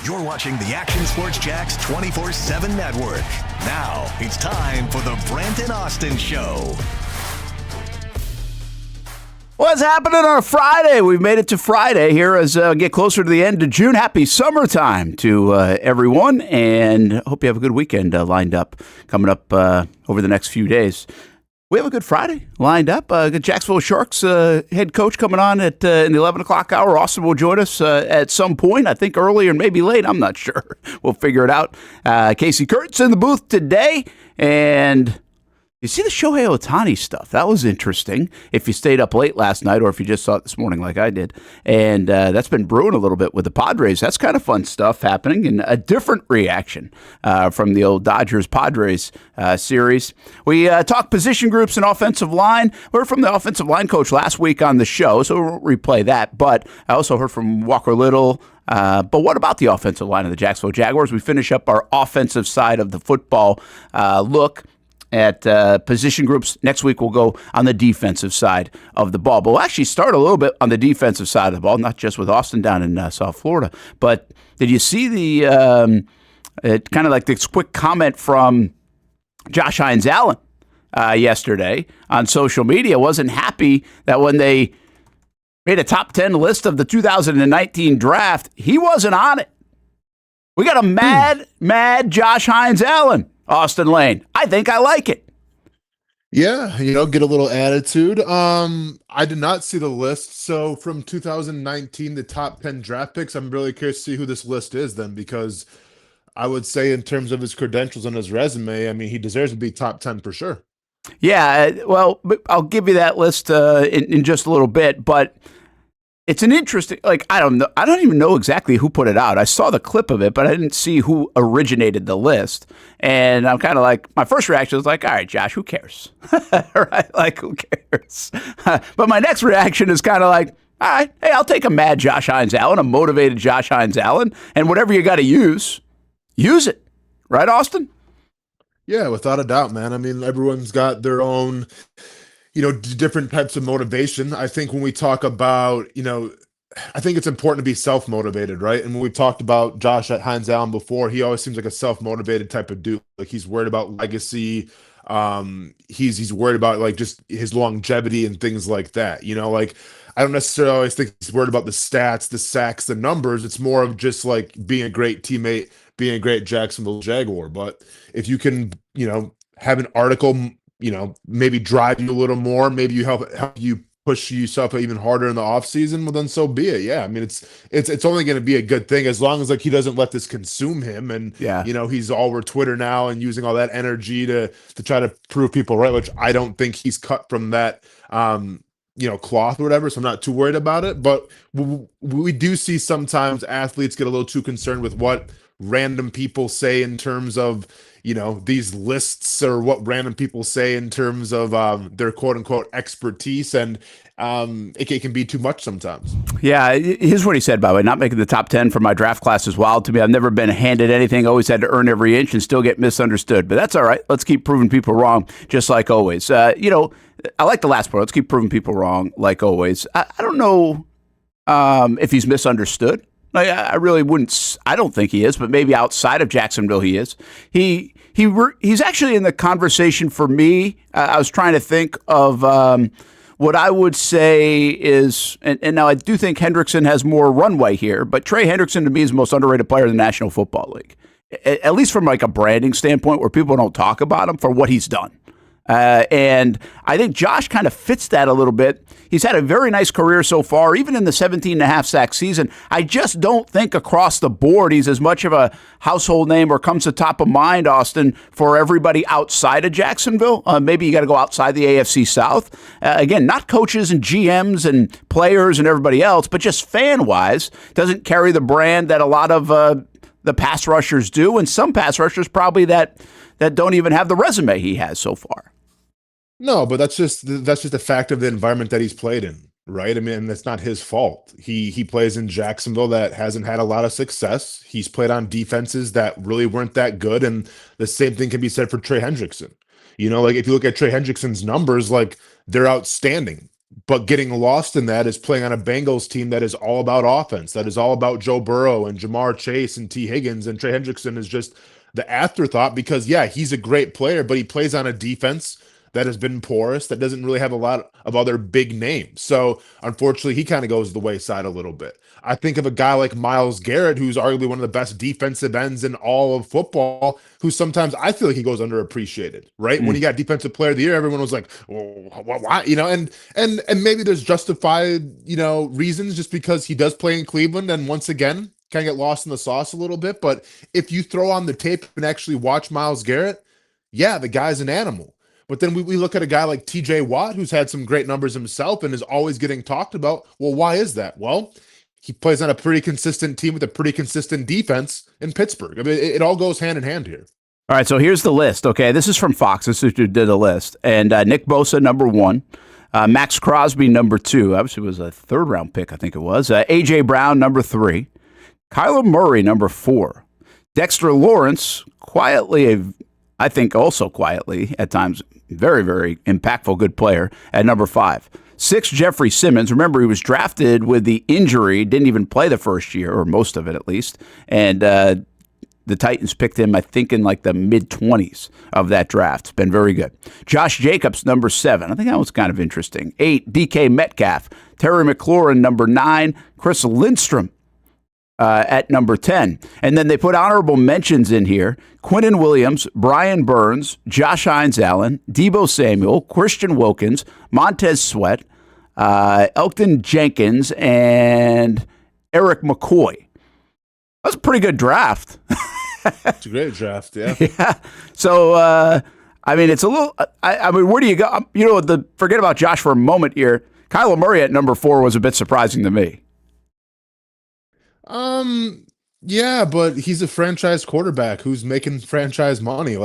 You're watching the Action Sports Jax 24/7 network. Now it's time for the Brent and Austen Show. What's happening on a Friday? We've made it to Friday here as we get closer to the end of June. Happy summertime to everyone, and hope you have a good weekend lined up coming up over the next few days. We have a good Friday lined up. Good Jacksonville Sharks head coach coming on at in the 11 o'clock hour. Austen will join us at some point, I think early or maybe late. I'm not sure. We'll figure it out. Casey Kurtz in the booth today, and you see the Shohei Ohtani stuff. That was interesting if you stayed up late last night or if you just saw it this morning like I did. And that's been brewing a little bit with the Padres. That's kind of fun stuff happening, and a different reaction from the old Dodgers-Padres series. We talked position groups and offensive line. We heard from the offensive line coach last week on the show, so we'll replay that. But I also heard from Walker Little. But what about the offensive line of the Jacksonville Jaguars? We finish up our offensive side of the football look at position groups. Next week, we'll go on the defensive side of the ball. But we'll actually start a little bit on the defensive side of the ball, not just with Austen down in South Florida. But did you see the kind of like this quick comment from Josh Hines-Allen yesterday on social media? Wasn't happy that when they made a top 10 list of the 2019 draft, he wasn't on it. We got a mad Josh Hines-Allen. Austen Lane. I think I like it. Yeah, get a little attitude. I did not see the list. So from 2019, the top 10 draft picks, I'm really curious to see who this list is then, because I would say in terms of his credentials and his resume, I mean, he deserves to be top 10 for sure. Yeah, well, I'll give you that list in just a little bit, but it's an interesting, I don't know. I don't even know exactly who put it out. I saw the clip of it, but I didn't see who originated the list. And I'm kind of like, my first reaction was like, all right, Josh, who cares? Right? Like, who cares? But my next reaction is kind of like, all right, hey, I'll take a mad Josh Hines-Allen, a motivated Josh Hines-Allen, and whatever you got to use it. Right, Austen? Yeah, without a doubt, man. I mean, everyone's got their own different types of motivation. I think when we talk about, I think it's important to be self-motivated, right? And when we've talked about Josh at Hines-Allen before, he always seems like a self-motivated type of dude. Like, he's worried about legacy. He's worried about like just his longevity and things like that. I don't necessarily always think he's worried about the stats, the sacks, the numbers. It's more of just like being a great teammate, being a great Jacksonville Jaguar. But if you can, have an article, maybe drive you a little more, maybe you help you push yourself even harder in the off season, well, then so be it. Yeah. I mean, it's only going to be a good thing as long as he doesn't let this consume him. And, he's all over Twitter now and using all that energy to try to prove people right, which I don't think he's cut from that, cloth or whatever. So I'm not too worried about it, but we do see sometimes athletes get a little too concerned with what random people say in terms of, these lists, or what random people say in terms of their quote unquote expertise. And it can be too much sometimes. Yeah. Here's what he said, by the way: not making the top 10 for my draft class is wild to me. I've never been handed anything, always had to earn every inch and still get misunderstood. But that's all right. Let's keep proving people wrong, just like always. I like the last part. Let's keep proving people wrong, like always. I don't know if he's misunderstood. I really wouldn't. I don't think he is, but maybe outside of Jacksonville he is. He's actually in the conversation for me. I was trying to think of what I would say is, and now I do think Hendrickson has more runway here, but Trey Hendrickson to me is the most underrated player in the National Football League, at least from like a branding standpoint, where people don't talk about him for what he's done. And I think Josh kind of fits that a little bit. He's had a very nice career so far, even in the 17.5 sack season. I just don't think across the board he's as much of a household name or comes to top of mind, Austen, for everybody outside of Jacksonville. Maybe you got to go outside the AFC South. Again, not coaches and GMs and players and everybody else, but just fan-wise, doesn't carry the brand that a lot of the pass rushers do, and some pass rushers probably that don't even have the resume he has so far. No, but that's just a fact of the environment that he's played in, right? I mean, that's not his fault. He plays in Jacksonville that hasn't had a lot of success. He's played on defenses that really weren't that good, and the same thing can be said for Trey Hendrickson. If you look at Trey Hendrickson's numbers, they're outstanding. But getting lost in that is playing on a Bengals team that is all about offense, that is all about Joe Burrow and Jamar Chase and T. Higgins, and Trey Hendrickson is just the afterthought because, yeah, he's a great player, but he plays on a defense that has been porous, that doesn't really have a lot of other big names. So unfortunately, he kind of goes the wayside a little bit. I think of a guy like Myles Garrett, who's arguably one of the best defensive ends in all of football, who sometimes I feel like he goes underappreciated, right? When he got Defensive Player of the Year, everyone was like, well, why? And maybe there's justified, reasons just because he does play in Cleveland and once again, kind of get lost in the sauce a little bit. But if you throw on the tape and actually watch Myles Garrett, yeah, the guy's an animal. But then we look at a guy like TJ Watt, who's had some great numbers himself and is always getting talked about. Well, why is that? Well, he plays on a pretty consistent team with a pretty consistent defense in Pittsburgh. I mean, it all goes hand in hand here. All right, so here's the list. Okay, this is from Fox. This is who did the list. And Nick Bosa, number 1. Max Crosby, number 2. Obviously, it was a third-round pick, I think it was. A.J. Brown, number 3. Kyler Murray, number 4. Dexter Lawrence, quietly, I think also quietly at times, very, very impactful, good player at number 5. 6, Jeffrey Simmons. Remember, he was drafted with the injury, didn't even play the first year, or most of it at least. And the Titans picked him, I think, in like the mid-20s of that draft. It's been very good. Josh Jacobs, number 7. I think that was kind of interesting. 8, DK Metcalf. Terry McLaurin, number 9. Chris Lindstrom at number 10. And then they put honorable mentions in here. Quinnen Williams, Brian Burns, Josh Hines-Allen, Deebo Samuel, Christian Wilkins, Montez Sweat, Elton Jenkins, and Eric McCoy. That's a pretty good draft. It's a great draft, yeah. Yeah. So, I mean, it's a little, I mean, where do you go? Forget about Josh for a moment here. Kyler Murray at number 4 was a bit surprising to me. Yeah, but he's a franchise quarterback who's making franchise money.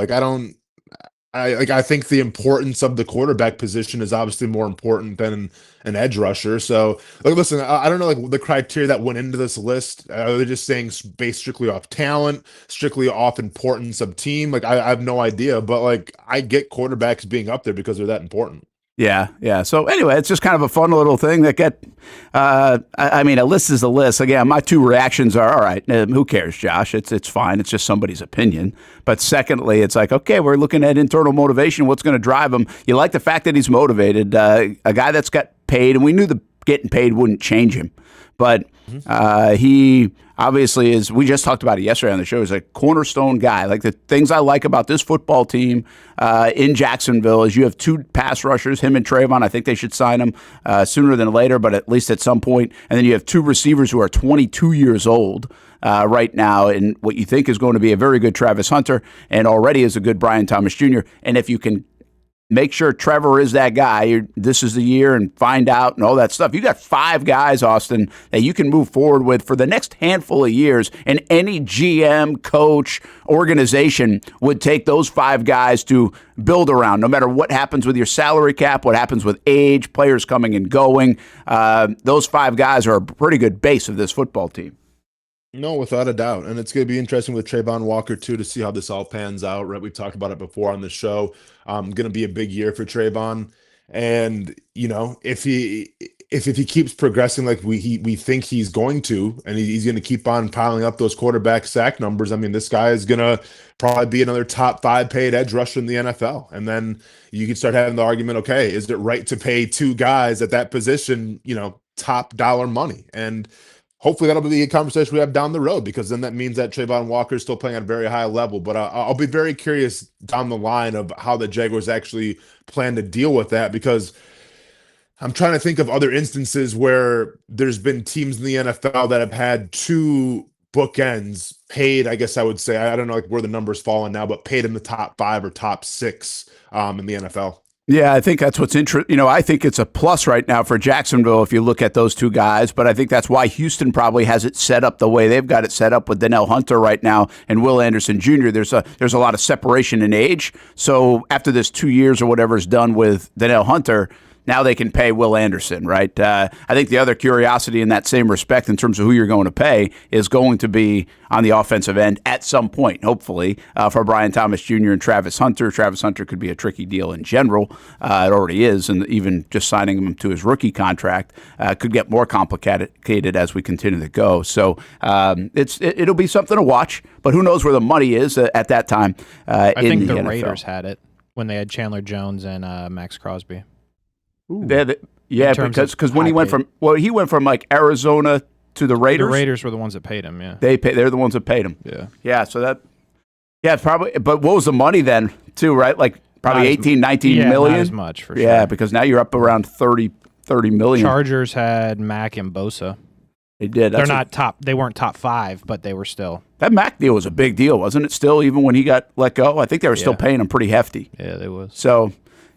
I think the importance of the quarterback position is obviously more important than an edge rusher. So, listen, I don't know the criteria that went into this list. Are they just saying based strictly off talent, strictly off importance of team? I have no idea, but I get quarterbacks being up there because they're that important. Yeah. So anyway, it's just kind of a fun little thing that I mean, a list is a list. Again, my 2 reactions are, all right, who cares, Josh? It's fine. It's just somebody's opinion. But secondly, it's like, okay, we're looking at internal motivation. What's going to drive him? You like the fact that he's motivated. A guy that's got paid, and we knew the getting paid wouldn't change him. But he obviously is, we just talked about it yesterday on the show, he's a cornerstone guy. Like the things I like about this football team in Jacksonville is you have 2 pass rushers, him and Trayvon. I think they should sign him sooner than later, but at least at some point. And then you have 2 receivers who are 22 years old right now, and what you think is going to be a very good Travis Hunter and already is a good Brian Thomas Jr. And if you can make sure Trevor is that guy, this is the year, and find out and all that stuff. You got 5 guys, Austen, that you can move forward with for the next handful of years, and any GM, coach, organization would take those 5 guys to build around, no matter what happens with your salary cap, what happens with age, players coming and going. Those 5 guys are a pretty good base of this football team. No, without a doubt. And it's going to be interesting with Trayvon Walker, too, to see how this all pans out, right? We've talked about it before on the show. Going to be a big year for Trayvon. And, if he keeps progressing like we think he's going to, and he's going to keep on piling up those quarterback sack numbers, I mean, this guy is going to probably be another top 5 paid edge rusher in the NFL. And then you can start having the argument, okay, is it right to pay 2 guys at that position, top dollar money? And hopefully that'll be a conversation we have down the road, because then that means that Trayvon Walker is still playing at a very high level. But I'll be very curious down the line of how the Jaguars actually plan to deal with that, because I'm trying to think of other instances where there's been teams in the NFL that have had 2 bookends paid, I guess I would say. I don't know where the numbers fall in now, but paid in the top 5 or top 6 in the NFL. Yeah, I think that's what's interesting. I think it's a plus right now for Jacksonville if you look at those 2 guys, but I think that's why Houston probably has it set up the way they've got it set up with Danielle Hunter right now and Will Anderson Jr. There's a lot of separation in age. So after this 2 years or whatever is done with Danielle Hunter, now they can pay Will Anderson, right? I think the other curiosity in that same respect in terms of who you're going to pay is going to be on the offensive end at some point, hopefully, for Brian Thomas Jr. and Travis Hunter. Travis Hunter could be a tricky deal in general. It already is, and even just signing him to his rookie contract could get more complicated as we continue to go. So it'll be something to watch, but who knows where the money is at that time. I think the NFL. Raiders had it when they had Chandler Jones and Max Crosby. Because when he went from like Arizona to the Raiders. The Raiders were the ones that paid him. Yeah, they're the ones that paid him. Yeah. So probably. But what was the money then too? Right, like probably 19 million. Not as much for sure. Yeah, because now you're up around 30 million. Chargers had Mack and Bosa. They did. They're not top. They weren't top 5, but they were still. That Mack deal was a big deal, wasn't it? Still, even when he got let go, I think they were still paying him pretty hefty. Yeah, they was. So.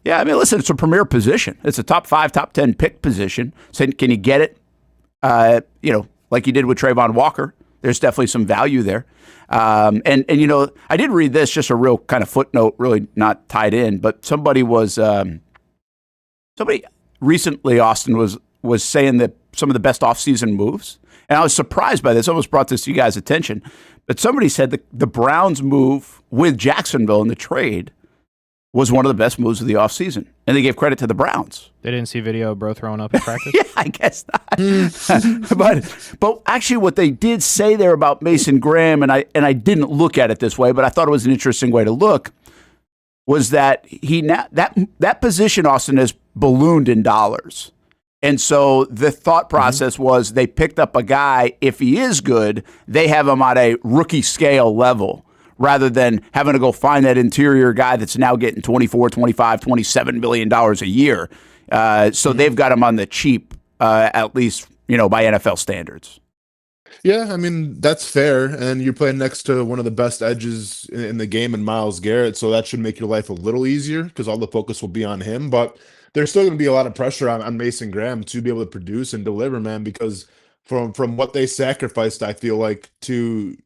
Yeah, I mean, listen, it's a premier position. It's a top 5, top 10 pick position. So can you get it, like you did with Trayvon Walker? There's definitely some value there. And I did read this, just a real kind of footnote, really not tied in, but somebody recently, Austen, was saying that some of the best offseason moves, and I was surprised by this, I almost brought this to you guys' attention, but somebody said that the Browns move with Jacksonville in the trade was one of the best moves of the offseason. And they gave credit to the Browns. They didn't see video of Bro throwing up in practice? Yeah, I guess not. but actually what they did say there about Mason Graham, and I didn't look at it this way, but I thought it was an interesting way to look, was that that position, Austen, has ballooned in dollars. And so the thought process was they picked up a guy, if he is good, they have him at a rookie scale level, rather than having to go find that interior guy that's now getting $24, $25, $27 million a year. So they've got him on the cheap, at least, by NFL standards. Yeah, I mean, that's fair. And you're playing next to one of the best edges in the game in Myles Garrett. So that should make your life a little easier because all the focus will be on him. But there's still going to be a lot of pressure on Mason Graham to be able to produce and deliver, man, because from what they sacrificed, I feel like to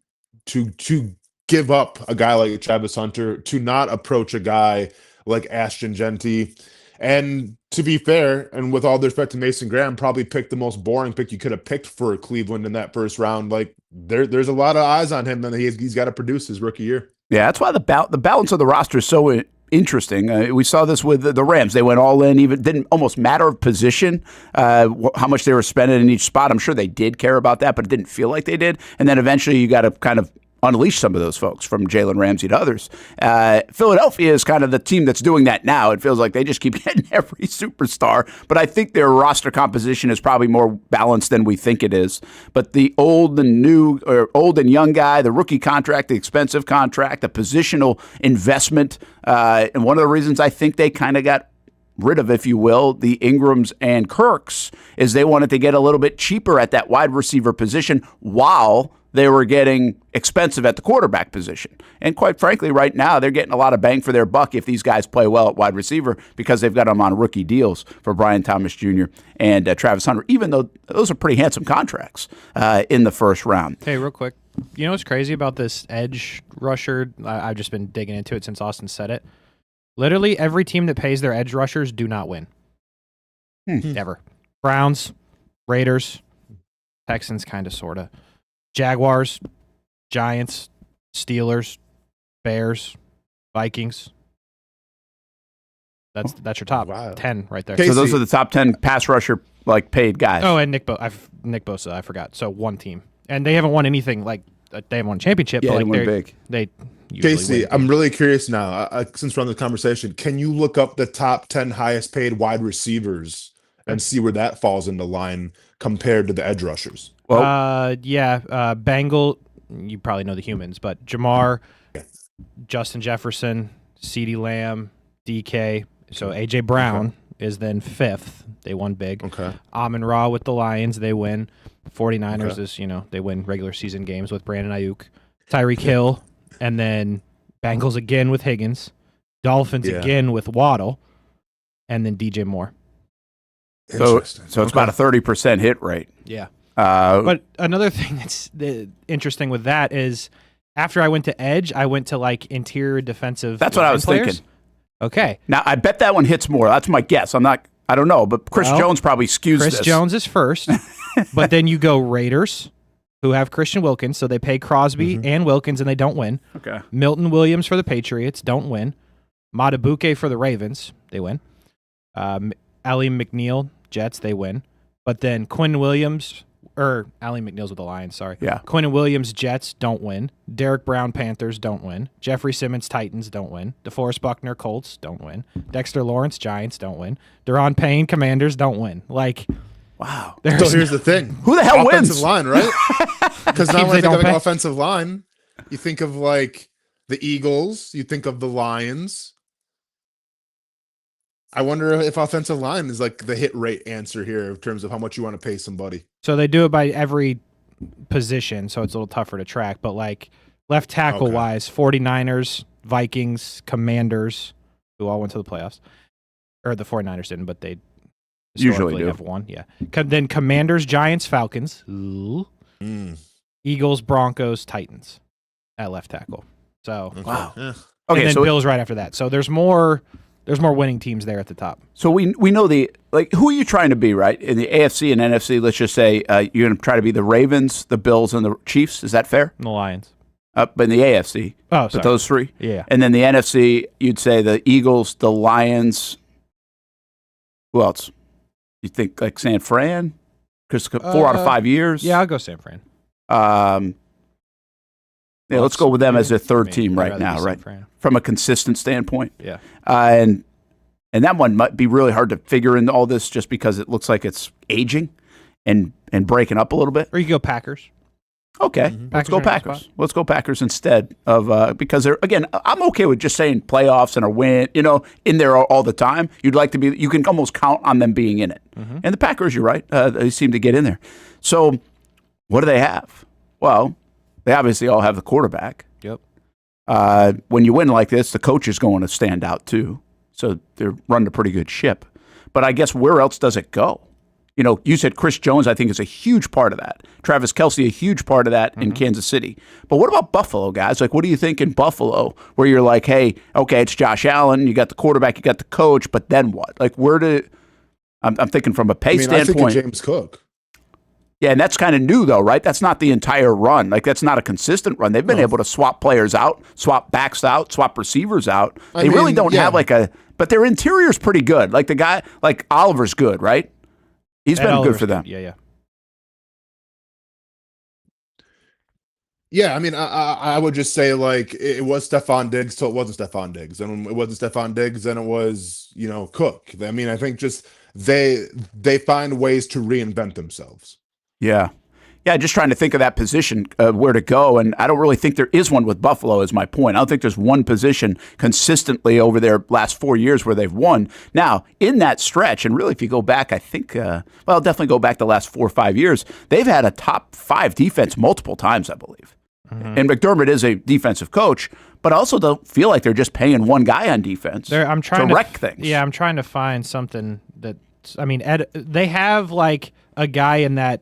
give up a guy like Travis Hunter, to not approach a guy like Ashton Genty. And to be fair, and with all due respect to Mason Graham, probably picked the most boring pick you could have picked for Cleveland in that first round. Like there's a lot of eyes on him, and he's got to produce his rookie year. Yeah, that's why the balance of the roster is so interesting. We saw this with the Rams. They went all in, even didn't almost matter of position, how much they were spending in each spot. I'm sure they did care about that, but it didn't feel like they did. And then eventually you got to kind of unleash some of those folks, from Jalen Ramsey to others. Philadelphia is kind of the team that's doing that now. It feels like they just keep getting every superstar, but I think their roster composition is probably more balanced than we think it is. But the old and new, or old and young guy, the rookie contract, the expensive contract, the positional investment, and one of the reasons I think they kind of got rid of, if you will, the Ingrams and Kirks, is they wanted to get a little bit cheaper at that wide receiver position while they were getting expensive at the quarterback position. And quite frankly, right now, they're getting a lot of bang for their buck if these guys play well at wide receiver, because they've got them on rookie deals for Brian Thomas Jr. and Travis Hunter, even though those are pretty handsome contracts in the first round. Hey, real quick. You know what's crazy about this edge rusher? I've just been digging into it since Austen said it. Literally every team that pays their edge rushers do not win. Ever. Browns, Raiders, Texans, kind of, sort of. Jaguars, Giants, Steelers, Bears, Vikings. That's your top 10 right there. So those are the top 10 pass rusher paid guys. Oh, and Nick Bosa, I forgot. So one team, and they haven't won anything they haven't won a championship. Yeah, but they win big. They usually Casey, win. I'm really curious now. Since we're on the conversation, can you look up the top 10 highest paid wide receivers and see where that falls in the line compared to the edge rushers? Well, Bengal. You probably know the humans, but Jamar, Justin Jefferson, CeeDee Lamb, DK. So AJ Brown is then fifth. They won big. Okay. Amon-Ra with the Lions, they win. 49ers is, they win regular season games with Brandon Ayuk. Tyreek Hill, and then Bengals again with Higgins. Dolphins again with Waddle, and then DJ Moore. So it's about a 30% hit rate. Yeah. But another thing that's interesting with that is after I went to edge, I went to interior defensive. That's what I was thinking. Okay. Now I bet that one hits more. That's my guess. I'm not I don't know, but Chris Jones probably skews Chris this. Jones is first, but then you go Raiders, who have Christian Wilkins, so they pay Crosby and Wilkins, and they don't win. Okay. Milton Williams for the Patriots, don't win. Matabuke for the Ravens, they win. Ali McNeil, Jets, they win. But then Quinn Williams, Ali McNeil's with the Lions, sorry. Yeah. Quinn and Williams, Jets, don't win. Derek Brown, Panthers, don't win. Jeffrey Simmons, Titans, don't win. DeForest Buckner, Colts, don't win. Dexter Lawrence, Giants, don't win. Deron Payne, Commanders, don't win. Wow. So here's the thing. Who the hell offensive wins? line, right? Because now when I think of pay. offensive line, you think of the Eagles, you think of the Lions. I wonder if offensive line is the hit rate answer here in terms of how much you want to pay somebody. So they do it by every position, so it's a little tougher to track. But left tackle wise, 49ers, Vikings, Commanders, who all went to the playoffs. Or the 49ers didn't, but they Usually do. have won. Yeah. Then Commanders, Giants, Falcons. Eagles, Broncos, Titans at left tackle. So Wow. Yeah. Okay, and then so Bills right after that. So there's more winning teams there at the top. So we know who are you trying to be, right? In the AFC and NFC, let's just say you're going to try to be the Ravens, the Bills, and the Chiefs. Is that fair? And the Lions. But in the AFC, sorry. but those three? Yeah. And then the NFC, you'd say the Eagles, the Lions. Who else? You think San Fran? Because 4 out of 5 years? Yeah, I'll go San Fran. Let's go with them as a third team I'd right rather now, be San right? Fran. From a consistent standpoint. Yeah. And that one might be really hard to figure in all this just because it looks like it's aging and breaking up a little bit. Or you go Packers. Okay, let's go Packers. Let's go Packers instead of because they're again. I'm okay with just saying playoffs and a win. In there all the time. You'd like to be. You can almost count on them being in it. And the Packers, you're right. They seem to get in there. So, what do they have? Well, they obviously all have the quarterback. Yep. When you win like this, the coach is going to stand out too. So they're running a pretty good ship. But I guess where else does it go? You said Chris Jones, I think, is a huge part of that. Travis Kelce, a huge part of that in Kansas City. But what about Buffalo, guys? What do you think in Buffalo where you're like, hey, okay, it's Josh Allen, you got the quarterback, you got the coach, but then what? I'm thinking from a pay standpoint. I think of James Cook. Yeah, and that's kind of new, though, right? That's not the entire run. That's not a consistent run. They've been able to swap players out, swap backs out, swap receivers out. They really don't have but their interior's pretty good. The guy, Oliver's good, right? He's been good for them. Yeah. Yeah, I would just say it was Stephon Diggs till it wasn't Stephon Diggs, and when it wasn't Stephon Diggs, then it was Cook. I think just they find ways to reinvent themselves. Yeah. Just trying to think of that position, where to go, and I don't really think there is one with Buffalo is my point. I don't think there's one position consistently over their last 4 years where they've won. Now, in that stretch, and really if you go back, I think, definitely go back the last 4 or 5 years, they've had a top 5 defense multiple times, I believe. And McDermott is a defensive coach, but I also don't feel like they're just paying one guy on defense I'm trying to wreck things. Yeah, I'm trying to find something they have a guy in that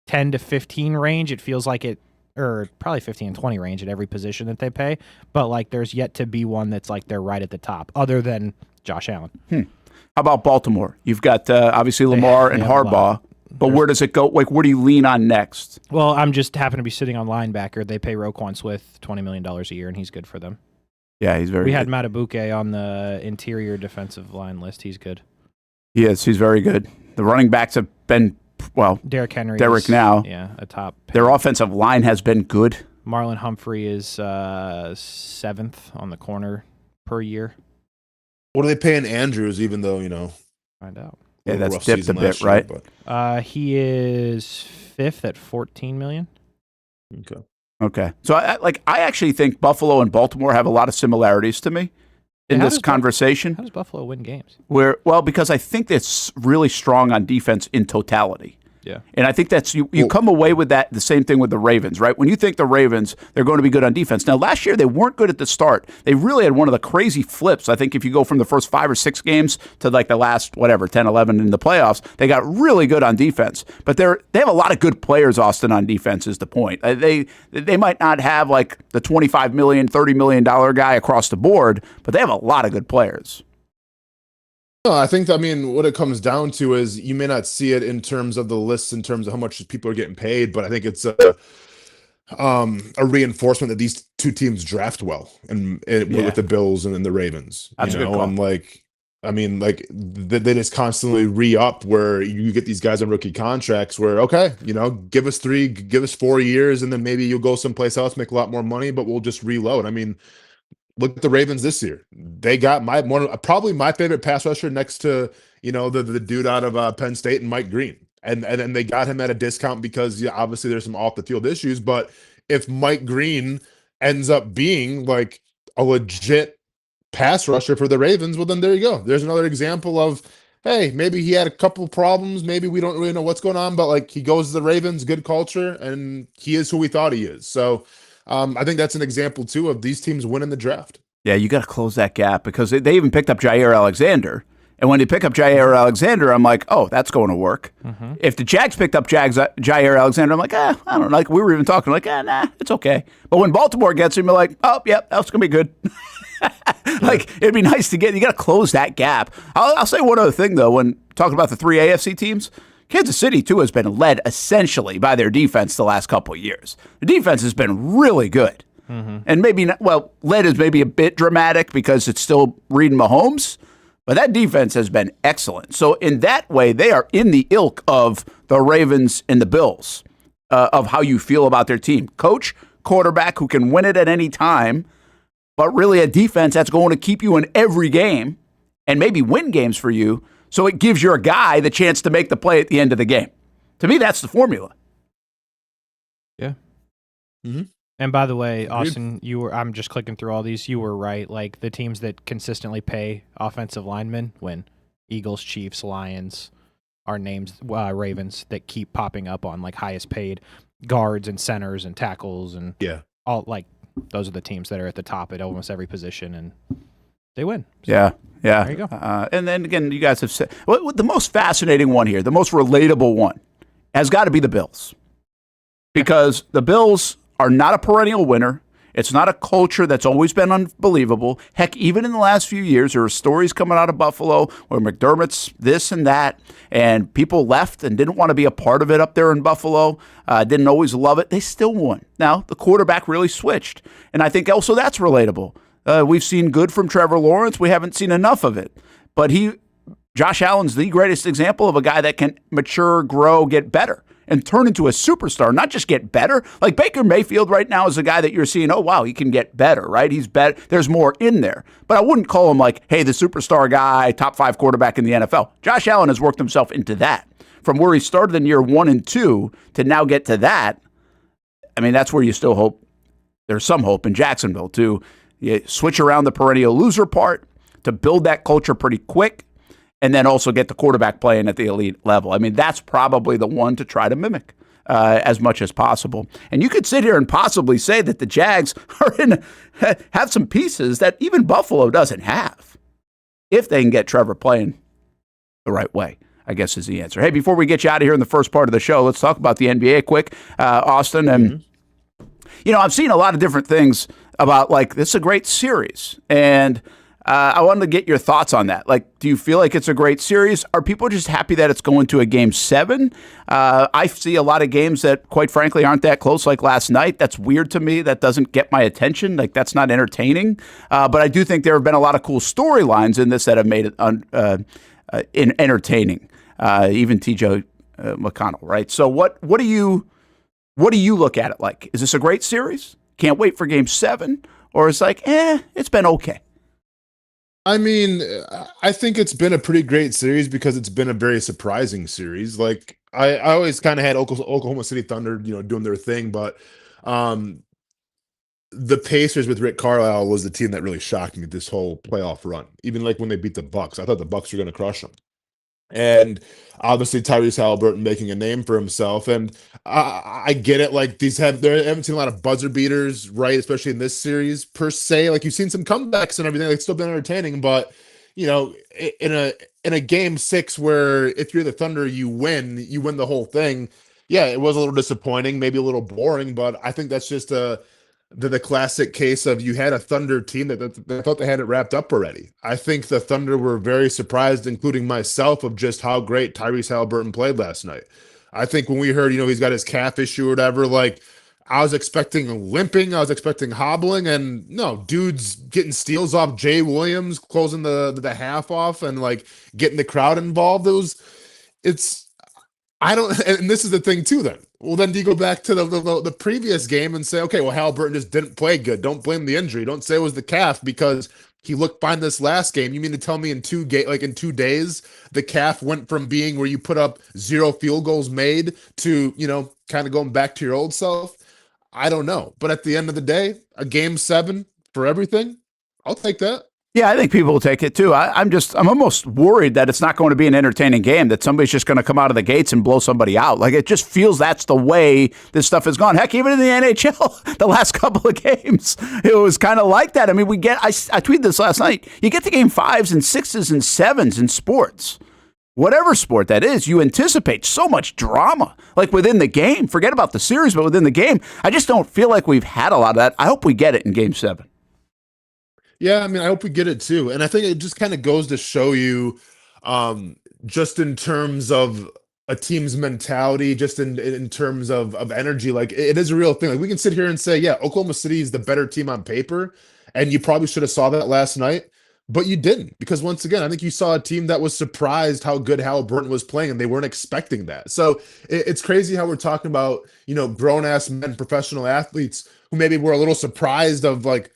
10 to 15 range. It feels like it, or probably 15 and 20 range at every position that they pay. But there's yet to be one that's they're right at the top, other than Josh Allen. How about Baltimore? You've got obviously Lamar and Harbaugh, but where does it go? Where do you lean on next? Well, I'm just happen to be sitting on linebacker. They pay Roquan Smith $20 million a year, and he's good for them. Yeah, he's very good. We had Matabuke on the interior defensive line list. He's good. He is. He's very good. The running backs have been, Derrick Henry. Derrick now. Yeah, a top pick. Their offensive line has been good. Marlon Humphrey is 7th on the corner per year. What are they paying Andrews, even though, Find out. Yeah, that's dipped a bit, right? He is 5th at $14 million. Okay. So I actually think Buffalo and Baltimore have a lot of similarities to me in this conversation. How does Buffalo win games? Because I think it's really strong on defense in totality. Yeah. And I think that's you come away with that, the same thing with the Ravens, right? When you think the Ravens, they're going to be good on defense. Now, last year, they weren't good at the start. They really had one of the crazy flips. I think if you go from the first 5 or 6 games to the last, 10, 11 in the playoffs, they got really good on defense. But they have a lot of good players, Austen, on defense is the point. They might not have the $25 million, $30 million guy across the board, but they have a lot of good players. No, I mean, what it comes down to is you may not see it in terms of the lists, in terms of how much people are getting paid, but I think it's a reinforcement that these two teams draft well, and Yeah. with the Bills and the Ravens, That's a good call. and like, I mean, like they just constantly re-up where you get these guys on rookie contracts where, okay, give us 4 years, and then maybe you'll go someplace else, make a lot more money, but we'll just reload. I mean, look at the Ravens this year. They got probably my favorite pass rusher next to the dude out of Penn State and Mike Green, and they got him at a discount because obviously there's some off the field issues. But if Mike Green ends up being like a legit pass rusher for the Ravens, well then there you go. There's another example of, hey, maybe he had a couple problems, maybe we don't really know what's going on, but like he goes to the Ravens, good culture, and he is who we thought he is. So I think that's an example, too, of these teams winning the draft. Yeah, you got to close that gap because they even picked up Jair Alexander. And when they pick up Jair Alexander, I'm like, oh, that's going to work. Mm-hmm. If the Jags picked up Jair Alexander, I'm like, I don't know. Like, we were even talking like, nah, it's okay. But when Baltimore gets him, you're like, oh, yeah, that's going to be good. Like, it'd be nice to get, you got to close that gap. I'll say one other thing, though, when talking about the three AFC teams. Kansas City, too, has been led essentially by their defense the last couple of years. The defense has been really good. Mm-hmm. And maybe, led is maybe a bit dramatic because it's still Reed and Mahomes, but that defense has been excellent. So in that way, they are in the ilk of the Ravens and the Bills, of how you feel about their team. Coach, quarterback who can win it at any time, but really a defense that's going to keep you in every game and maybe win games for you. So it gives your guy the chance to make the play at the end of the game. To me, that's the formula. Yeah. Mm-hmm. And by the way, Austen, I'm just clicking through all these. You were right. Like the teams that consistently pay offensive linemen win. Eagles, Chiefs, Lions are names, Ravens that keep popping up on like highest paid guards and centers and tackles and all, like those are the teams that are at the top at almost every position and they win. So, yeah. There you go. And then again, you guys have said the most fascinating one here, the most relatable one, has got to be the Bills, because the Bills are not a perennial winner. It's not a culture that's always been unbelievable. Heck, even in the last few years, there are stories coming out of Buffalo where McDermott's this and that, and people left and didn't want to be a part of it up there in Buffalo, didn't always love it. They still won. Now, the quarterback really switched, and I think also that's relatable. We've seen good from Trevor Lawrence. We haven't seen enough of it. But Josh Allen's the greatest example of a guy that can mature, grow, get better, and turn into a superstar, not just get better. Like Baker Mayfield right now is a guy that you're seeing, oh, wow, he can get better, right? He's better. There's more in there. But I wouldn't call him like, hey, the superstar guy, top 5 quarterback in the NFL. Josh Allen has worked himself into that. From where he started in year 1 and 2 to now get to that, I mean, that's where you still hope. There's some hope in Jacksonville, too. You switch around the perennial loser part to build that culture pretty quick, and then also get the quarterback playing at the elite level. I mean, that's probably the one to try to mimic as much as possible. And you could sit here and possibly say that the Jags have some pieces that even Buffalo doesn't have, if they can get Trevor playing the right way, I guess is the answer. Hey, before we get you out of here in the first part of the show, let's talk about the NBA quick, Austen. And, I've seen a lot of different things about, like, this is a great series. And I wanted to get your thoughts on that. Like, do you feel like it's a great series? Are people just happy that it's going to a Game 7? I see a lot of games that, quite frankly, aren't that close, like last night. That's weird to me. That doesn't get my attention. Like, that's not entertaining. But I do think there have been a lot of cool storylines in this that have made it entertaining. Even T.J. McConnell, right? So what do you look at it like? Is this a great series? Can't wait for Game 7? Or it's like, it's been okay? I mean, I think it's been a pretty great series because it's been a very surprising series. Like, I always kind of had Oklahoma City Thunder, doing their thing, but the Pacers with Rick Carlisle was the team that really shocked me this whole playoff run. Even like when they beat the Bucks, I thought the Bucks were going to crush them. And obviously Tyrese Halliburton making a name for himself. And I get it. Like, I haven't seen a lot of buzzer beaters, right? Especially in this series per se. Like, you've seen some comebacks and everything. Like, it's still been entertaining, but in a Game 6 where if you're the Thunder, you win the whole thing. Yeah, it was a little disappointing, maybe a little boring, but I think that's just a the classic case of you had a Thunder team that thought they had it wrapped up already. I think the Thunder were very surprised, including myself, of just how great Tyrese Halliburton played last night. I think when we heard, he's got his calf issue or whatever, like I was expecting limping, I was expecting hobbling, and no, dude's getting steals off Jay Williams, closing the half off and like getting the crowd involved. And this is the thing too then. Well, then do you go back to the previous game and say, okay, well, Halliburton just didn't play good. Don't blame the injury. Don't say it was the calf because he looked fine this last game. You mean to tell me in 2 days, the calf went from being where you put up 0 field goals made to, kind of going back to your old self? I don't know. But at the end of the day, a game 7 for everything, I'll take that. Yeah, I think people will take it too. I'm almost worried that it's not going to be an entertaining game, that somebody's just going to come out of the gates and blow somebody out. Like, it just feels that's the way this stuff has gone. Heck, even in the NHL, the last couple of games, it was kind of like that. I mean, I tweeted this last night. You get to game 5s and 6s and 7s in sports. Whatever sport that is, you anticipate so much drama, like within the game. Forget about the series, but within the game. I just don't feel like we've had a lot of that. I hope we get it in game 7. Yeah, I mean, I hope we get it too. And I think it just kind of goes to show you, just in terms of a team's mentality, just in terms of energy, like it is a real thing. Like we can sit here and say, yeah, Oklahoma City is the better team on paper, and you probably should have saw that last night, but you didn't, because once again, I think you saw a team that was surprised how good Halliburton was playing, and they weren't expecting that. So it's crazy how we're talking about, grown-ass men, professional athletes who maybe were a little surprised of like,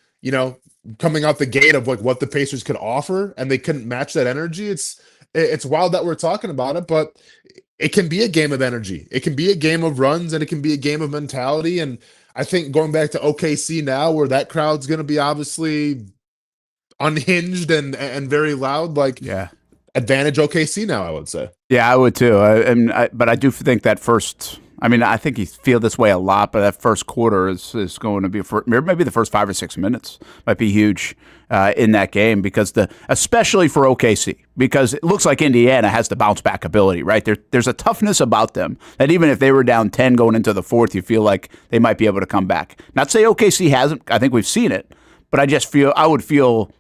coming out the gate of like what the Pacers could offer, and they couldn't match that energy. It's wild that we're talking about it, but it can be a game of energy. It can be a game of runs, and it can be a game of mentality. And I think going back to OKC now, where that crowd's going to be obviously unhinged and very loud, like advantage OKC now, I would say. Yeah, I would too. But I do think that first. I think you feel this way a lot, but that first quarter is going to be maybe the first 5 or 6 minutes might be huge in that game, because especially for OKC, because it looks like Indiana has the bounce back ability, right? There's a toughness about them that even if they were down 10 going into the fourth, you feel like they might be able to come back. Not to say OKC hasn't. I think we've seen it, but I would feel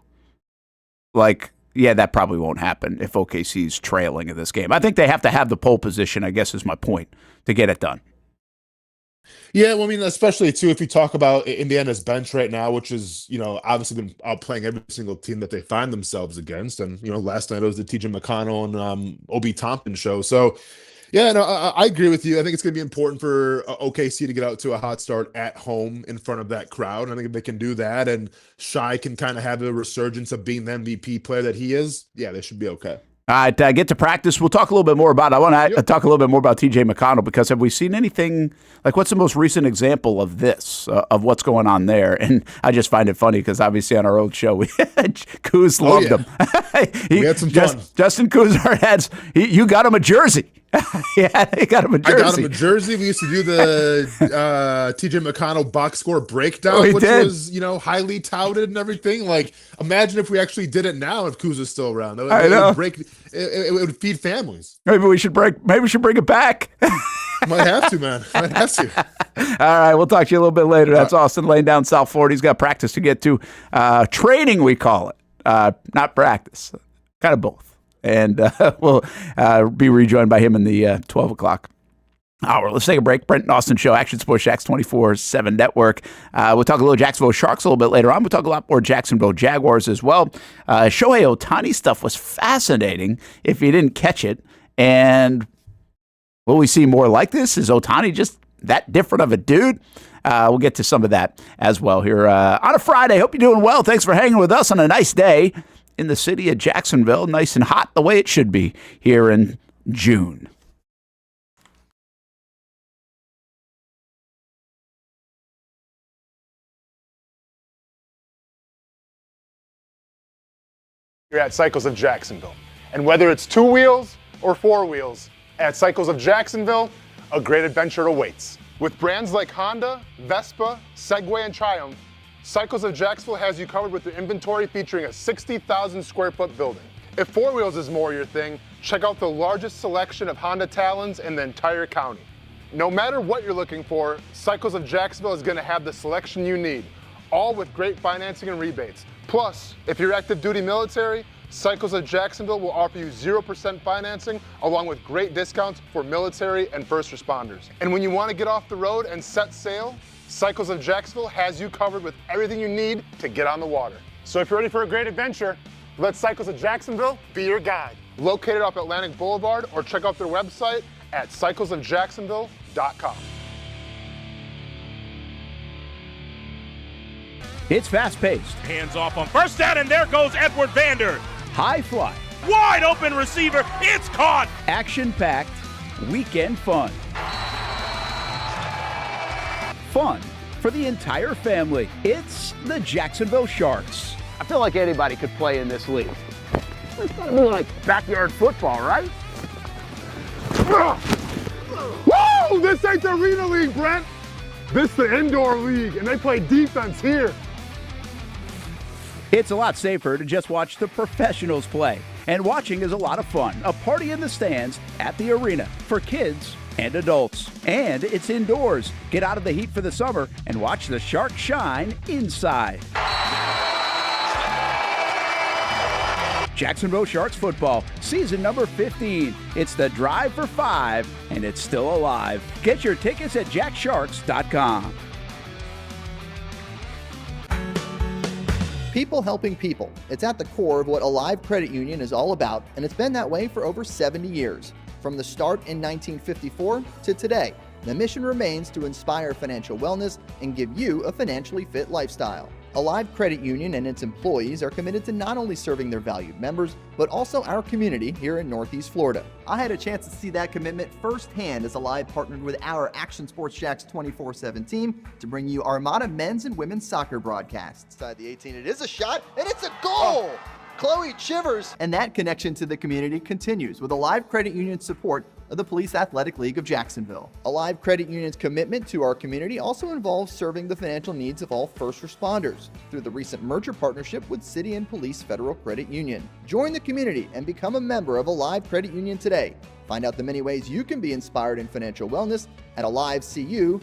like, yeah, that probably won't happen if OKC's trailing in this game. I think they have to have the pole position, I guess is my point, to get it done. Yeah, well, I mean, especially too, if you talk about Indiana's bench right now, which is, obviously been outplaying every single team that they find themselves against. And, last night it was the TJ McConnell and Obi Toppin show. So, yeah, no, I agree with you. I think it's going to be important for OKC to get out to a hot start at home in front of that crowd. I think if they can do that and Shai can kind of have a resurgence of being the MVP player that he is, yeah, they should be okay. All right, get to practice. We'll talk a little bit more about it. I want to talk a little bit more about TJ McConnell, because have we seen anything, like what's the most recent example of this, of what's going on there? And I just find it funny because obviously on our old show, Kuz loved him. We had some fun. Justin Kuzar you got him a jersey. Yeah, he got him a jersey. I got him a jersey. We used to do the TJ McConnell box score breakdown, which was, highly touted and everything. Like, imagine if we actually did it now if Kuz was still around. It would feed families. Maybe we should bring it back. Might have to, man. Might have to. All right, we'll talk to you a little bit later. That's Austen laying down South Florida. He's got practice to get to. Training, we call it. Not practice. Kind of both. And we'll be rejoined by him in the 12 o'clock hour. Let's take a break. Brent and Austen Show, Action Sports Jacks 24/7 Network. We'll talk a little Jacksonville Sharks a little bit later on. We'll talk a lot more Jacksonville Jaguars as well. Shohei Ohtani stuff was fascinating if you didn't catch it. And will we see more like this? Is Ohtani just that different of a dude? We'll get to some of that as well here on a Friday. Hope you're doing well. Thanks for hanging with us on a nice day in the city of Jacksonville. Nice and hot, the way it should be here in June. You're at Cycles of Jacksonville. And whether it's 2 wheels or 4 wheels, at Cycles of Jacksonville, a great adventure awaits. With brands like Honda, Vespa, Segway, and Triumph, Cycles of Jacksonville has you covered with the inventory featuring a 60,000 square foot building. If 4 wheels is more your thing, check out the largest selection of Honda Talons in the entire county. No matter what you're looking for, Cycles of Jacksonville is going to have the selection you need, all with great financing and rebates. Plus, if you're active duty military, Cycles of Jacksonville will offer you 0% financing along with great discounts for military and first responders. And when you want to get off the road and set sail, Cycles of Jacksonville has you covered with everything you need to get on the water. So if you're ready for a great adventure, let Cycles of Jacksonville be your guide. Located off Atlantic Boulevard, or check out their website at cyclesofjacksonville.com. It's fast-paced, Hands off on first down, and there goes Edward Vander. high fly, Wide open receiver. It's caught. action-packed, weekend fun. Fun for the entire family. It's the Jacksonville Sharks. I feel like anybody could play in this league. It's gotta be like backyard football, right? Whoa! This ain't the Arena League, Brent. This is the indoor league, and they play defense here. It's a lot safer to just watch the professionals play. And watching is a lot of fun. A party in the stands at the arena for kids and adults. And it's indoors. Get out of the heat for the summer and watch the Sharks shine inside. Jacksonville Sharks football, season number 15. It's the drive for 5, and it's still alive. Get your tickets at jacksharks.com. People helping people. It's at the core of what Alive Credit Union is all about, and it's been that way for over 70 years. From the start in 1954 to today, the mission remains to inspire financial wellness and give you a financially fit lifestyle. Alive Credit Union and its employees are committed to not only serving their valued members, but also our community here in Northeast Florida. I had a chance to see that commitment firsthand as Alive partnered with our Action Sports Jacks 24/7 team to bring you Armada men's and women's soccer broadcasts. Inside the 18, it is a shot, and it's a goal! Chloe Chivers! And that connection to the community continues with Alive Credit Union's support of the Police Athletic League of Jacksonville. Alive Credit Union's commitment to our community also involves serving the financial needs of all first responders through the recent merger partnership with City and Police Federal Credit Union. Join the community and become a member of Alive Credit Union today. Find out the many ways you can be inspired in financial wellness at alivecu.coop.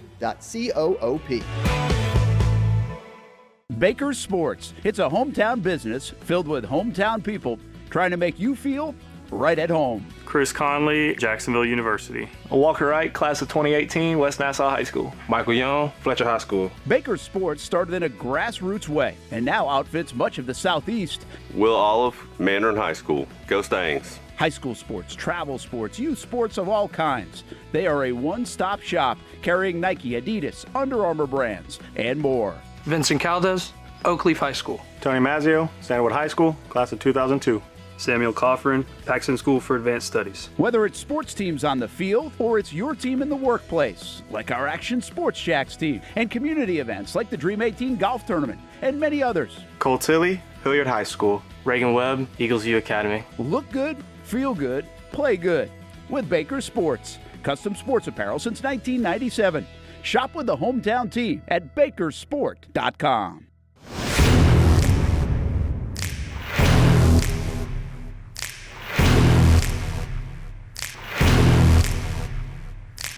Baker's Sports. It's a hometown business filled with hometown people trying to make you feel right at home. Chris Conley, Jacksonville University. Walker Wright, class of 2018, West Nassau High School. Michael Young, Fletcher High School. Baker's Sports started in a grassroots way and now outfits much of the Southeast. Will Olive, Mandarin High School. Go Stangs. High school sports, travel sports, youth sports of all kinds. They are a one-stop shop carrying Nike, Adidas, Under Armour brands, and more. Vincent Caldes, Oakleaf High School. Tony Mazzio, Sandwood High School, class of 2002. Samuel Coffrin, Paxton School for Advanced Studies. Whether it's sports teams on the field or it's your team in the workplace, like our Action Sports Jacks team, and community events like the Dream 18 Golf Tournament, and many others. Cole Tilley, Hilliard High School. Reagan Webb, Eagles View Academy. Look good, feel good, play good with Baker Sports. Custom sports apparel since 1997. Shop with the hometown team at bakersport.com.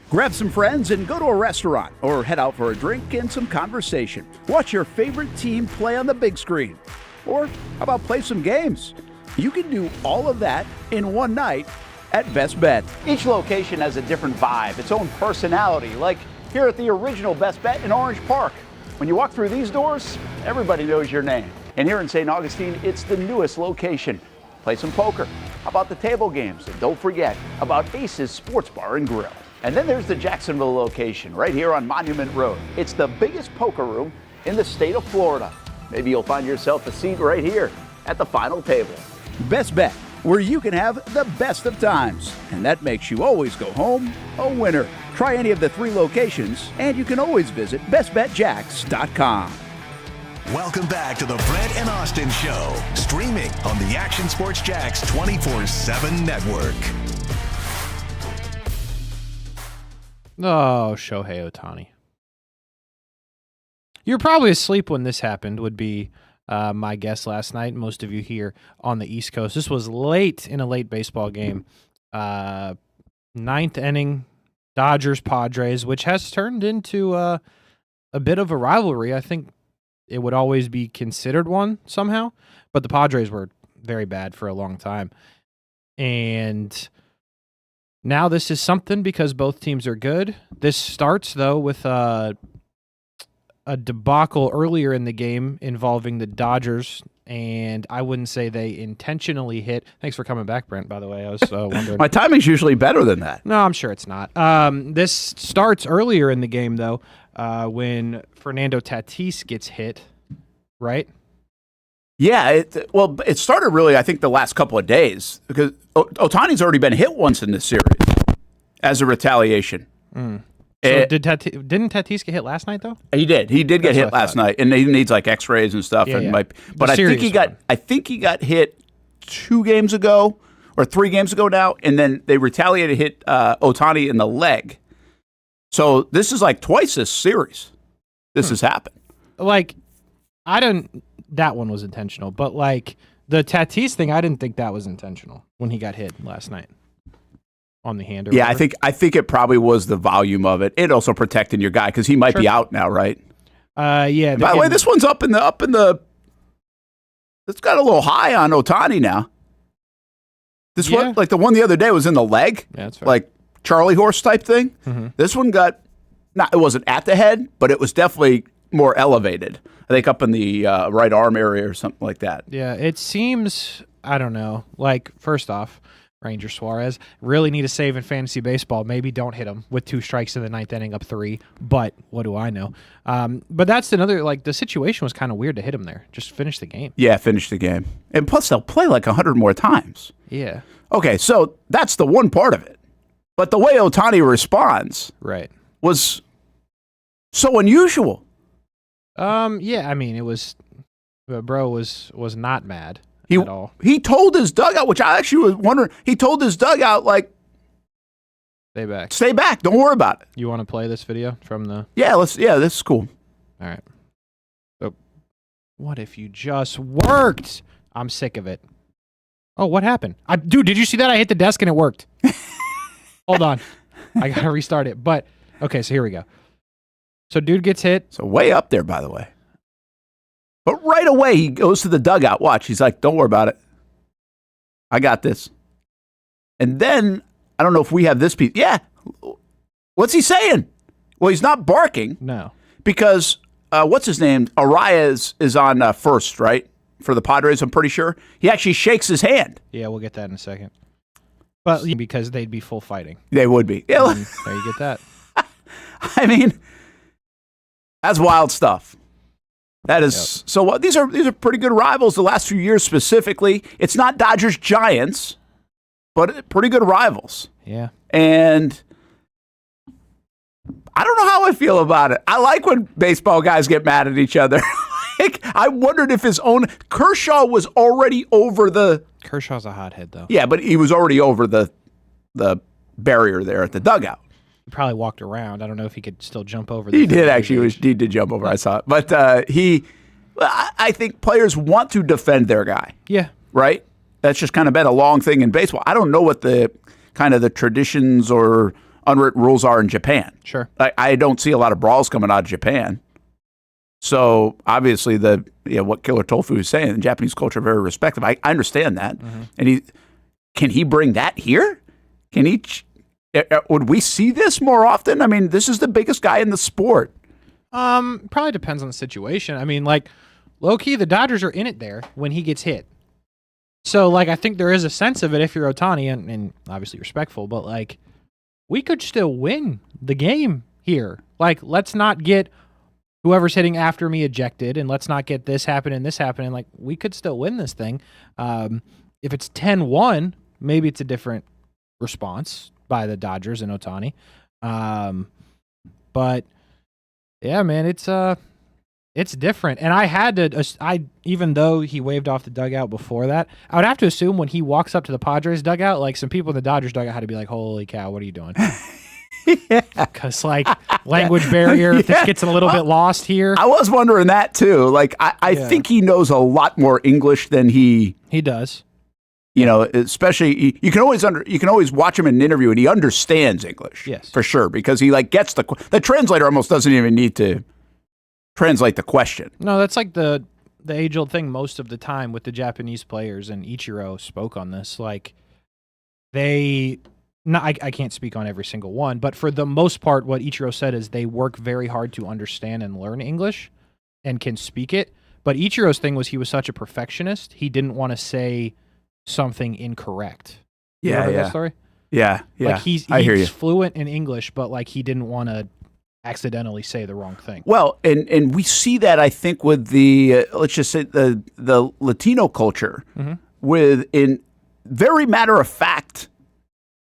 Grab some friends and go to a restaurant or head out for a drink and some conversation. Watch your favorite team play on the big screen. Or how about play some games? You can do all of that in one night at Best Bet. Each location has a different vibe, its own personality, like here at the original Best Bet in Orange Park. When you walk through these doors, everybody knows your name. And here in St. Augustine, it's the newest location. Play some poker. How about the table games? And don't forget about Ace's Sports Bar and Grill. And then there's the Jacksonville location right here on Monument Road. It's the biggest poker room in the state of Florida. Maybe you'll find yourself a seat right here at the final table. Best Bet, where you can have the best of times. And that makes you always go home a winner. Try any of the 3 locations, and you can always visit bestbetjacks.com. Welcome back to the Brent and Austen Show, streaming on the Action Sports Jacks 24/7 network. Oh, Shohei Ohtani. You're probably asleep when this happened, would be my guess last night. Most of you here on the East Coast. This was late in a late baseball game. 9th inning, Dodgers Padres, which has turned into a bit of a rivalry. I think it would always be considered one somehow, but the Padres were very bad for a long time. And now this is something because both teams are good. This starts, though, with a debacle earlier in the game involving the Dodgers, and I wouldn't say they intentionally hit. Thanks for coming back, Brent, by the way. I was wondering. My timing's usually better than that. No, I'm sure it's not. This starts earlier in the game, though, when Fernando Tatis gets hit, right? Yeah, it started really, I think, the last couple of days, because Ohtani's already been hit once in this series as a retaliation. So didn't Tatis get hit last night, though? He did. He did get hit last night, and he needs like X-rays and stuff. Yeah, and yeah. But I think he got hit 2 games ago or 3 games ago now, and then they retaliated, hit Ohtani in the leg. So this is like twice this series. This has happened. Like, that one was intentional, but like the Tatis thing, I didn't think that was intentional when he got hit last night on the hand. Yeah, I think it probably was the volume of it. It also protecting your guy because he might be out now, right? Yeah. By the way, this one's up in the. It's got a little high on Ohtani now. This one, like the one the other day, was in the leg. Yeah, that's fair. Like Charlie horse type thing. Mm-hmm. This one got it wasn't at the head, but it was definitely more elevated. I think up in the right arm area or something like that. Yeah, it seems, I don't know, like, first off, Ranger Suarez really need a save in fantasy baseball. Maybe don't hit him with 2 strikes in the 9th inning up 3, but what do I know? But that's another, like, the situation was kind of weird to hit him there. Just finish the game. Yeah, finish the game. And plus, they'll play like 100 more times. Yeah. Okay, so that's the one part of it. But the way Ohtani responds was so unusual. Yeah, I mean, it was, bro was not mad at all. He told his dugout, which I actually was wondering, he told his dugout, like, stay back, don't worry about it. You want to play this video from the... Yeah, this is cool. All right. So, what if you just worked? I'm sick of it. Oh, what happened? Dude, did you see that? I hit the desk and it worked. Hold on. I got to restart it. But, okay, so here we go. So dude gets hit. So way up there, by the way. But right away, he goes to the dugout. Watch. He's like, don't worry about it. I got this. And then, I don't know if we have this piece. Yeah. What's he saying? Well, he's not barking. No. Because, what's his name? Arraez is on first, right? For the Padres, I'm pretty sure. He actually shakes his hand. Yeah, we'll get that in a second. But because they'd be full fighting. They would be. Yeah. There you get that. I mean... That's wild stuff. That is so. These are pretty good rivals. The last few years specifically, it's not Dodgers Giants, but pretty good rivals. Yeah. And I don't know how I feel about it. I like when baseball guys get mad at each other. Like, I wondered if his own Kershaw was already over the. Kershaw's a hothead, though. Yeah, but he was already over the barrier there at the dugout. He probably walked around. I don't know if he could still jump over. He did actually. He did jump over. I saw it. But I think players want to defend their guy. Yeah. Right? That's just kind of been a long thing in baseball. I don't know what the kind of the traditions or unwritten rules are in Japan. Sure. I don't see a lot of brawls coming out of Japan. So obviously what Killer Tofu is saying, the Japanese culture very respectful. I understand that. Mm-hmm. And can he bring that here? Can he? Would we see this more often? I mean, this is the biggest guy in the sport. Probably depends on the situation. I mean, like, low-key, the Dodgers are in it there when he gets hit. So, like, I think there is a sense of it if you're Ohtani, and obviously respectful, but, like, we could still win the game here. Like, let's not get whoever's hitting after me ejected, and let's not get this happening. Like, we could still win this thing. If it's 10-1, maybe it's a different response by the Dodgers and Ohtani. But yeah, man, it's different. And I had to, even though he waved off the dugout before that, I would have to assume when he walks up to the Padres dugout, like some people in the Dodgers dugout had to be like, holy cow, what are you doing? Because like language barrier, this gets a little bit lost here. I was wondering that too. Like I think he knows a lot more English than he does. You know, especially you can always watch him in an interview and he understands English. Yes, for sure, because he like gets the translator almost doesn't even need to translate the question. No, that's like the age-old thing most of the time with the Japanese players, and Ichiro spoke on this. Like, I can't speak on every single one, but for the most part, what Ichiro said is they work very hard to understand and learn English and can speak it. But Ichiro's thing was he was such a perfectionist, he didn't want to say something incorrect. You ever heard that story? Yeah. Like he's I hear you. fluent in English, but like he didn't want to accidentally say the wrong thing. Well, and we see that I think with the let's just say the Latino culture, with in very matter of fact,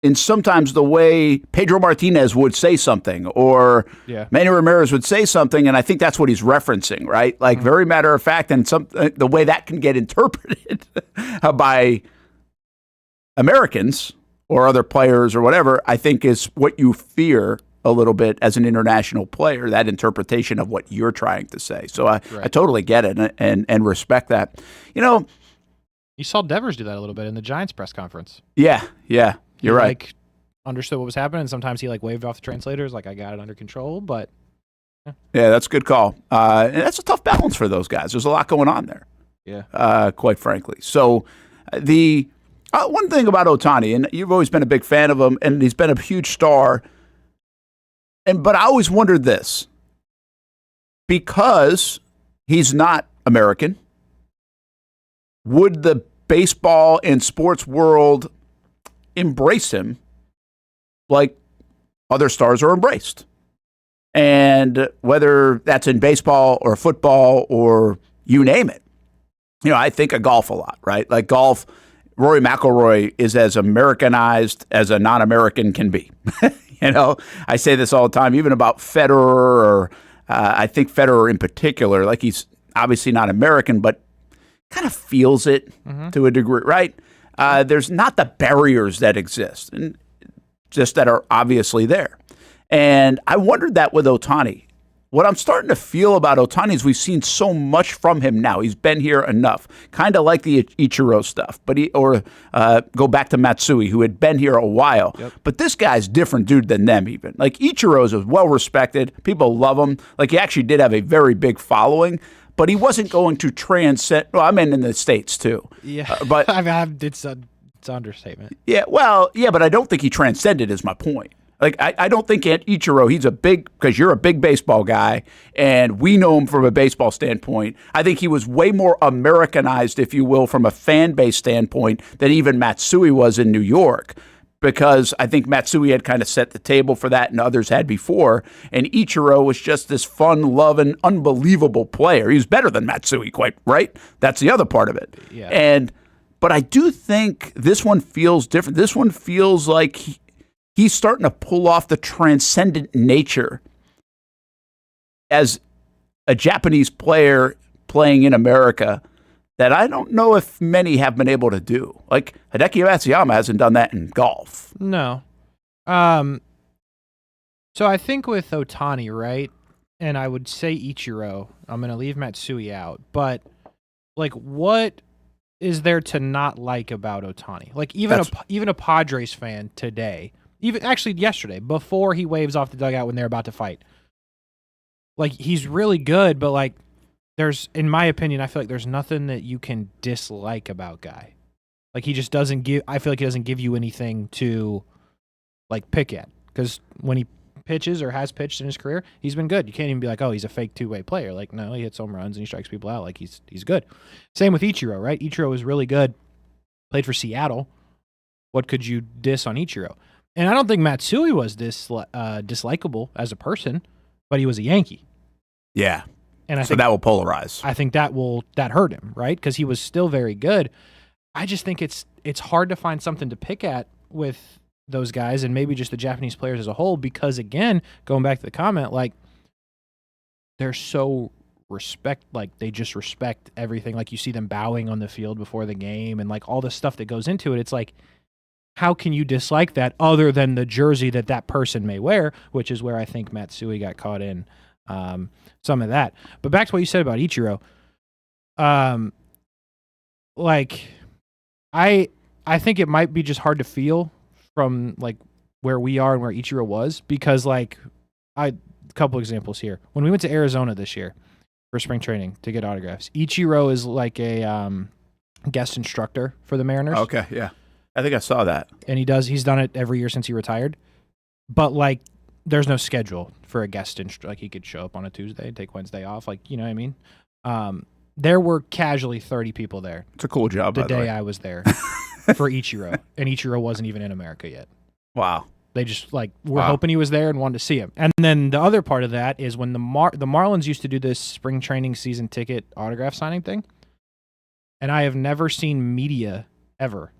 in sometimes the way Pedro Martinez would say something or Manny Ramirez would say something, and I think that's what he's referencing, right? Like very matter of fact, and the way that can get interpreted by Americans or other players or whatever, I think is what you fear a little bit as an international player, that interpretation of what you're trying to say. So I totally get it and respect that. You know, you saw Devers do that a little bit in the Giants press conference. Yeah. You're right. Like, understood what was happening. Sometimes he like waved off the translators, like I got it under control. But yeah, that's a good call. And that's a tough balance for those guys. There's a lot going on there. Yeah. Quite frankly. So the one thing about Ohtani, and you've always been a big fan of him, and he's been a huge star. But I always wondered this, because he's not American, would the baseball and sports world embrace him like other stars are embraced? And whether that's in baseball or football or you name it. You know, I think of golf a lot, right? Like golf, Rory McIlroy is as Americanized as a non-American can be. You know, I say this all the time, even about Federer, or I think Federer in particular, like he's obviously not American, but kind of feels it to a degree, right? There's not the barriers that exist, and just that are obviously there. And I wondered that with Ohtani. What I'm starting to feel about Ohtani is we've seen so much from him now. He's been here enough, kind of like the Ichiro stuff, but go back to Matsui, who had been here a while. Yep. But this guy's different dude than them even. Like Ichiro's is well respected. People love him. Like he actually did have a very big following, but he wasn't going to transcend. Well, I mean in the States too. Yeah, but I mean, it's an understatement. Yeah, well, yeah, but I don't think he transcended is my point. Like, I don't think Ichiro, he's because you're a big baseball guy, and we know him from a baseball standpoint. I think he was way more Americanized, if you will, from a fan base standpoint than even Matsui was in New York, because I think Matsui had kind of set the table for that and others had before, and Ichiro was just this fun, loving, unbelievable player. He was better than Matsui, quite right? That's the other part of it. Yeah. But I do think this one feels different. This one feels like he's starting to pull off the transcendent nature as a Japanese player playing in America that I don't know if many have been able to do. Like Hideki Matsuyama hasn't done that in golf. No. So I think with Ohtani, right, and I would say Ichiro, I'm going to leave Matsui out, but like what is there to not like about Ohtani? Like even a Padres fan today, even actually yesterday, before he waves off the dugout when they're about to fight. Like, he's really good, but, like, in my opinion, I feel like there's nothing that you can dislike about Guy. Like, he just I feel like he doesn't give you anything to, like, pick at. Because when he pitches or has pitched in his career, he's been good. You can't even be like, oh, he's a fake two-way player. Like, no, he hits home runs and he strikes people out. Like, he's good. Same with Ichiro, right? Ichiro was really good. Played for Seattle. What could you diss on Ichiro? And I don't think Matsui was dislikable as a person, but he was a Yankee. Yeah. And I so think that will polarize. I think that hurt him, right? Because he was still very good. I just think it's hard to find something to pick at with those guys and maybe just the Japanese players as a whole, because again, going back to the comment, like they're so they just respect everything. Like you see them bowing on the field before the game and like all the stuff that goes into it. It's like, how can you dislike that other than the jersey that person may wear, which is where I think Matsui got caught in some of that. But back to what you said about Ichiro. Like, I I think it might be just hard to feel from like where we are and where Ichiro was, because like a couple examples here. When we went to Arizona this year for spring training to get autographs, Ichiro is like a guest instructor for the Mariners. Okay, yeah. I think I saw that. And he's done it every year since he retired. But like there's no schedule for a guest instructor. Like he could show up on a Tuesday, take Wednesday off, like, you know what I mean? There were casually 30 people there. It's a cool job, the by the day way. I was there for Ichiro, and Ichiro wasn't even in America yet. Wow. They just like were hoping he was there and wanted to see him. And then the other part of that is when the Marlins used to do this spring training season ticket autograph signing thing, and I have never seen media ever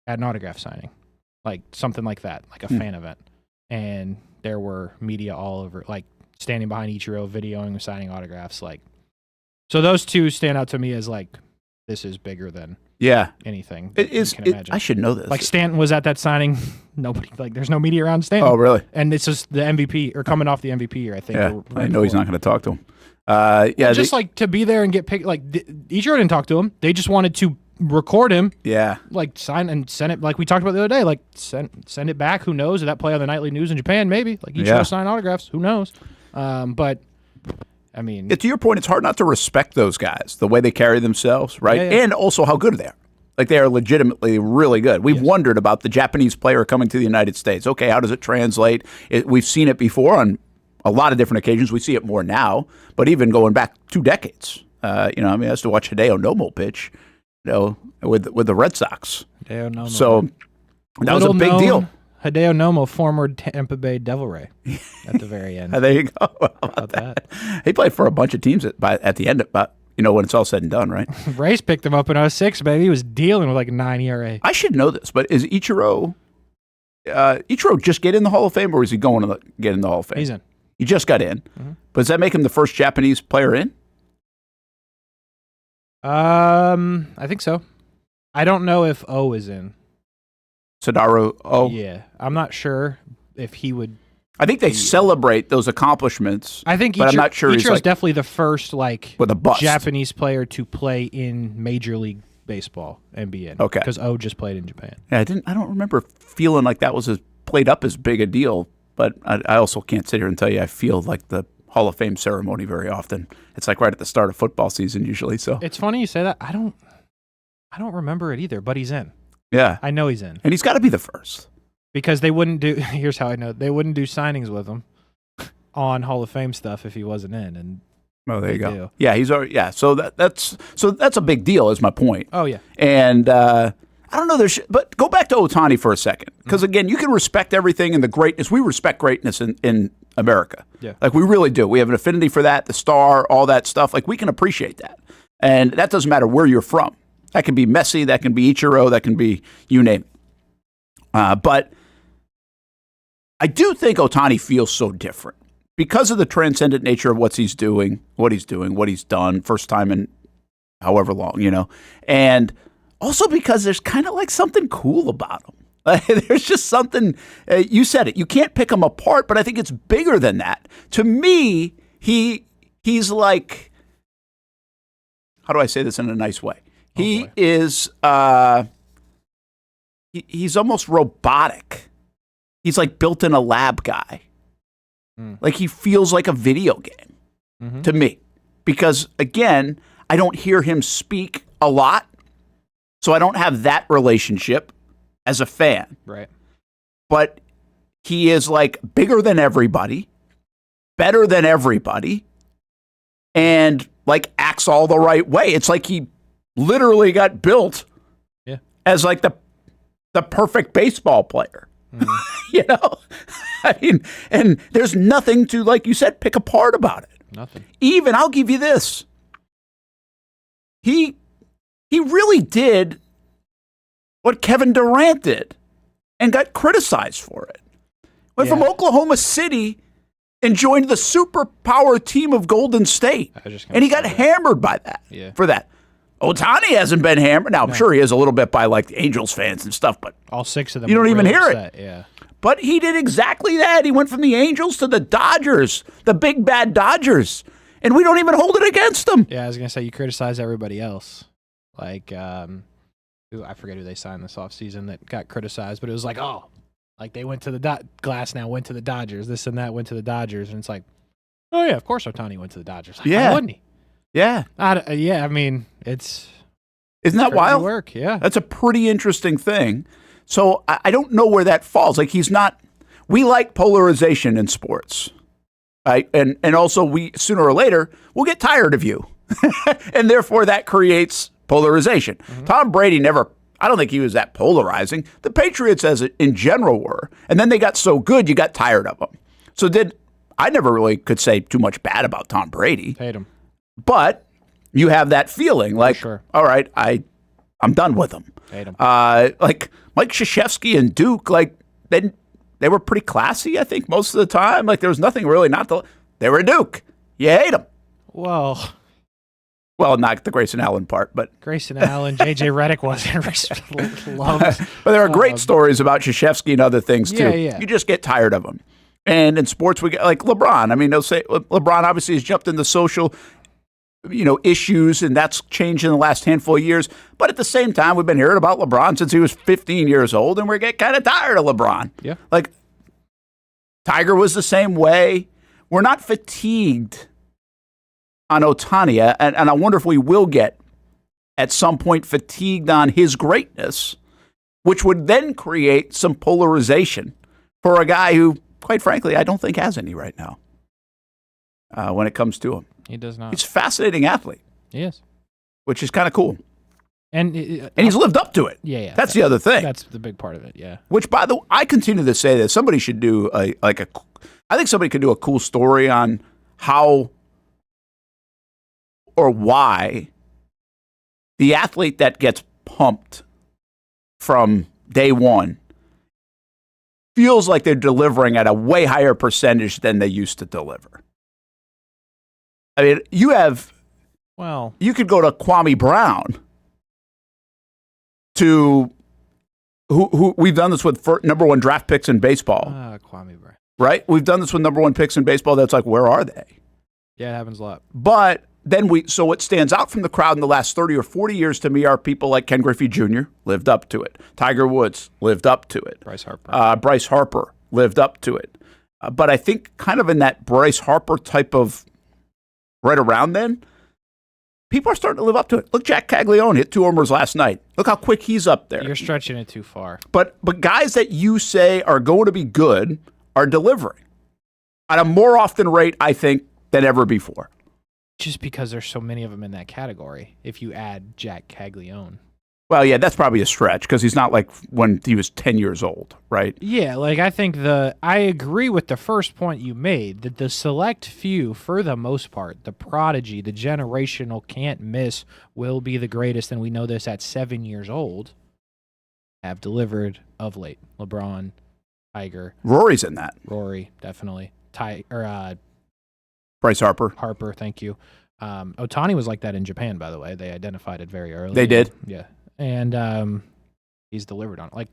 at an autograph signing, like something like that, like a fan event. And there were media all over, like standing behind Ichiro, videoing him signing autographs. Like, so those two stand out to me as like, this is bigger than anything. It is. I should know this. Like Stanton was at that signing. Nobody, like, there's no media around Stanton. Oh, really? And it's just the MVP or coming off the MVP year, I think. Yeah, I know he's not going to talk to him. Just like to be there and get picked. Like Ichiro didn't talk to him. They just wanted to record him. Yeah. Like sign and send it. Like we talked about the other day. Like send it back. Who knows? Did that play on the nightly news in Japan? Maybe. Like Ichiro signed autographs. Who knows? But I mean, to your point, it's hard not to respect those guys, the way they carry themselves, right? Yeah, yeah. And also how good they are. Like they are legitimately really good. We've wondered about the Japanese player coming to the United States. Okay, how does it translate? We've seen it before on a lot of different occasions. We see it more now, but even going back 2 decades. I used to watch Hideo Nomo pitch, with the Red Sox. Hideo Nomo. So that was a big deal. Hideo Nomo, former Tampa Bay Devil Ray, at the very end. There you go. How about that? He played for a bunch of teams at the end, when it's all said and done, right? Race picked him up in 06, baby. He was dealing with like a 9 ERA. I should know this, but is Ichiro just get in the Hall of Fame, or is he going to get in the Hall of Fame? He's in. He just got in. Mm-hmm. But does that make him the first Japanese player in? I think so. I don't know if O is in. Sadaru O? Yeah. I'm not sure if he would. I think they celebrate those accomplishments. I think but I'm not sure Ichiro's he's definitely the first with a bust Japanese player to play in Major League Baseball and be in. Okay. Because O just played in Japan. Yeah, I don't remember feeling like that was played up as big a deal, but I also can't sit here and tell you I feel like the Hall of Fame ceremony very often. It's like right at the start of football season usually. So it's funny you say that. I don't remember it either, but he's in. Yeah. I know he's in. And he's got to be the first. Because they wouldn't do, here's how I know, they wouldn't do signings with him on Hall of Fame stuff if he wasn't in. And there you go. Yeah, he's already, so that's a big deal is my point. Oh, yeah. And I don't know, but go back to Ohtani for a second. Because again, you can respect everything and the greatness. We respect greatness in America. Yeah. Like we really do. We have an affinity for that, the star, all that stuff. Like we can appreciate that. And that doesn't matter where you're from. That can be Messi, that can be Ichiro, that can be you name it. But I do think Ohtani feels so different because of the transcendent nature of what he's doing, what he's done, first time in however long, and also because there's kind of like something cool about him. There's just something, you said it, you can't pick him apart, but I think it's bigger than that. To me, he's like, how do I say this in a nice way? He is, he's almost robotic. He's like built in a lab guy. Like he feels like a video game to me. Because again, I don't hear him speak a lot. So I don't have that relationship as a fan. Right. But he is like bigger than everybody, better than everybody, and like acts all the right way. It's like he literally got built as like the perfect baseball player. I mean, and there's nothing to, like you said, pick apart about it. Nothing. Even, I'll give you this. He really did what Kevin Durant did and got criticized for it. Went from Oklahoma City and joined the superpower team of Golden State. And he got hammered by that, for that. Ohtani hasn't been hammered. Now, I'm sure he is a little bit by like the Angels fans and stuff, but all 6 of them. You don't even really hear upset. it. Yeah. But he did exactly that. He went from the Angels to the Dodgers, the big bad Dodgers, and we don't even hold it against him. Yeah, I was gonna say you criticize everybody else, like I forget who they signed this offseason that got criticized, but it was like, oh, like they went to the Glass now went to the Dodgers, this and that went to the Dodgers, and it's like, oh yeah, of course Ohtani went to the Dodgers. Like, Yeah. why wouldn't he? Yeah. I mean, isn't that crazy wild? Work, yeah. That's a pretty interesting thing. So I don't know where that falls. Like he's not. We like polarization in sports, right? And also we sooner or later we'll get tired of you, and therefore that creates polarization. Tom Brady never. I don't think he was that polarizing. The Patriots, as in general, were, and then they got so good you got tired of them. So I never really could say too much bad about Tom Brady. Hate him. But you have that feeling like, all right, I'm done with him. Hate him. Like Mike Krzyzewski and Duke, like they were pretty classy, I think, most of the time. Like there was nothing really they were Duke. You hate them. Well, not the Grayson Allen part, but Grayson Allen, J.J. Redick wasn't loved. But there are great stories about Krzyzewski and other things too. Yeah. You just get tired of them. And in sports, we get like LeBron. I mean, they'll say LeBron obviously has jumped into social, issues, and that's changed in the last handful of years. But at the same time, we've been hearing about LeBron since he was 15 years old, and we're getting kind of tired of LeBron. Yeah. Like Tiger was the same way. We're not fatigued on Ohtani, and I wonder if we will get at some point fatigued on his greatness, which would then create some polarization for a guy who, quite frankly, I don't think has any right now when it comes to him. He does not. He's a fascinating athlete. He is. Which is kind of cool. And he's lived up to it. Yeah. That's the other thing. That's the big part of it, yeah. Which, by the way, I continue to say that somebody should do I think somebody could do a cool story on how or why the athlete that gets pumped from day one feels like they're delivering at a way higher percentage than they used to deliver. I mean, you could go to Kwame Brown, to who we've done this with number one draft picks in baseball. Kwame Brown. Right? We've done this with number one picks in baseball. That's like, where are they? Yeah, it happens a lot. But then so what stands out from the crowd in the last 30 or 40 years to me are people like Ken Griffey Jr. lived up to it. Tiger Woods lived up to it. Bryce Harper. Bryce Harper lived up to it. But I think kind of in that Bryce Harper type of right around then, people are starting to live up to it. Look, Jack Caglione hit 2 homers last night. Look how quick he's up there. You're stretching it too far. But guys that you say are going to be good are delivering at a more often rate, I think, than ever before. Just because there's so many of them in that category, if you add Jack Caglione. Well, yeah, that's probably a stretch because he's not like when he was 10 years old, right? Yeah, like I think I agree with the first point you made that the select few, for the most part, the prodigy, the generational can't miss, will be the greatest, and we know this at 7 years old, have delivered of late. LeBron, Tiger. Rory's in that. Rory, definitely. Bryce Harper. Harper, thank you. Ohtani was like that in Japan, by the way. They identified it very early. They did? Yeah. And he's delivered on it. Like,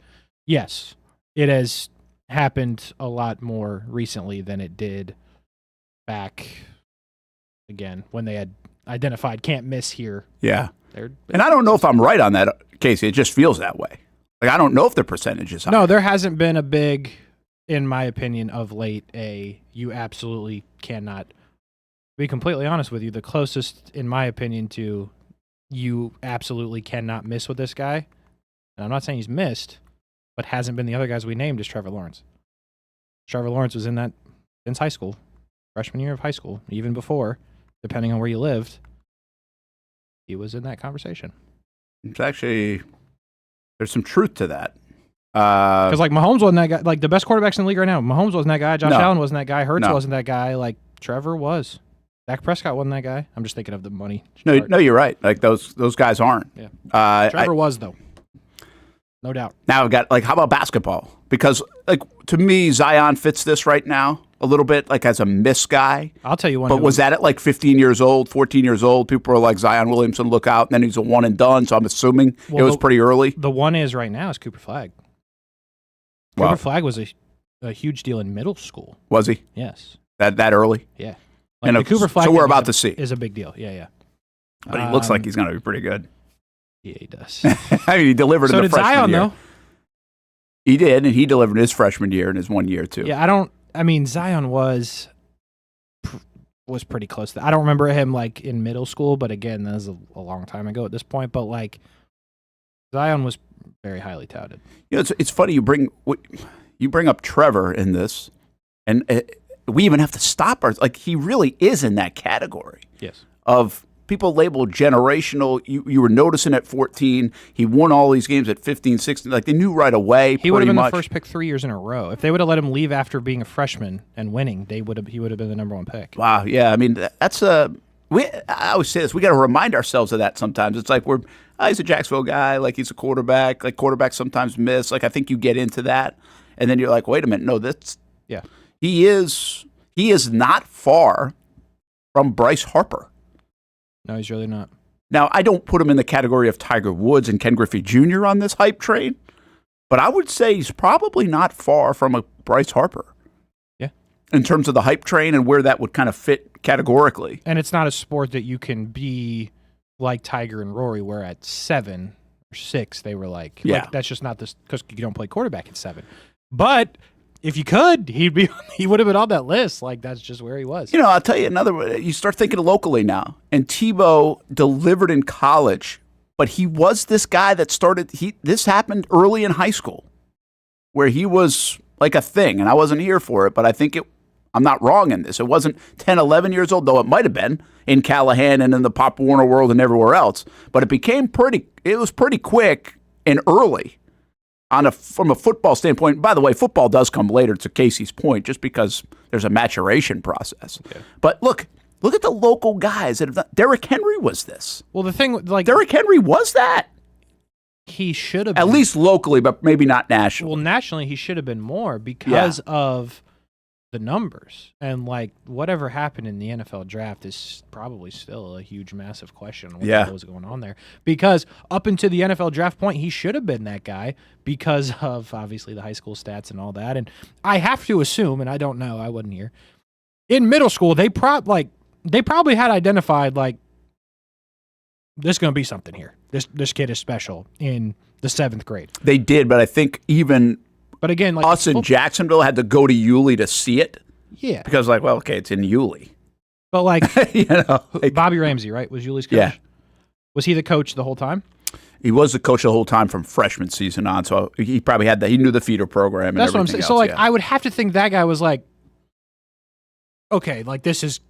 yes, it has happened a lot more recently than it did back, again, when they had identified can't miss here. Yeah. And I don't know if I'm right on that, Casey. It just feels that way. Like, I don't know if the percentage is high. No, there hasn't been a big, in my opinion, of late, you absolutely cannot. To be completely honest with you, the closest, in my opinion, to you absolutely cannot miss with this guy, and I'm not saying he's missed, but hasn't been the other guys we named, is Trevor Lawrence. Trevor Lawrence was in that since high school, freshman year of high school, even before, depending on where you lived. He was in that conversation. It's actually, there's some truth to that. Because like Mahomes wasn't that guy. Like the best quarterbacks in the league right now, Mahomes wasn't that guy. Josh Allen wasn't that guy. Hurts wasn't that guy. Like Trevor was. Dak Prescott wasn't that guy. I'm just thinking of the money. No, you're right. Like those guys aren't. Yeah. Trevor was though. No doubt. Now I've got how about basketball? Because like to me, Zion fits this right now a little bit, like as a miss guy. I'll tell you one. But was that at like 15 years old, 14 years old? People were like Zion Williamson, look out, and then he's a one and done. So I'm assuming it was pretty early. The one is right now is Cooper Flagg. Cooper Flagg was a huge deal in middle school. Was he? Yes. That early? Yeah. Like the Cooper Flagg. So we're about to see is a big deal. Yeah. But he looks like he's going to be pretty good. Yeah, he does. I mean, he delivered So in the did freshman Zion, year. though. He did, and he delivered in his freshman year in his 1 year, too. Yeah, Zion was pretty close. I don't remember him, like, in middle school, but again, that was a long time ago at this point. But, like, Zion was very highly touted. You know, it's funny you bring up Trevor in this, and we even have to stop like he really is in that category. Yes. Of people labeled generational. You were noticing at 14, he won all these games at 15, 16. Like they knew right away. He would have been much. the first pick 3 years in a row. If they would have let him leave after being a freshman and winning, he would have been the number 1 pick. Wow. Yeah. I mean, that's I always say this. We got to remind ourselves of that sometimes. It's like he's a Jacksonville guy. Like he's a quarterback. Like quarterbacks sometimes miss. Like I think you get into that, and then you're like, wait a minute, no, yeah. He is not far from Bryce Harper. No, he's really not. Now, I don't put him in the category of Tiger Woods and Ken Griffey Jr. on this hype train, but I would say he's probably not far from a Bryce Harper. Yeah. In terms of the hype train and where that would kind of fit categorically. And it's not a sport that you can be like Tiger and Rory, where at 7 or 6 they were like, that's just not this, because you don't play quarterback at 7. But if you could, he would have been on that list. Like that's just where he was. You know, I'll tell you another one. You start thinking locally now, and Tebow delivered in college, but he was this guy that started. This happened early in high school, where he was like a thing, and I wasn't here for it, but I think I'm not wrong in this. It wasn't 10, 11 years old, though it might have been in Callahan and in the Pop Warner world and everywhere else. But it was pretty quick and early. From a football standpoint, by the way, football does come later, to Casey's point, just because there's a maturation process. Okay. But look at the local guys that have done. Derrick Henry was this. Well, the thing, like Derrick Henry was that. He should have at least locally, but maybe not nationally. Well, nationally, he should have been more because of the numbers, and like whatever happened in the NFL draft is probably still a huge, massive question on what the hell was going on there. Because up until the NFL draft point, he should have been that guy because of obviously the high school stats and all that. And I have to assume, and I don't know, I wasn't here. In middle school, they probably had identified like there's going to be something here. This kid is special in the 7th grade. They did, but I think even. But again, like us in Jacksonville had to go to Yulee to see it. Yeah. Because it's in Yulee. But like, like Bobby Ramsey, right, was Yulee's coach? Yeah. Was he the coach the whole time? He was the coach the whole time from freshman season on, so he probably had that. He knew the feeder program and That's what I'm everything saying. else, So I would have to think that guy was like, okay, like this is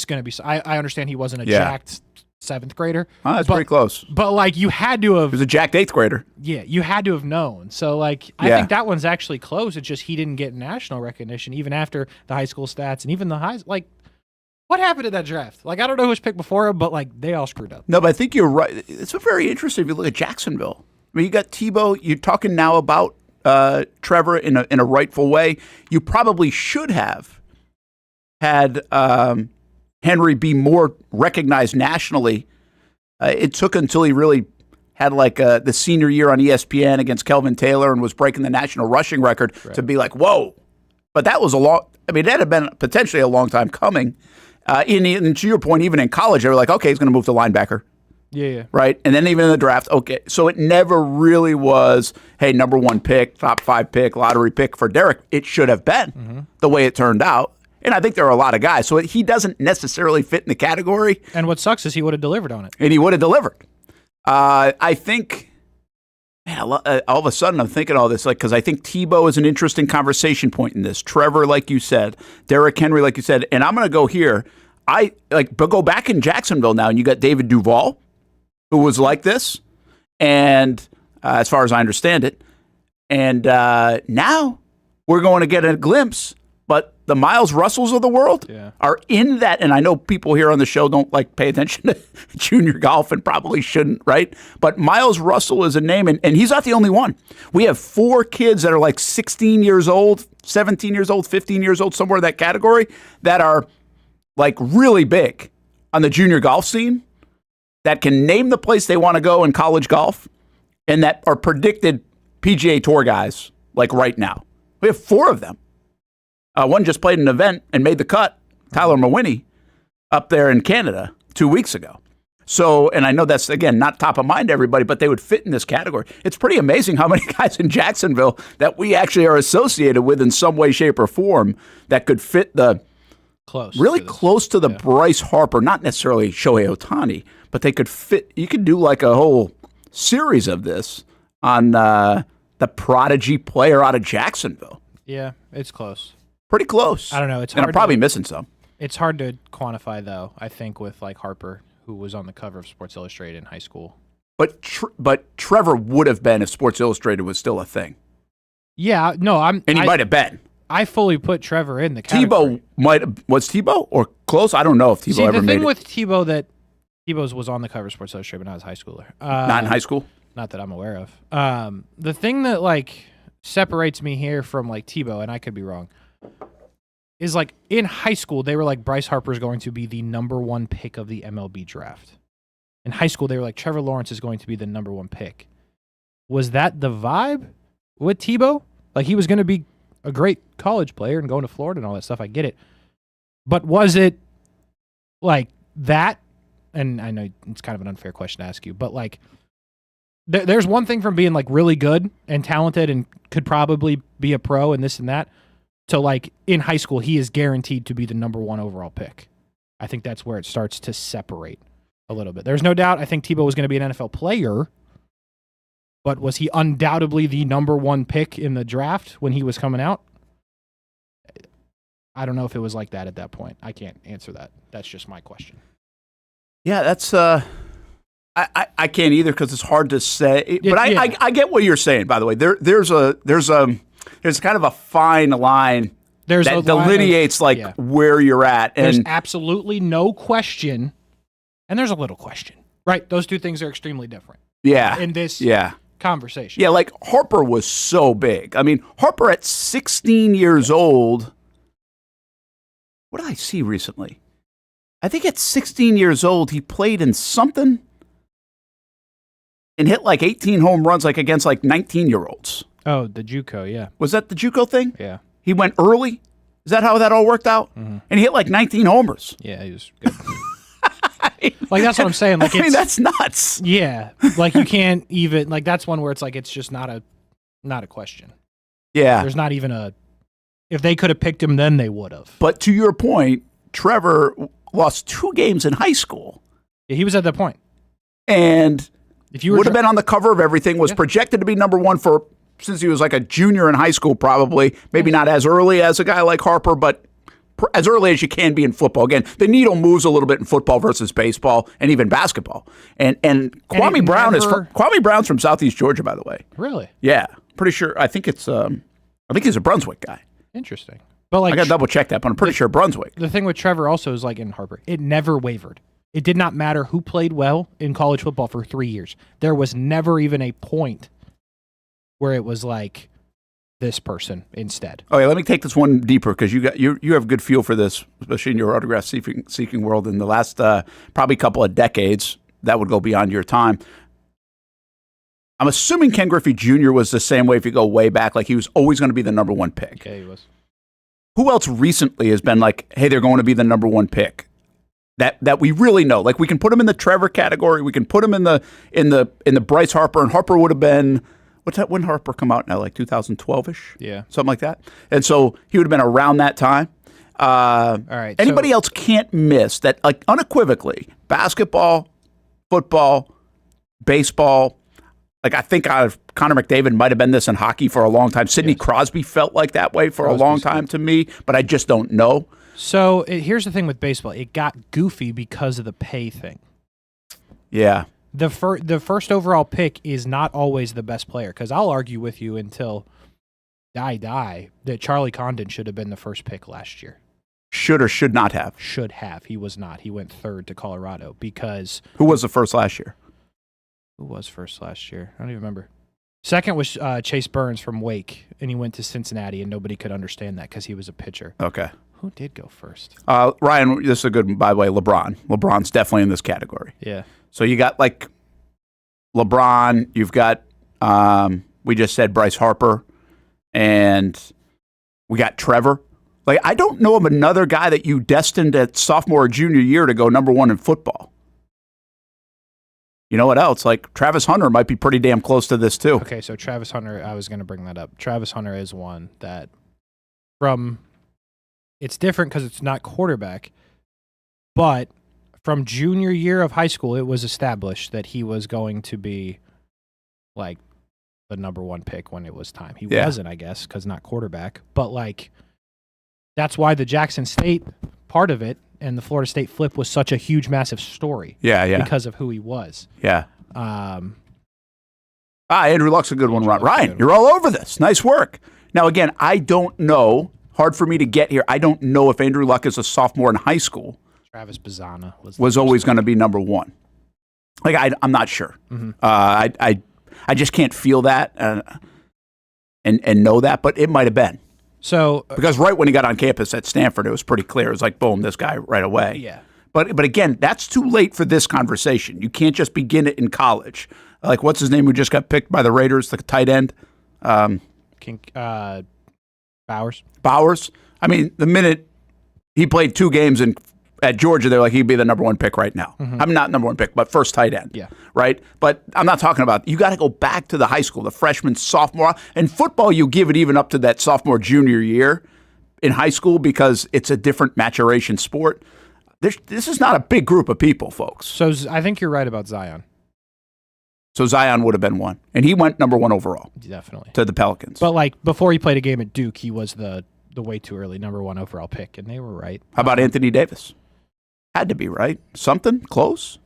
going to be. I understand he wasn't a jacked 7th grader. Oh, that's pretty close. But like you had to have. He was a jacked 8th grader. Yeah, you had to have known. So like I think that one's actually close. It's just he didn't get national recognition even after the high school stats and even the highs. Like what happened to that draft? Like I don't know who was picked before him, but like they all screwed up. No, but I think you're right. It's very interesting if you look at Jacksonville. I mean, you got Tebow. You're talking now about Trevor in a rightful way. You probably should have had Henry be more recognized nationally. It took until he really had like the senior year on ESPN against Kelvin Taylor and was breaking the national rushing record to be like, whoa. But that was that had been potentially a long time coming. And to your point, even in college, they were like, okay, he's going to move to linebacker. Yeah. Right? And then even in the draft, okay. So it never really was, hey, number 1 pick, top 5 pick, lottery pick for Derrick. It should have been the way it turned out. And I think there are a lot of guys. So he doesn't necessarily fit in the category. And what sucks is he would have delivered on it. And he would have delivered. I think, man, all of a sudden I'm thinking all this, like, because I think Tebow is an interesting conversation point in this. Trevor, like you said. Derrick Henry, like you said. And I'm going to go here. But go back in Jacksonville now, and you got David Duval, who was like this. And as far as I understand it. And now we're going to get a glimpse. But the Miles Russells of the world are in that, and I know people here on the show don't like pay attention to junior golf and probably shouldn't, right? But Miles Russell is a name, and he's not the only one. We have 4 kids that are like 16 years old, 17 years old, 15 years old, somewhere in that category, that are like really big on the junior golf scene, that can name the place they want to go in college golf, and that are predicted PGA Tour guys like right now. We have 4 of them. One just played an event and made the cut, Tyler Mawhinney, up there in Canada 2 weeks ago. So, and I know that's, again, not top of mind to everybody, but they would fit in this category. It's pretty amazing how many guys in Jacksonville that we actually are associated with in some way, shape, or form that could fit the close to the Bryce Harper, not necessarily Shohei Ohtani, but they could fit. You could do like a whole series of this on the prodigy player out of Jacksonville. Yeah, it's close. Pretty close. I don't know. It's and I'm probably missing some. It's hard to quantify, though, I think, with like Harper, who was on the cover of Sports Illustrated in high school. But Trevor would have been if Sports Illustrated was still a thing. Yeah, no, and he might have been. I fully put Trevor in the category. Was Tebow or close? I don't know if Tebow ever made it. The thing with Tebow that Tebow's was on the cover of Sports Illustrated, but not as a high schooler. Not in high school? Not that I'm aware of. The thing that like separates me here from like Tebow, and I could be wrong, is like in high school they were like Bryce Harper is going to be the number 1 pick of the MLB draft. In high school they were like Trevor Lawrence is going to be the number 1 pick. Was that the vibe with Tebow? Like he was going to be a great college player and going to Florida and all that stuff. I get it. But was it like that? And I know it's kind of an unfair question to ask you, but like there's one thing from being like really good and talented and could probably be a pro and this and that to like in high school, he is guaranteed to be the number 1 overall pick. I think that's where it starts to separate a little bit. There's no doubt I think Tebow was going to be an NFL player, but was he undoubtedly the number 1 pick in the draft when he was coming out? I don't know if it was like that at that point. I can't answer that. That's just my question. Yeah, that's I can't either because it's hard to say. But I get what you're saying. By the way, there's kind of a fine line that delineates where you're at. And there's absolutely no question, and there's a little question. Right, those two things are extremely different. Yeah, in this conversation. Yeah, like Harper was so big. I mean, Harper at 16 years old. What did I see recently? I think at 16 years old, he played in something and hit like 18 home runs like against like 19-year-olds. Oh, the JUCO, yeah. Was that the JUCO thing? Yeah. He went early? Is that how that all worked out? Mm-hmm. And he hit like 19 homers. Yeah, he was good. Like, that's what I'm saying. Like, I mean, that's nuts. Yeah. Like, you can't even, like, that's one where it's like, it's just not a question. Yeah. There's not even if they could have picked him, then they would have. But to your point, Trevor lost 2 games in high school. Yeah, he was at that point. And if you would have been on the cover of everything, was projected to be number 1 since he was like a junior in high school, probably. Maybe not as early as a guy like Harper, but as early as you can be in football. Again, the needle moves a little bit in football versus baseball and even basketball. And Kwame Brown's from Southeast Georgia, by the way. Really? Yeah, pretty sure. I think he's a Brunswick guy. Interesting. But like, I got to double check that, but I'm pretty sure Brunswick. The thing with Trevor also is like in Harper, it never wavered. It did not matter who played well in college football for 3 years. There was never even a point where it was like this person instead. Okay, let me take this one deeper because you have a good feel for this, especially in your autograph seeking world. In the last probably couple of decades, that would go beyond your time. I'm assuming Ken Griffey Jr. was the same way if you go way back. Like he was always going to be the number 1 pick. Okay, he was. Who else recently has been like, hey, they're going to be the number 1 pick? That we really know. Like we can put him in the Trevor category. We can put him in the Bryce Harper, and Harper would have been when Harper come out now, like 2012-ish? Yeah. Something like that. And so he would have been around that time. All right. Anybody else can't miss that, like unequivocally, basketball, football, baseball. Like I think Connor McDavid might have been this in hockey for a long time. Sidney Crosby felt like that way for a long time to me, but I just don't know. So here's the thing with baseball. It got goofy because of the pay thing. Yeah. The first overall pick is not always the best player, because I'll argue with you until I die that Charlie Condon should have been the first pick last year. Should or should not have? Should have. He was not. He went 3rd to Colorado because... Who was the first last year? Who was first last year? I don't even remember. Second was Chase Burns from Wake, and he went to Cincinnati, and nobody could understand that because he was a pitcher. Okay. Who did go first? Ryan, this is a good one, by the way, LeBron. LeBron's definitely in this category. Yeah. So you got like LeBron, you've got, we just said Bryce Harper, and we got Trevor. Like, I don't know of another guy that you destined at sophomore or junior year to go number 1 in football. you know what else? Like Travis Hunter might be pretty damn close to this too. Okay, so Travis Hunter, I was going to bring that up. Travis Hunter is one that it's different because it's not quarterback, but from junior year of high school, it was established that he was going to be like the number one pick when it was time. He wasn't, I guess, because not quarterback, but like that's why the Jackson State part of it and the Florida State flip was such a huge, massive story. Yeah. Because of who he was. Yeah. Andrew Luck's a good one, Ryan. You're all over this. Nice work. Now, again, I don't know. Hard for me to get here. I don't know if Andrew Luck is a sophomore in high school. Travis Bazzana was always going to be number one. Like I'm not sure. Mm-hmm. I just can't feel that and know that, but it might have been. So because right when he got on campus at Stanford, it was pretty clear. It was like, boom, this guy right away. Yeah. But again, that's too late for this conversation. You can't just begin it in college. Like what's his name who just got picked by the Raiders, the tight end? Bowers. I mean, the minute he played 2 games at Georgia, they're like, he'd be the number one pick right now. Mm-hmm. I'm not number one pick, but first tight end. Yeah. Right? But I'm not talking about, you got to go back to the high school, the freshman, sophomore. In football, you give it even up to that sophomore, junior year in high school because it's a different maturation sport. This is not a big group of people, folks. So I think you're right about Zion. So Zion would have been one. And he went number 1 overall. Definitely. To the Pelicans. But like before he played a game at Duke, he was the way too early number 1 overall pick, and they were right. How about Anthony Davis? Had to be, right? Something close?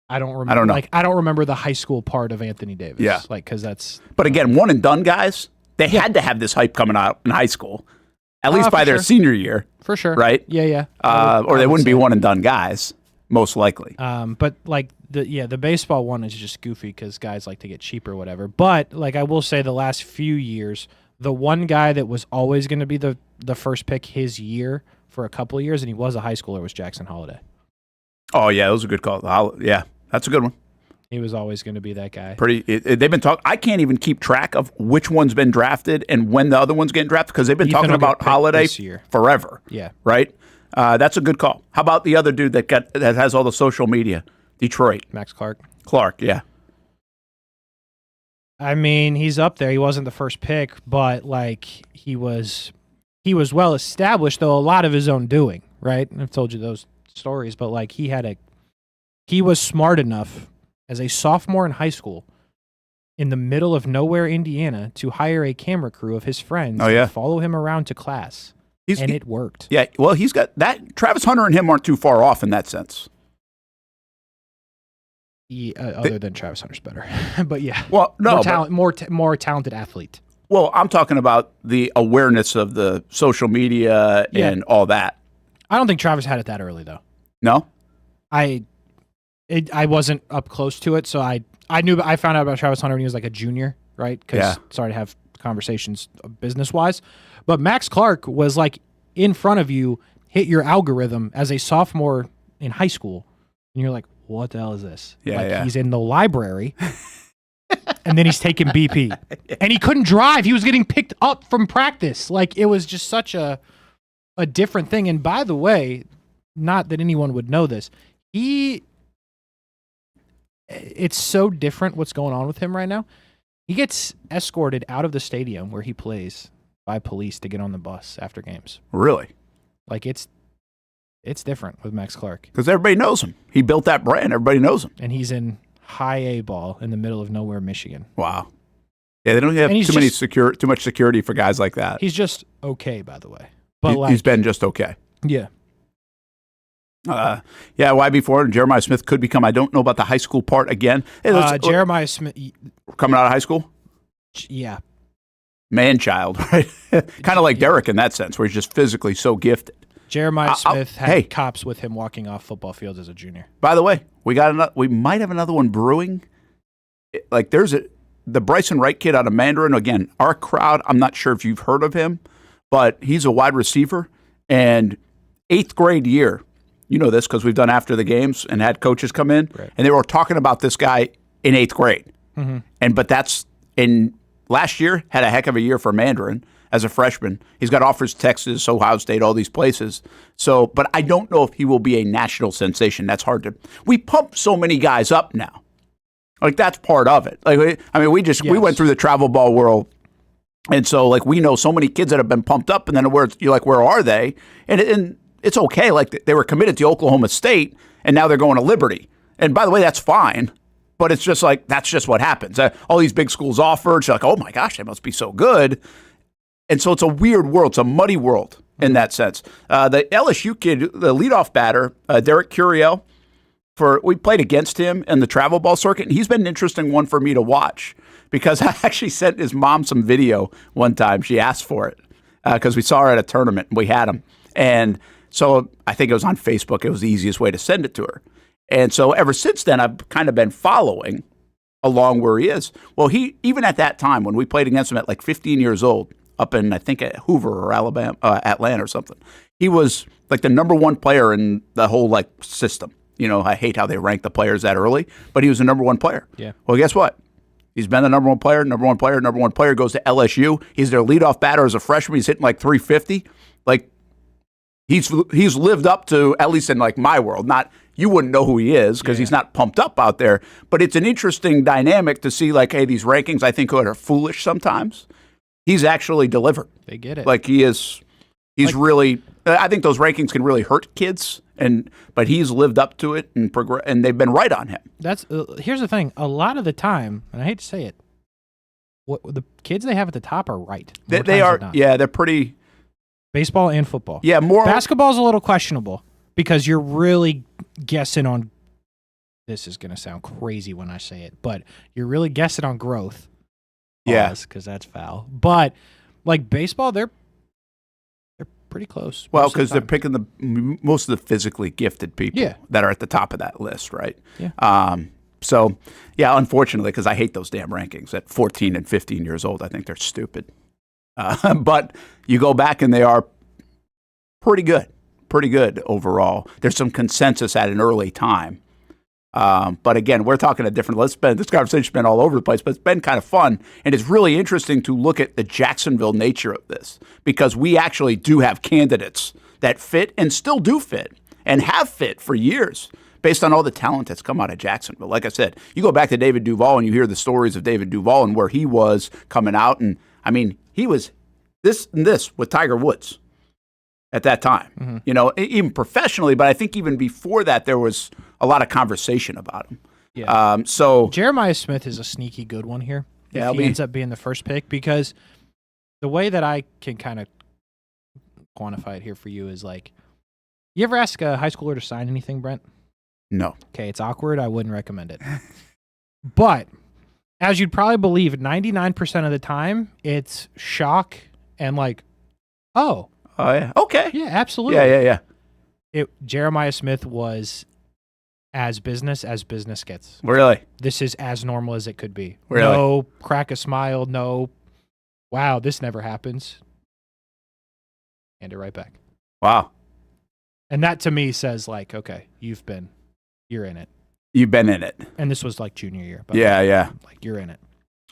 I don't remember. I don't know. Like I don't remember the high school part of Anthony Davis. Yeah. Like because that's. But again, one and done guys. They had to have this hype coming out in high school, at least by their senior year. For sure. Right? Yeah. Or they wouldn't be one and done guys, most likely. But like the baseball one is just goofy because guys like to get cheap or whatever. But like I will say, the last few years, the one guy that was always going to be the first pick his year for a couple of years, and he was a high schooler, was Jackson Holiday. Oh yeah, that was a good call. Yeah, that's a good one. He was always going to be that guy. They've been talking. I can't even keep track of which one's been drafted and when the other one's getting drafted because they've been talking about Holiday forever. Yeah, right. That's a good call. How about the other dude that has all the social media? Detroit. Max Clark. Yeah. I mean, he's up there. He wasn't the first pick, but like he was well established, though a lot of his own doing. Right. I've told you those stories, but like he was smart enough as a sophomore in high school in the middle of nowhere, Indiana, to hire a camera crew of his friends and follow him around to class. And it worked. Yeah, well, he's got that. Travis Hunter and him aren't too far off in that sense. Other than Travis Hunter's better. But yeah. Well, no. More talented athlete. Well, I'm talking about the awareness of the social media and all that. I don't think Travis had it that early, though. No? I wasn't up close to it, so I found out about Travis Hunter when he was like a junior, right? Because started to have conversations business-wise. But Max Clark was like in front of you, hit your algorithm as a sophomore in high school, and you're like, what the hell is this? He's in the library, and then he's taking BP. And he couldn't drive. He was getting picked up from practice. Like, it was just such a different thing. And by the way, not that anyone would know this, it's so different what's going on with him right now. He gets escorted out of the stadium where he plays by police to get on the bus after games. Really? Like it's different with Max Clark. Because everybody knows him. He built that brand. Everybody knows him. And he's in high A ball in the middle of nowhere, Michigan. Wow. Yeah, they don't have too much security for guys like that. He's just okay, by the way. But he's been just okay. Yeah. YB4 and Jeremiah Smith could become. I don't know about the high school part again. Hey, Jeremiah Smith coming out of high school. Yeah. Man-child, right? Kind of like Derek in that sense, where he's just physically so gifted. Jeremiah Smith had cops with him walking off football fields as a junior. By the way, we might have another one brewing. Like there's the Bryson Wright kid out of Mandarin. Again, our crowd. I'm not sure if you've heard of him, but he's a wide receiver. And 8th grade year. You know this because we've done after the games and had coaches come in, and they were talking about this guy in 8th grade. Mm-hmm. But that's in last year had a heck of a year for Mandarin. as a freshman. He's got offers Texas, Ohio State, all these places. So, but I don't know if he will be a national sensation. That's hard to. We pump so many guys up now. Like that's part of it. Like we went through the travel ball world, and so like we know so many kids that have been pumped up, and then you're like, where are they? And it's okay. Like they were committed to Oklahoma State, and now they're going to Liberty. And by the way, that's fine. But it's just like that's just what happens. All these big schools offer. It's like, oh my gosh, they must be so good. And so it's a weird world. It's a muddy world in that sense. The LSU kid, the leadoff batter, Derek Curiel. We played against him in the travel ball circuit, and he's been an interesting one for me to watch because I actually sent his mom some video one time. She asked for it because we saw her at a tournament, and we had him. And so I think it was on Facebook. It was the easiest way to send it to her. And so ever since then, I've kind of been following along where he is. Well, even at that time, when we played against him at like 15 years old, up in, I think, at Hoover or Atlanta or something, he was like the number one player in the whole like system. You know, I hate how they rank the players that early, but he was the number one player. Yeah. Well, guess what? He's been the number one player, goes to LSU. He's their leadoff batter as a freshman. He's hitting like 350. Like, he's lived up to, at least in like my world, you wouldn't know who he is because he's not pumped up out there. But it's an interesting dynamic to see like, hey, these rankings I think are foolish sometimes. He's actually delivered. They get it. Like he's really, I think those rankings can really hurt kids. But he's lived up to it and they've been right on him. That's here's the thing. A lot of the time, and I hate to say it, what the kids they have at the top are right. They are. Yeah, they're pretty. Baseball and football. Yeah, more. Basketball's a little questionable because you're really guessing on. This is going to sound crazy when I say it, but you're really guessing on growth. Yeah, because that's foul. But like baseball, they're pretty close. Well, because they're picking most of the physically gifted people that are at the top of that list, right? Yeah. So, yeah, unfortunately, because I hate those damn rankings at 14 and 15 years old. I think they're stupid. But you go back and they are pretty good overall. There's some consensus at an early time. But again, we're talking a different. This conversation's been all over the place, but it's been kind of fun, and it's really interesting to look at the Jacksonville nature of this because we actually do have candidates that fit and still do fit and have fit for years based on all the talent that's come out of Jacksonville. Like I said, you go back to David Duval and you hear the stories of David Duval and where he was coming out, and I mean, he was this and this with Tiger Woods at that time. Mm-hmm. You know, even professionally, but I think even before that, there was a lot of conversation about him. Yeah. So Jeremiah Smith is a sneaky good one here. Yeah, he ends up being the first pick because the way that I can kind of quantify it here for you is like, you ever ask a high schooler to sign anything, Brent? No. Okay, it's awkward. I wouldn't recommend it. But as you'd probably believe, 99% of the time, it's shock and like, oh. Oh, yeah. Okay. Yeah, absolutely. Yeah. Jeremiah Smith was as business gets. Really? This is as normal as it could be. Really? No crack a smile, no, wow, this never happens. Hand it right back. Wow. And that to me says like, okay, you're in it. You've been in it. And this was like junior year. But Yeah. Like you're in it.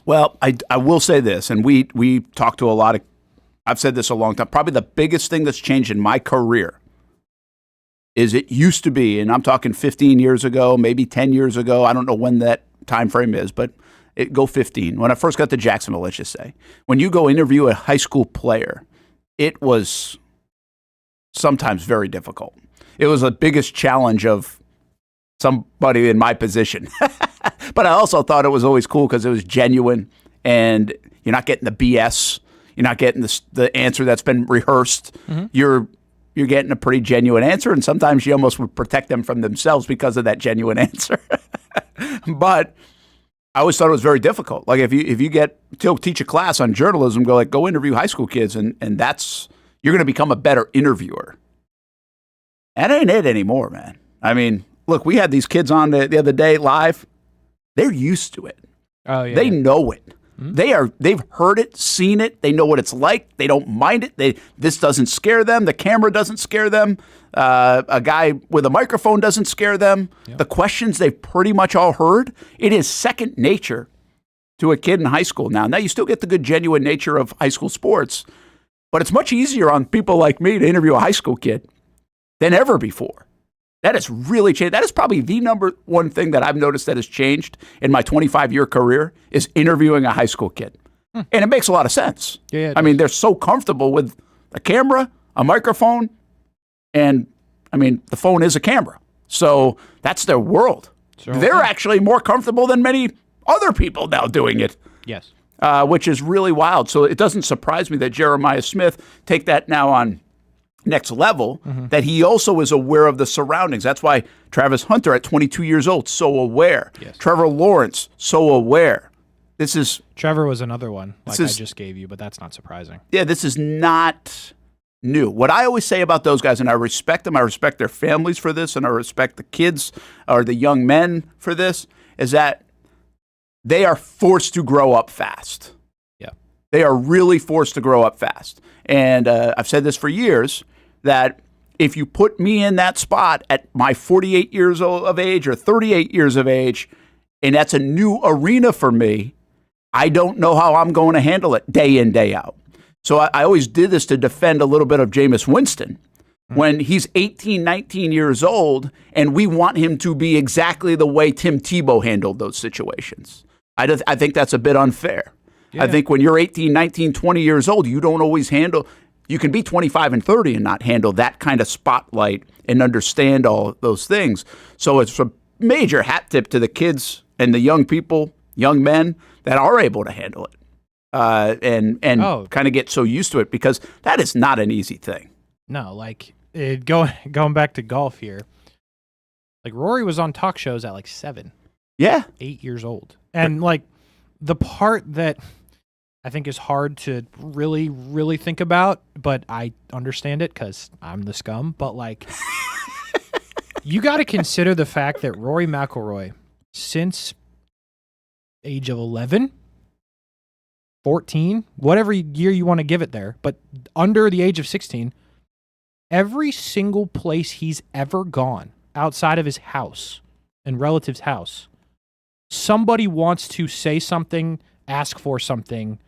Well, I will say this, and we talked to a lot of, I've said this a long time, probably the biggest thing that's changed in my career is it used to be, and I'm talking 15 years ago, maybe 10 years ago, I don't know when that time frame is, but go 15. When I first got to Jacksonville, let's just say, when you go interview a high school player, it was sometimes very difficult. It was the biggest challenge of somebody in my position. But I also thought it was always cool because it was genuine and you're not getting the BS. You're not getting the answer that's been rehearsed. Mm-hmm. You're getting a pretty genuine answer, and sometimes you almost would protect them from themselves because of that genuine answer. But I always thought it was very difficult. Like if you get to teach a class on journalism, go interview high school kids, and that's you're going to become a better interviewer. That ain't it anymore, man. I mean, look, we had these kids on the other day live. They're used to it. Oh yeah, they know it. Mm-hmm. They've heard it, seen it. They know what it's like. They don't mind it. This doesn't scare them. The camera doesn't scare them. A guy with a microphone doesn't scare them. Yep. The questions they've pretty much all heard. It is second nature to a kid in high school now. Now you still get the good genuine nature of high school sports, But it's much easier on people like me to interview a high school kid than ever before. That has really changed. That is probably the number one thing that I've noticed that has changed in my 25-year career is interviewing a high school kid. And it makes a lot of sense. Yeah, I mean, they're so comfortable with a camera, a microphone, and, I mean, the phone is a camera. So that's their world. Sure. They're actually more comfortable than many other people now doing it. Yes. Which is really wild. So it doesn't surprise me that Jeremiah Smith take that now on next level, that he also is aware of the surroundings. That's why Travis Hunter at 22 years old, so aware. Yes. Trevor Lawrence, so aware. Trevor was another one I just gave you, but that's not surprising. Yeah, this is not new. What I always say about those guys, and I respect them, I respect their families for this, and I respect the kids or the young men for this, is that they are forced to grow up fast. Yeah. They are really forced to grow up fast. And I've said this for years, that if you put me in that spot at my 48 years of age or 38 years of age, and that's a new arena for me, I don't know how I'm going to handle it day in, day out. So I always did this to defend a little bit of Jameis Winston. When he's 18, 19 years old, and we want him to be exactly the way Tim Tebow handled those situations. I think that's a bit unfair. Yeah. I think when you're 18, 19, 20 years old, you don't always handle... You can be 25 and 30 and not handle that kind of spotlight and understand all those things. So it's a major hat tip to the kids and the young people, young men that are able to handle it and kind of get so used to it, because that is not an easy thing. No, like going back to golf here, like Rory was on talk shows at like 7, 8 years old. And like the part that I think is hard to really, really think about, but I understand it because I'm the scum. But like, you got to consider the fact that Rory McIlroy, since age of 11, 14, whatever year you want to give it there, but under the age of 16, every single place he's ever gone outside of his house and relative's house, somebody wants to say something, ask for something,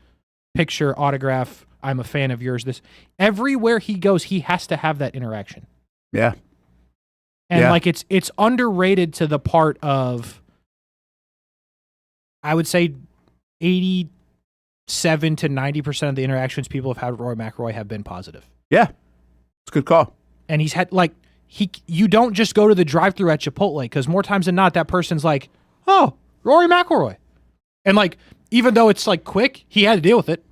picture, autograph, I'm a fan of yours. This everywhere he goes, he has to have that interaction. Yeah. And like it's underrated to the part of, I would say 87 to 90% of the interactions people have had with Rory McIlroy have been positive. Yeah. It's a good call. And he's had like you don't just go to the drive-thru at Chipotle, because more times than not that person's like, "Oh, Rory McIlroy." And like, even though it's like quick, he had to deal with it.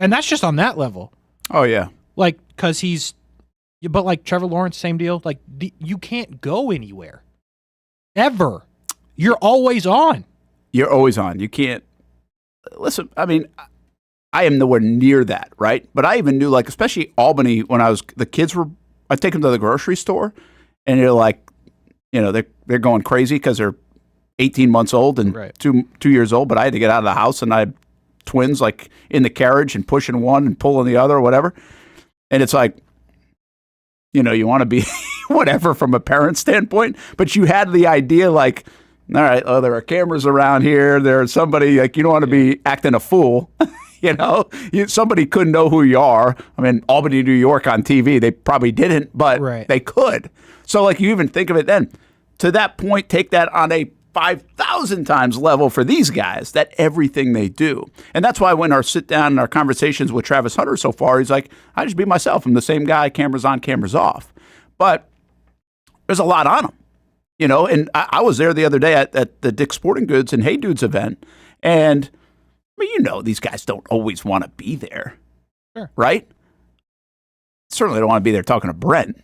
And that's just on that level. Oh, yeah. Like, because but like Trevor Lawrence, same deal. Like, you can't go anywhere. Ever. You're always on. You're always on. You can't. Listen, I mean, I am nowhere near that, right? But I even knew, like, especially Albany, when the kids were, I'd take them to the grocery store, and they're like, you know, they're going crazy because they're 18 months old and right. 2 years old, but I had to get out of the house, and I had twins like in the carriage and pushing one and pulling the other or whatever. And it's like, you know, you want to be whatever from a parent standpoint, but you had the idea like, all right, oh, there are cameras around here. There's somebody, like, you don't want to be acting a fool. You know, somebody couldn't know who you are. I mean, Albany, New York on TV, they probably didn't, but they could. So like, you even think of it then, to that point, take that on a 5,000 times level for these guys, that everything they do. And that's why when our sit down and our conversations with Travis Hunter so far, he's like, I just be myself. I'm the same guy, cameras on, cameras off. But there's a lot on him, you know, and I was there the other day at the Dick's Sporting Goods and Hey Dudes event. And I mean, you know, these guys don't always want to be there, right? Certainly don't want to be there talking to Brent,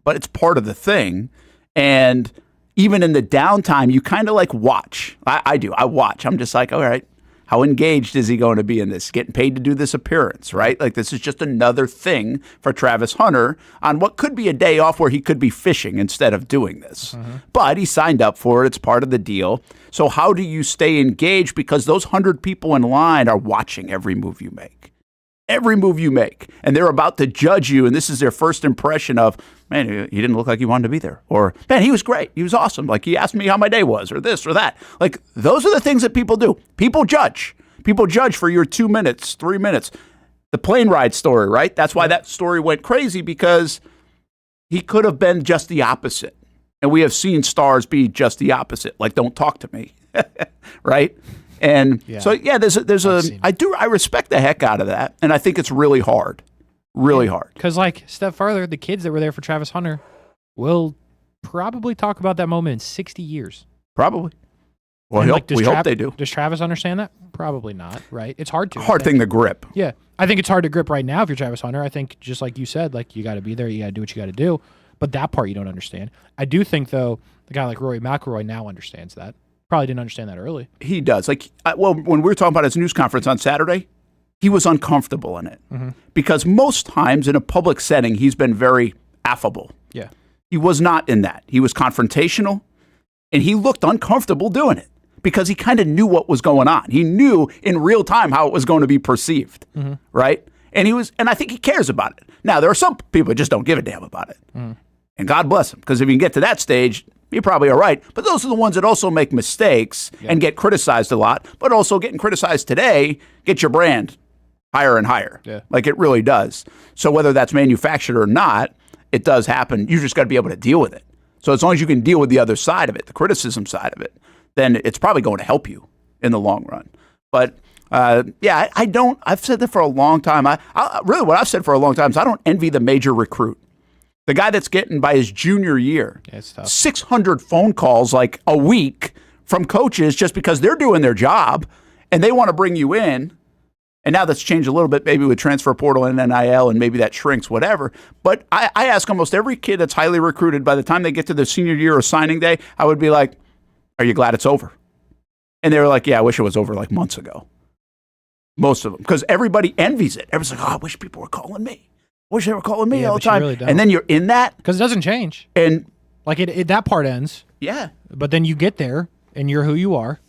but it's part of the thing. And even in the downtime, you kind of like watch. I do. I watch. I'm just like, all right, how engaged is he going to be in this? Getting paid to do this appearance, right? Like, this is just another thing for Travis Hunter on what could be a day off where he could be fishing instead of doing this. But he signed up for it. It's part of the deal. So how do you stay engaged? Because those 100 people in line are watching every move you make. Every move you make. And they're about to judge you, and this is their first impression of, man, he didn't look like he wanted to be there. Or, man, he was great. He was awesome. Like, he asked me how my day was, or this or that. Like, those are the things that people do. People judge. People judge for your 2 minutes, 3 minutes. The plane ride story, right? That's why that story went crazy, because he could have been just the opposite. And we have seen stars be just the opposite, like don't talk to me, right? And so I respect the heck out of that, and I think it's really hard. Really hard. Because, like, step further, the kids that were there for Travis Hunter will probably talk about that moment in 60 years. Probably. Well, we hope they do. Does Travis understand that? Probably not, right? It's hard to. Hard thing to grip. Yeah. I think it's hard to grip right now if you're Travis Hunter. I think, just like you said, like, you got to be there. You got to do what you got to do. But that part you don't understand. I do think, though, the guy like Rory McIlroy now understands that. Probably didn't understand that early. He does. Like, when we were talking about his news conference on Saturday, he was uncomfortable in it because most times in a public setting, he's been very affable. Yeah. He was not in that. He was confrontational, and he looked uncomfortable doing it because he kind of knew what was going on. He knew in real time how it was going to be perceived, right? And I think he cares about it. Now, there are some people that just don't give a damn about it. And God bless him, because if you can get to that stage, you're probably all right. But those are the ones that also make mistakes and get criticized a lot, but also getting criticized today get your brand higher and higher. Yeah. Like it really does. So whether that's manufactured or not, it does happen. You just got to be able to deal with it. So as long as you can deal with the other side of it, the criticism side of it, then it's probably going to help you in the long run. But I've said that for a long time. I really what I've said for a long time is I don't envy the major recruit. The guy that's getting by his junior year, 600 phone calls like a week from coaches just because they're doing their job and they want to bring you in. And now that's changed a little bit, maybe with transfer portal and NIL, and maybe that shrinks, whatever. But I ask almost every kid that's highly recruited, by the time they get to their senior year or signing day, I would be like, are you glad it's over? And they were like, yeah, I wish it was over like months ago. Most of them. Because everybody envies it. Everyone's like, oh, I wish people were calling me. I wish they were calling me all the time. Really, and then you're in that. Because it doesn't change. And like that part ends. Yeah. But then you get there, and you're who you are,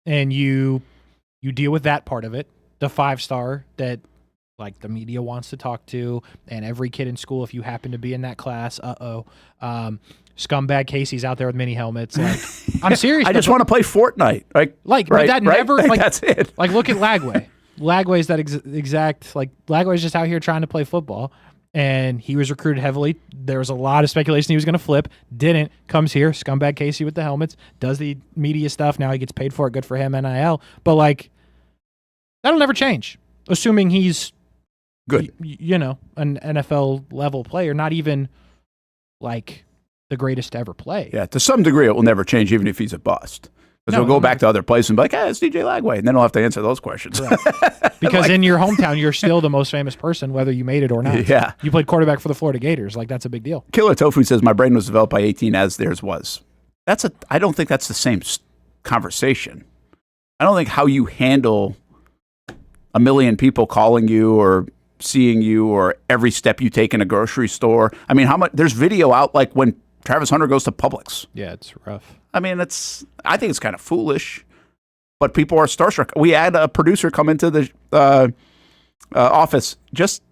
and you deal with that part of it. The 5-star that like the media wants to talk to, and every kid in school, if you happen to be in that class, scumbag Casey's out there with mini helmets. Like, I'm serious. I just want to play Fortnite. But that never. Like, that's it. Like, look at Lagway. Lagway's that exact. Like, Lagway's just out here trying to play football, and he was recruited heavily. There was a lot of speculation he was going to flip. Didn't. Comes here, scumbag Casey with the helmets. Does the media stuff. Now he gets paid for it. Good for him. NIL. But like, that'll never change, assuming he's good. An NFL level player, not even like the greatest to ever play. Yeah, to some degree, it will never change, even if he's a bust. Because we'll go back to other places and be like, it's DJ Lagway. And then we'll have to answer those questions. Right. Because in your hometown, you're still the most famous person, whether you made it or not. Yeah. You played quarterback for the Florida Gators. Like, that's a big deal. Killer Tofu says, my brain was developed by 18 as theirs was. I don't think that's the same conversation. I don't think how you handle a million people calling you or seeing you or every step you take in a grocery store. I mean, how much there's video out like when Travis Hunter goes to Publix. Yeah, it's rough. I mean, I think it's kind of foolish, but people are starstruck. We had a producer come into the office just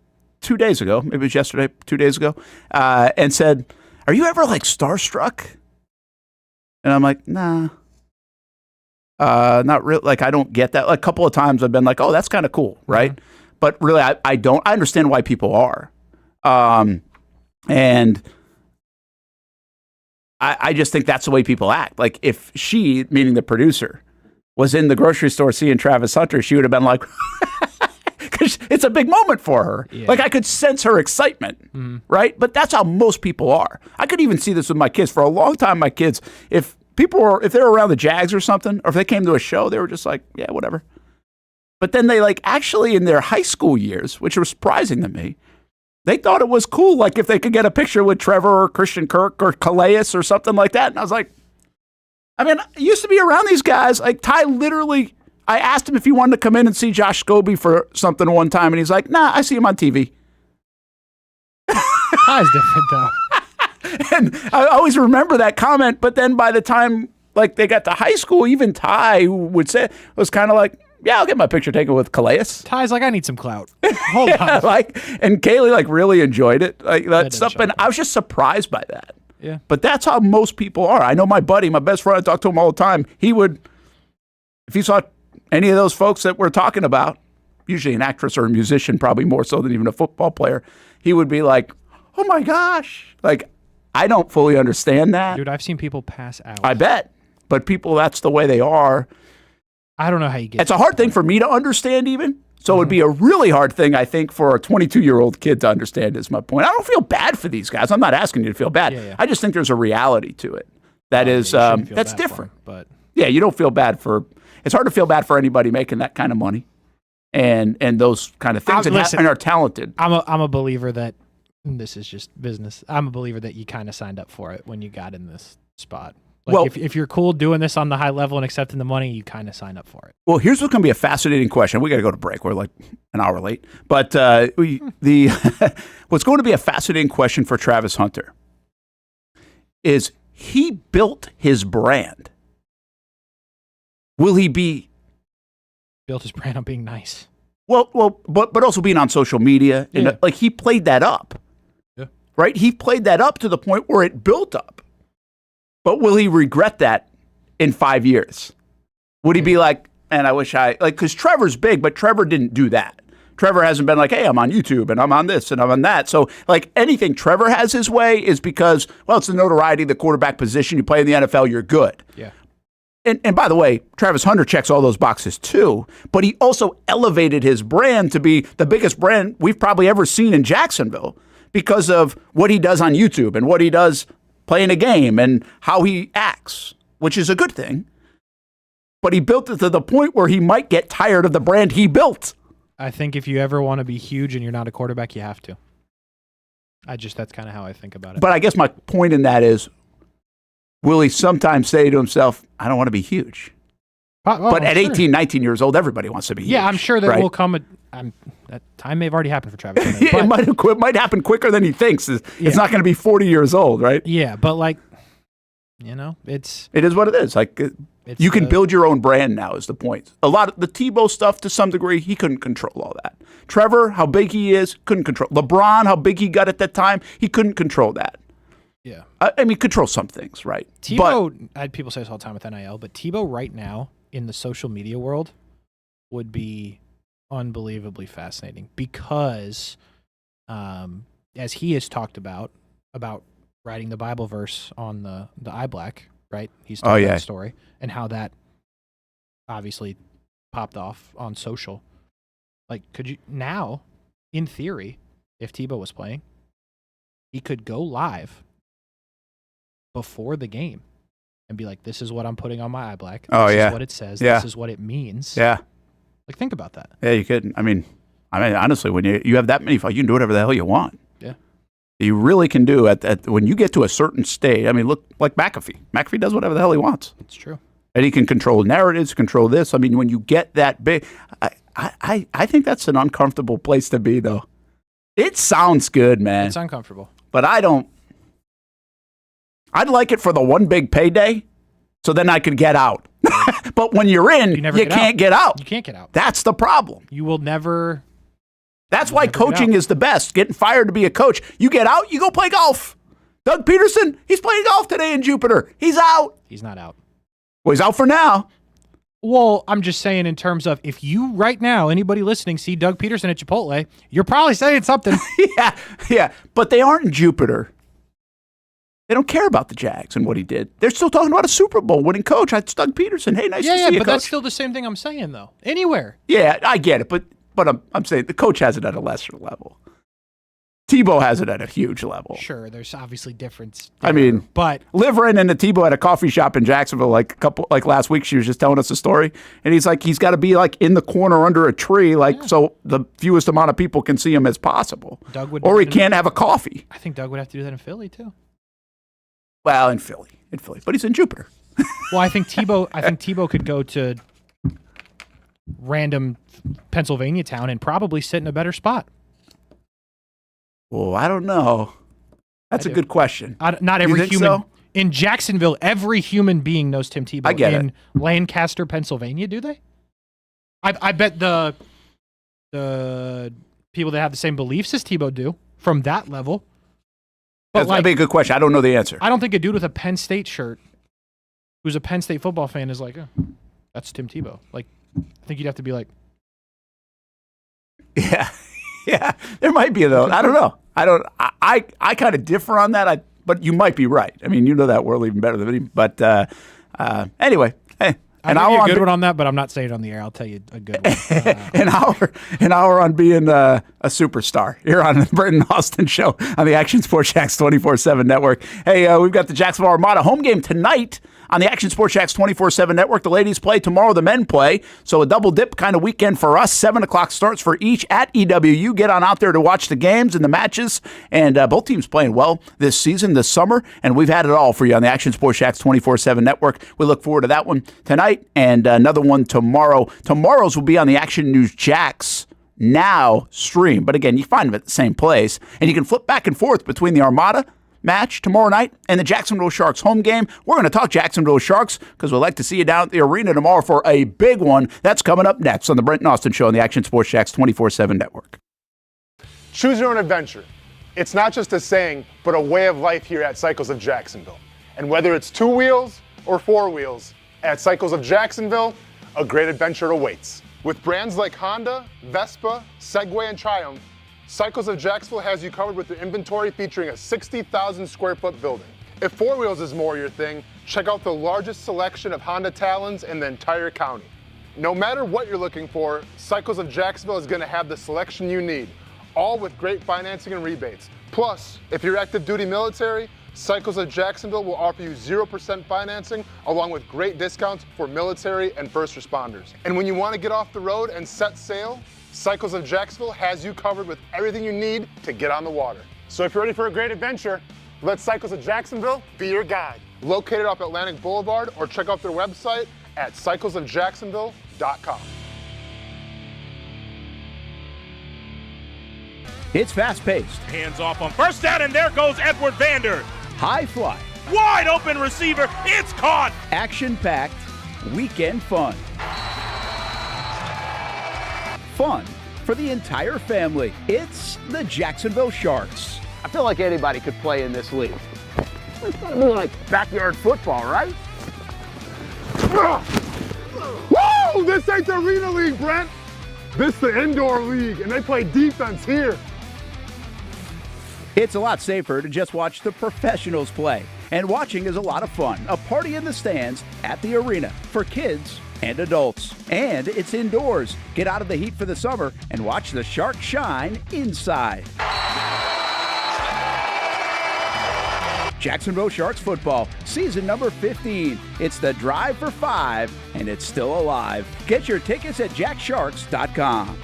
2 days ago, maybe it was yesterday, 2 days ago, and said, are you ever like starstruck? And I'm like, nah. Not really. Like, I don't get that. Like, a couple of times I've been like, oh, that's kind of cool, right? Mm-hmm. But really, I don't. I understand why people are. And I just think that's the way people act. Like, if she, meaning the producer, was in the grocery store seeing Travis Hunter, she would have been like, because it's a big moment for her. Yeah. Like, I could sense her excitement, right? But that's how most people are. I could even see this with my kids. For a long time, my kids, if they were around the Jags or something, or if they came to a show, they were just like, yeah, whatever. But then they actually in their high school years, which was surprising to me, they thought it was cool, like if they could get a picture with Trevor or Christian Kirk or Calais or something like that. And I was like, I mean, I used to be around these guys. Like Ty literally, I asked him if he wanted to come in and see Josh Scobie for something one time, and he's like, nah, I see him on TV. Ty's different though. And I always remember that comment, but then by the time they got to high school, even Ty, who would say, was kind of like, yeah, I'll get my picture taken with Calais. Ty's like, I need some clout. Hold on. And Kaylee really enjoyed it. Like that stuff. And I was just surprised by that. Yeah. But that's how most people are. I know my buddy, my best friend, I talk to him all the time. He would, if he saw any of those folks that we're talking about, usually an actress or a musician, probably more so than even a football player, he would be like, oh my gosh. Like, I don't fully understand that. Dude, I've seen people pass out. I bet. But people, that's the way they are. I don't know how you get It's a hard thing for me to understand even. So it'd be a really hard thing, I think, for a 22-year-old kid to understand is my point. I don't feel bad for these guys. I'm not asking you to feel bad. Yeah. I just think there's a reality to it that is that's different. But yeah, you don't feel bad for – it's hard to feel bad for anybody making that kind of money and those kind of things and are talented. I'm a believer that this is just business. I'm a believer that you kind of signed up for it when you got in this spot. Like Well, if you're cool doing this on the high level and accepting the money, you kind of sign up for it. Well, here's what's going to be a fascinating question. We got to go to break. We're like an hour late. But what's going to be a fascinating question for Travis Hunter is he built his brand. Will he be built his brand on being nice? Well, but also being on social media. Yeah. And like he played that up. Yeah. Right? He played that up to the point where it built up. But will he regret that in 5 years? Would he be like, and I wish because Trevor's big, but Trevor didn't do that. Trevor hasn't been like, hey, I'm on YouTube and I'm on this and I'm on that. So like anything Trevor has his way is because, well, it's the notoriety of the quarterback position. You play in the NFL, you're good. Yeah. And by the way, Travis Hunter checks all those boxes too, but he also elevated his brand to be the biggest brand we've probably ever seen in Jacksonville because of what he does on YouTube and what he does playing a game and how he acts, which is a good thing. But he built it to the point where he might get tired of the brand he built. I think if you ever want to be huge and you're not a quarterback, you have to. That's kind of how I think about it. But I guess my point in that is, will he sometimes say to himself, I don't want to be huge? But at 18, 19 years old, everybody wants to be huge. Yeah, I'm sure there will come that time may have already happened for Travis Hunter. It might happen quicker than he thinks. It's not going to be 40 years old, right? Yeah, but like, it is what it is. Like you can build your own brand now is the point. A lot of the Tebow stuff to some degree, he couldn't control all that. Trevor, how big he is, couldn't control. LeBron, how big he got at that time, he couldn't control that. Yeah. I mean, control some things, right? Tebow, people say this all the time with NIL, but Tebow right now in the social media world would be unbelievably fascinating because as he has talked about writing the Bible verse on the eye black, right? He's told that story and how that obviously popped off on social. Like, could you now, in theory, if Tebow was playing, he could go live before the game and be like, this is what I'm putting on my eye black. This is what it says. This is what it means. Yeah. Like, think about that. Yeah, you could. I mean, honestly, when you have that many, you can do whatever the hell you want. Yeah. You really can do when you get to a certain state. I mean, look like McAfee. McAfee does whatever the hell he wants. It's true. And he can control narratives, control this. I mean, when you get that big, I think that's an uncomfortable place to be, though. It sounds good, man. It's uncomfortable. But I don't. I'd like it for the one big payday, so then I could get out. But when you're in, you can't get out. You can't get out. That's the problem. You will never. That's why coaching is the best. Getting fired to be a coach. You get out, you go play golf. Doug Peterson, he's playing golf today in Jupiter. He's out. He's not out. Well, he's out for now. Well, I'm just saying in terms of if you right now, anybody listening, see Doug Peterson at Chipotle, you're probably saying something. Yeah. But they aren't in Jupiter. They don't care about the Jags and what he did. They're still talking about a Super Bowl winning coach. That's Doug Peterson. Hey, nice to see you, but coach. that's still the same thing I'm saying, though. Anywhere. Yeah, I get it. But I'm saying the coach has it at a lesser level. Tebow has it at a huge level. Sure, there's obviously difference I there, mean, but Liverin and the Tebow at a coffee shop in Jacksonville like last week. She was just telling us a story, and he's got to be like in the corner under a tree, so the fewest amount of people can see him as possible. Or he can't have a coffee. I think Doug would have to do that in Philly too. Well, in Philly, but he's in Jupiter. Well, I think Tebow could go to random Pennsylvania town and probably sit in a better spot. Well, I don't know. That's a good question. Not every human in Jacksonville. Every human being knows Tim Tebow. I get in it. Lancaster, Pennsylvania, do they? I bet the people that have the same beliefs as Tebow do from that level. But that'd be a good question. I don't know the answer. I don't think a dude with a Penn State shirt, who's a Penn State football fan, is like, oh, that's Tim Tebow. Like, I think you'd have to be like, Yeah, yeah, there might be though. I don't know. I kind of differ on that. But you might be right. I mean, you know that world even better than me. But anyway, hey, I'll give you a good one on that, but I'm not saying it on the air. I'll tell you a good one. an hour on being a superstar here on the Brent and Austen show on the Action Sports Jacks 24/7 network. Hey, we've got the Jacksonville Armada home game tonight on the Action Sports Jacks 24/7 network. The ladies play tomorrow, the men play. So a double dip kind of weekend for us. 7 o'clock starts for each at EWU. Get on out there to watch the games and the matches. And both teams playing well this season, this summer. And we've had it all for you on the Action Sports Jacks 24/7 network. We look forward to that one tonight and another one tomorrow. Tomorrow's will be on the Action News Jacks Now stream. But again, you find them at the same place. And you can flip back and forth between the Armada match tomorrow night and the Jacksonville Sharks home game. We're going to talk Jacksonville Sharks because we'd like to see you down at the arena tomorrow for a big one. That's coming up next on the Brent and Austen show on the Action Sports Jacks 24/7 network. Choose your own adventure. It's not just a saying, but a way of life here at Cycles of Jacksonville. And whether it's 2 wheels or 4 wheels, at Cycles of Jacksonville, a great adventure awaits. With brands like Honda, Vespa, Segway, and Triumph, Cycles of Jacksonville has you covered with their inventory featuring a 60,000 square foot building. If 4 wheels is more your thing, check out the largest selection of Honda Talons in the entire county. No matter what you're looking for, Cycles of Jacksonville is going to have the selection you need, all with great financing and rebates. Plus, if you're active duty military, Cycles of Jacksonville will offer you 0% financing along with great discounts for military and first responders. And when you want to get off the road and set sail, Cycles of Jacksonville has you covered with everything you need to get on the water. So if you're ready for a great adventure, let Cycles of Jacksonville be your guide. Located off Atlantic Boulevard or check out their website at cyclesofjacksonville.com. It's fast-paced. Hands off on first down, and there goes Edward Vander. High fly. Wide open receiver. It's caught. Action-packed. Weekend fun. Fun for the entire family. It's the Jacksonville Sharks. I feel like anybody could play in this league. It's gotta be like backyard football, right? Whoa! This ain't the Arena League, Brent. This is the indoor league, and they play defense here. It's a lot safer to just watch the professionals play. And watching is a lot of fun. A party in the stands at the arena for kids and adults. And it's indoors. Get out of the heat for the summer and watch the Sharks shine inside. Jacksonville Sharks football, season number 15. It's the Drive for 5, and it's still alive. Get your tickets at jacksharks.com.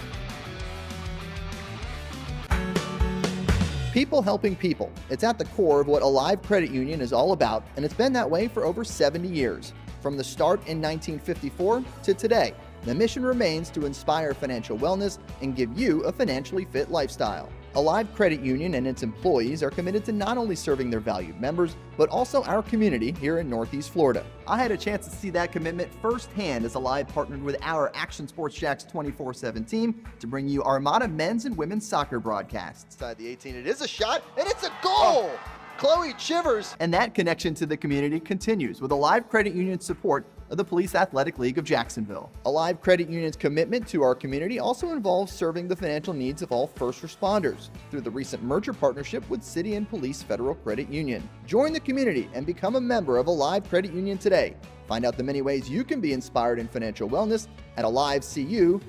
People helping people. It's at the core of what Alive Credit Union is all about, and it's been that way for over 70 years. From the start in 1954 to today, the mission remains to inspire financial wellness and give you a financially fit lifestyle. Alive Credit Union and its employees are committed to not only serving their valued members, but also our community here in Northeast Florida. I had a chance to see that commitment firsthand as Alive partnered with our Action Sports Jacks 24/7 team to bring you Armada men's and women's soccer broadcasts. Inside the 18, it is a shot, and it's a goal! Chloe Chivers! And that connection to the community continues with Alive Credit Union's support of the Police Athletic League of Jacksonville. Alive Credit Union's commitment to our community also involves serving the financial needs of all first responders through the recent merger partnership with City and Police Federal Credit Union. Join the community and become a member of Alive Credit Union today. Find out the many ways you can be inspired in financial wellness at alivecu.coop.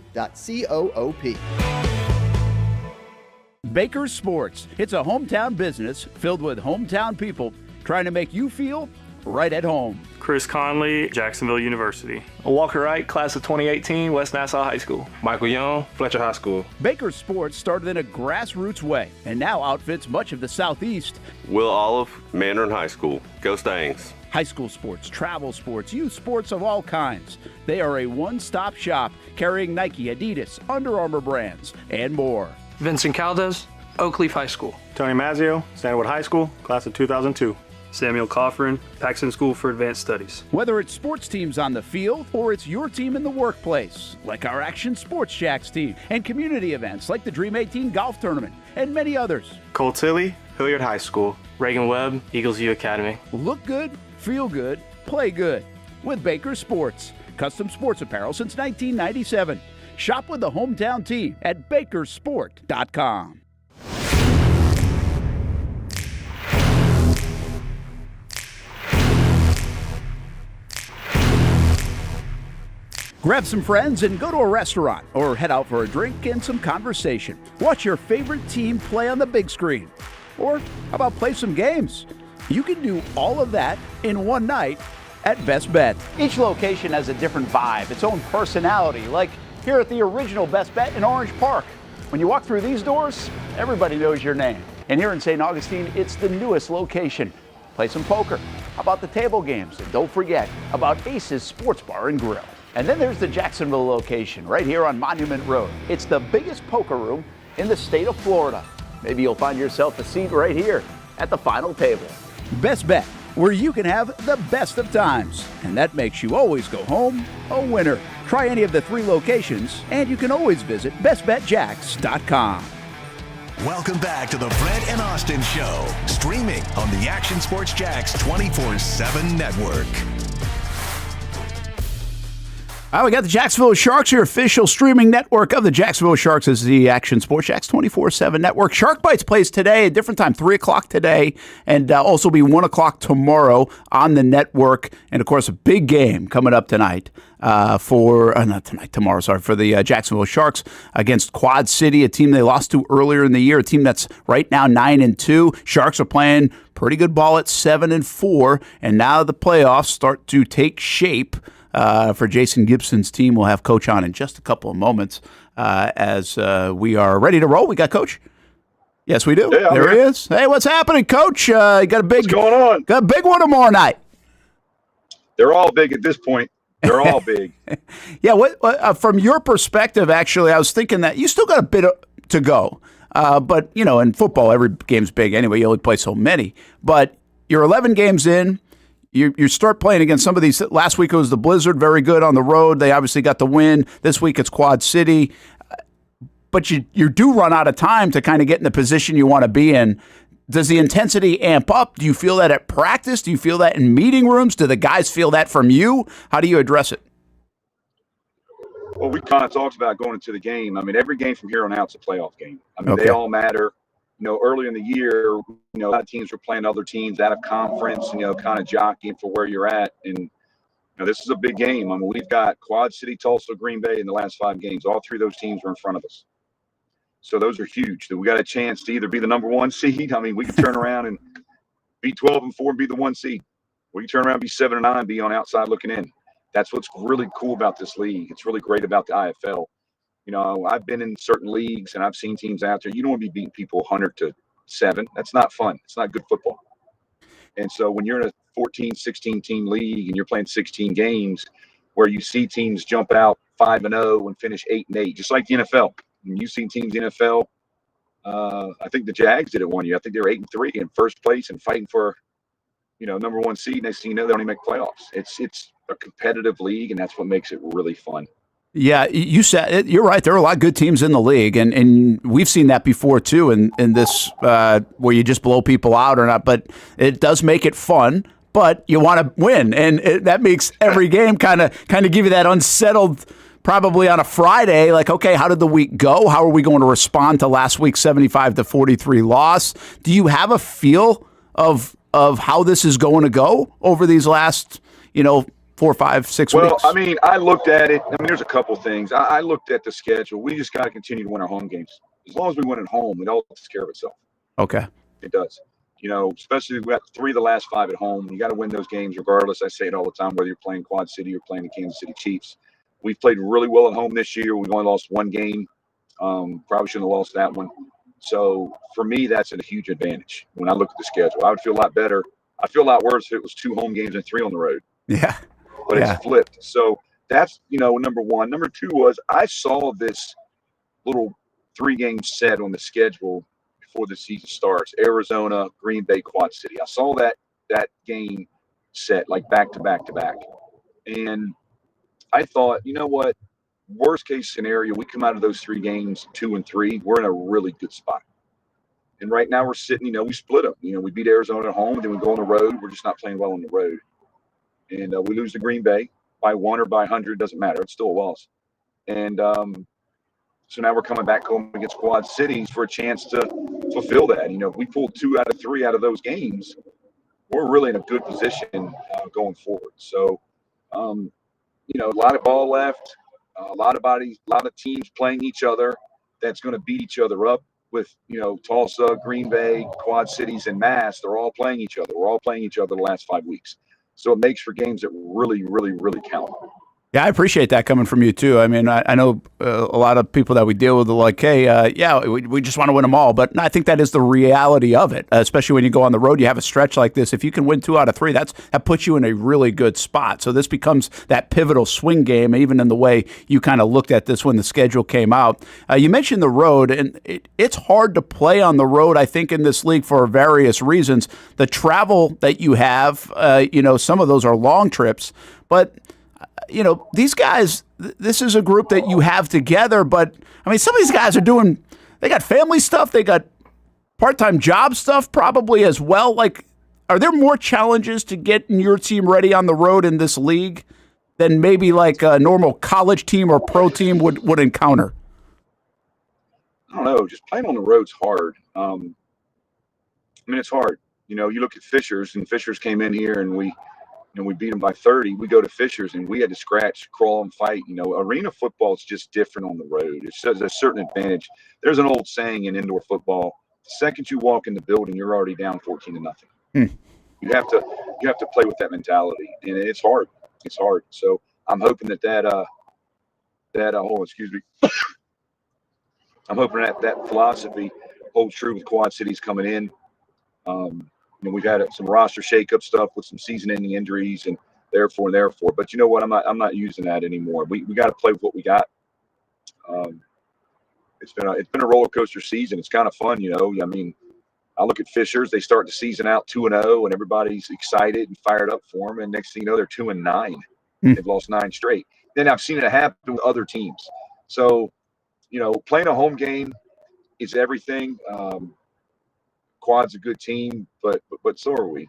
Baker's Sports. It's a hometown business filled with hometown people trying to make you feel right at home. Chris Conley, Jacksonville University. Walker Wright, class of 2018, West Nassau High School. Michael Young, Fletcher High School. Baker's Sports started in a grassroots way and now outfits much of the Southeast. Will Olive, Mandarin High School. Go Stangs. High school sports, travel sports, youth sports of all kinds. They are a one-stop shop carrying Nike, Adidas, Under Armour brands, and more. Vincent Caldes, Oakleaf High School. Tony Mazzio, Stanwood High School, class of 2002. Samuel Coffrin, Paxton School for Advanced Studies. Whether it's sports teams on the field or it's your team in the workplace, like our Action Sports Jacks team, and community events like the Dream 18 Golf Tournament, and many others. Cole Tilley, Hilliard High School. Reagan Webb, Eagles U Academy. Look good, feel good, play good with Baker Sports. Custom sports apparel since 1997. Shop with the hometown team at bakersport.com. Grab some friends and go to a restaurant or head out for a drink and some conversation. Watch your favorite team play on the big screen. Or how about play some games? You can do all of that in one night at Best Bet. Each location has a different vibe, its own personality, like here at the original Best Bet in Orange Park. When you walk through these doors, everybody knows your name. And here in St. Augustine, it's the newest location. Play some poker. How about the table games? And don't forget about Ace's Sports Bar and Grill. And then there's the Jacksonville location right here on Monument Road. It's the biggest poker room in the state of Florida. Maybe you'll find yourself a seat right here at the final table. Best Bet, where you can have the best of times. And that makes you always go home a winner. Try any of the 3 locations, and you can always visit bestbetjacks.com. Welcome back to the Brent and Austen Show, streaming on the Action Sports Jacks 24/7 network. All right, we got the Jacksonville Sharks, your official streaming network of the Jacksonville Sharks is the Action Sports Jacks 24/7 network. Shark Bites plays today, a different time, 3 o'clock today, and also be 1 o'clock tomorrow on the network. And, of course, a big game coming up tonight for the Jacksonville Sharks against Quad City, a team they lost to earlier in the year, a team that's right now 9-2. Sharks are playing pretty good ball at 7-4, and now the playoffs start to take shape. For Jason Gibson's team. We'll have Coach on in just a couple of moments as we are ready to roll. We got Coach? Yes, we do. Yeah, there he is. Hey, what's happening, Coach? You got a big, what's going on? Got a big one tomorrow night. They're all big at this point. They're all big. Yeah, what from your perspective, actually, I was thinking that you still got a bit to go. But, you know, in football, every game's big anyway. You only play so many. But you're 11 games in. You start playing against some of these. Last week it was the Blizzard, very good on the road. They obviously got the win. This week it's Quad City. But you do run out of time to kind of get in the position you want to be in. Does the intensity amp up? Do you feel that at practice? Do you feel that in meeting rooms? Do the guys feel that from you? How do you address it? Well, we kind of talked about going into the game. I mean, every game from here on out is a playoff game. I mean, Okay. They all matter. You know, early in the year, you know, a lot of teams were playing other teams out of conference, you know, kind of jockeying for where you're at. And, you know, this is a big game. I mean, we've got Quad City, Tulsa, Green Bay in the last 5 games. All 3 of those teams are in front of us. So those are huge. We got a chance to either be the number 1 seed. I mean, we could turn around and be 12-4 and be the 1 seed. We can turn around and be 7-9, be on outside looking in. That's what's really cool about this league. It's really great about the IFL. You know, I've been in certain leagues and I've seen teams out there. You don't want to be beating people 100-7. That's not fun. It's not good football. And so when you're in a 14, 16 team league and you're playing 16 games where you see teams jump out 5-0 and finish 8-8, just like the NFL. And you've seen teams in the NFL. I think the Jags did it one year. I think they were 8-3 in first place and fighting for, you know, number 1 seed. Next thing you know, they only make playoffs. It's a competitive league, and that's what makes it really fun. Yeah, you said it. You're right. There are a lot of good teams in the league, and we've seen that before too. In this where you just blow people out or not, but it does make it fun. But you want to win, and that makes every game kind of give you that unsettled. Probably on a Friday, like, okay, how did the week go? How are we going to respond to last week's 75-43 loss? Do you have a feel of how this is going to go over these last, 4, 5, 6 weeks? Well, I mean, I looked at it. I mean, there's a couple things. I looked at the schedule. We just got to continue to win our home games. As long as we win at home, it all takes care of itself. Okay. It does. You know, especially we got 3 of the last 5 at home. You got to win those games regardless. I say it all the time, whether you're playing Quad City or playing the Kansas City Chiefs. We've played really well at home this year. We've only lost 1 game. Probably shouldn't have lost that one. So for me, that's a huge advantage when I look at the schedule. I would feel a lot better. I feel a lot worse if it was 2 home games and 3 on the road. Yeah. But it's flipped. So that's, number 1. Number 2 was I saw this little 3-game set on the schedule before the season starts. Arizona, Green Bay, Quad City. I saw that game set like back to back to back. And I thought, you know what? Worst case scenario, we come out of those 3 games 2-3. We're in a really good spot. And right now we're sitting, we split them. We beat Arizona at home, then we go on the road. We're just not playing well on the road. And we lose to Green Bay by 1 or by 100, doesn't matter. It's still a loss. And so now we're coming back home against Quad Cities for a chance to fulfill that. If we pull 2 out of 3 out of those games, we're really in a good position going forward. So, a lot of ball left, a lot of teams playing each other that's going to beat each other up with, Tulsa, Green Bay, Quad Cities, and Mass. They're all playing each other. We're all playing each other the last 5 weeks. So it makes for games that really, really, really count. Yeah, I appreciate that coming from you, too. I mean, I know a lot of people that we deal with are like, hey, we just want to win them all. But I think that is the reality of it, especially when you go on the road. You have a stretch like this. If you can win 2 out of 3, that puts you in a really good spot. So this becomes that pivotal swing game, even in the way you kind of looked at this when the schedule came out. You mentioned the road, and it's hard to play on the road, I think, in this league for various reasons. The travel that you have, some of those are long trips, but these guys, this is a group that you have together, but I mean, some of these guys they got family stuff, they got part-time job stuff probably as well. Like, are there more challenges to getting your team ready on the road in this league than maybe like a normal college team or pro team would encounter? I don't know. Just playing on the road's hard. It's hard. You look at Fishers, and Fishers came in here and we beat them by 30. We go to Fishers and we had to scratch, crawl, and fight. Arena football is just different on the road. There's a certain advantage. There's an old saying in indoor football: the second you walk in the building, you're already down 14-0. You have to play with that mentality, and it's hard. It's hard. So I'm hoping that excuse me. I'm hoping that philosophy holds true with Quad Cities coming in. We've had some roster shakeup stuff with some season-ending injuries, and therefore. But you know what? I'm not using that anymore. We got to play with what we got. It's been a roller coaster season. It's kind of fun, I mean, I look at Fishers. They start the season out 2-0, and everybody's excited and fired up for them. And next thing you know, they're 2-9. They've lost 9 straight. Then I've seen it happen with other teams. So, playing a home game is everything. Quad's a good team, but so are we.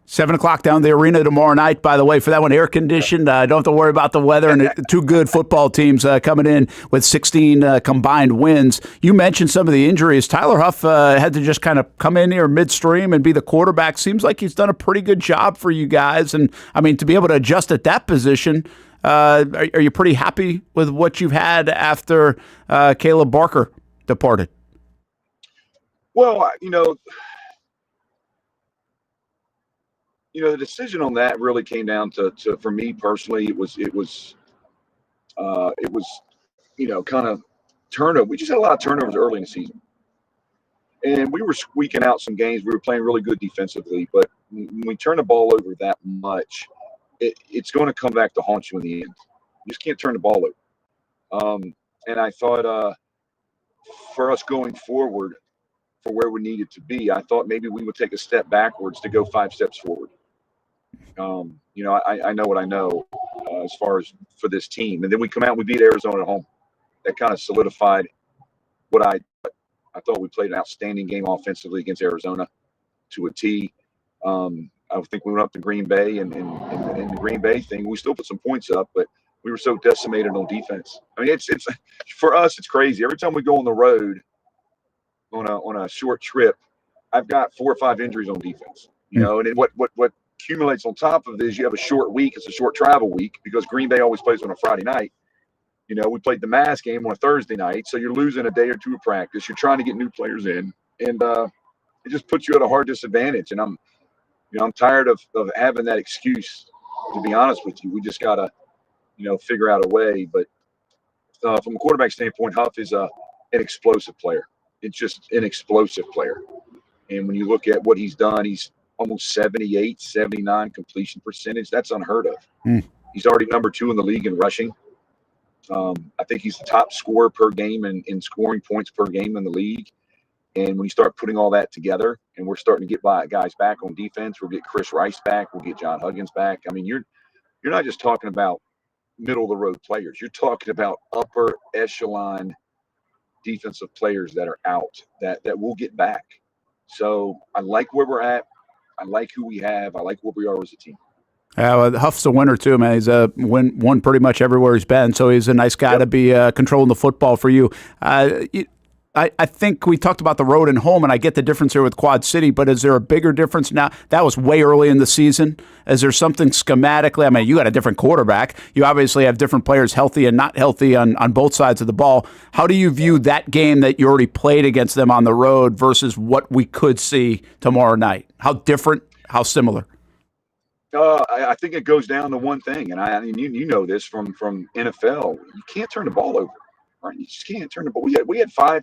7 o'clock down the arena tomorrow night, by the way, for that one, air conditioned. Don't have to worry about the weather, and 2 good football teams coming in with 16 combined wins. You mentioned some of the injuries. Tyler Huff had to just kind of come in here midstream and be the quarterback. Seems like he's done a pretty good job for you guys. And, I mean, to be able to adjust at that position, are you pretty happy with what you've had after Caleb Barker departed? Well, the decision on that really came down to for me personally, it was kind of turnover. We just had a lot of turnovers early in the season, and we were squeaking out some games. We were playing really good defensively, but when we turn the ball over that much, it's going to come back to haunt you in the end. You just can't turn the ball over. And I thought for us going forward, for where we needed to be, I thought maybe we would take a step backwards to go 5 steps forward. I know what I know as far as for this team. And then we come out and we beat Arizona at home. That kind of solidified what I thought. We played an outstanding game offensively against Arizona to a T. I think we went up to Green Bay, and in the Green Bay thing, we still put some points up, but we were so decimated on defense. I mean, it's for us, it's crazy. Every time we go on the road on a short trip, I've got 4 or 5 injuries on defense. And then what accumulates on top of it is you have a short week. It's a short travel week because Green Bay always plays on a Friday night. We played the Mass game on a Thursday night, so you're losing a day or 2 of practice. You're trying to get new players in, and it just puts you at a hard disadvantage. And I'm tired of having that excuse, to be honest with you. We just gotta, figure out a way. But from a quarterback standpoint, Huff is an explosive player. It's just an explosive player. And when you look at what he's done, he's almost 78, 79 completion percentage. That's unheard of. He's already number 2 in the league in rushing. I think he's the top scorer per game in scoring points per game in the league. And when you start putting all that together, and we're starting to get guys back on defense, we'll get Chris Rice back, we'll get John Huggins back. I mean, you're not just talking about middle of the road players. You're talking about upper echelon defensive players that are out that we'll get back. So I like where we're at. I like who we have. I like where we are as a team. Well, Huff's a winner too, man. He's won pretty much everywhere he's been, so he's a nice guy to be controlling the football for you. I think we talked about the road and home, and I get the difference here with Quad City, but is there a bigger difference now? That was way early in the season. Is there something schematically? I mean, you got a different quarterback. You obviously have different players healthy and not healthy on both sides of the ball. How do you view that game that you already played against them on the road versus what we could see tomorrow night? How different, how similar? I think it goes down to one thing, and I mean, you know this from NFL. You can't turn the ball over. Right? You just can't turn the ball. We had 4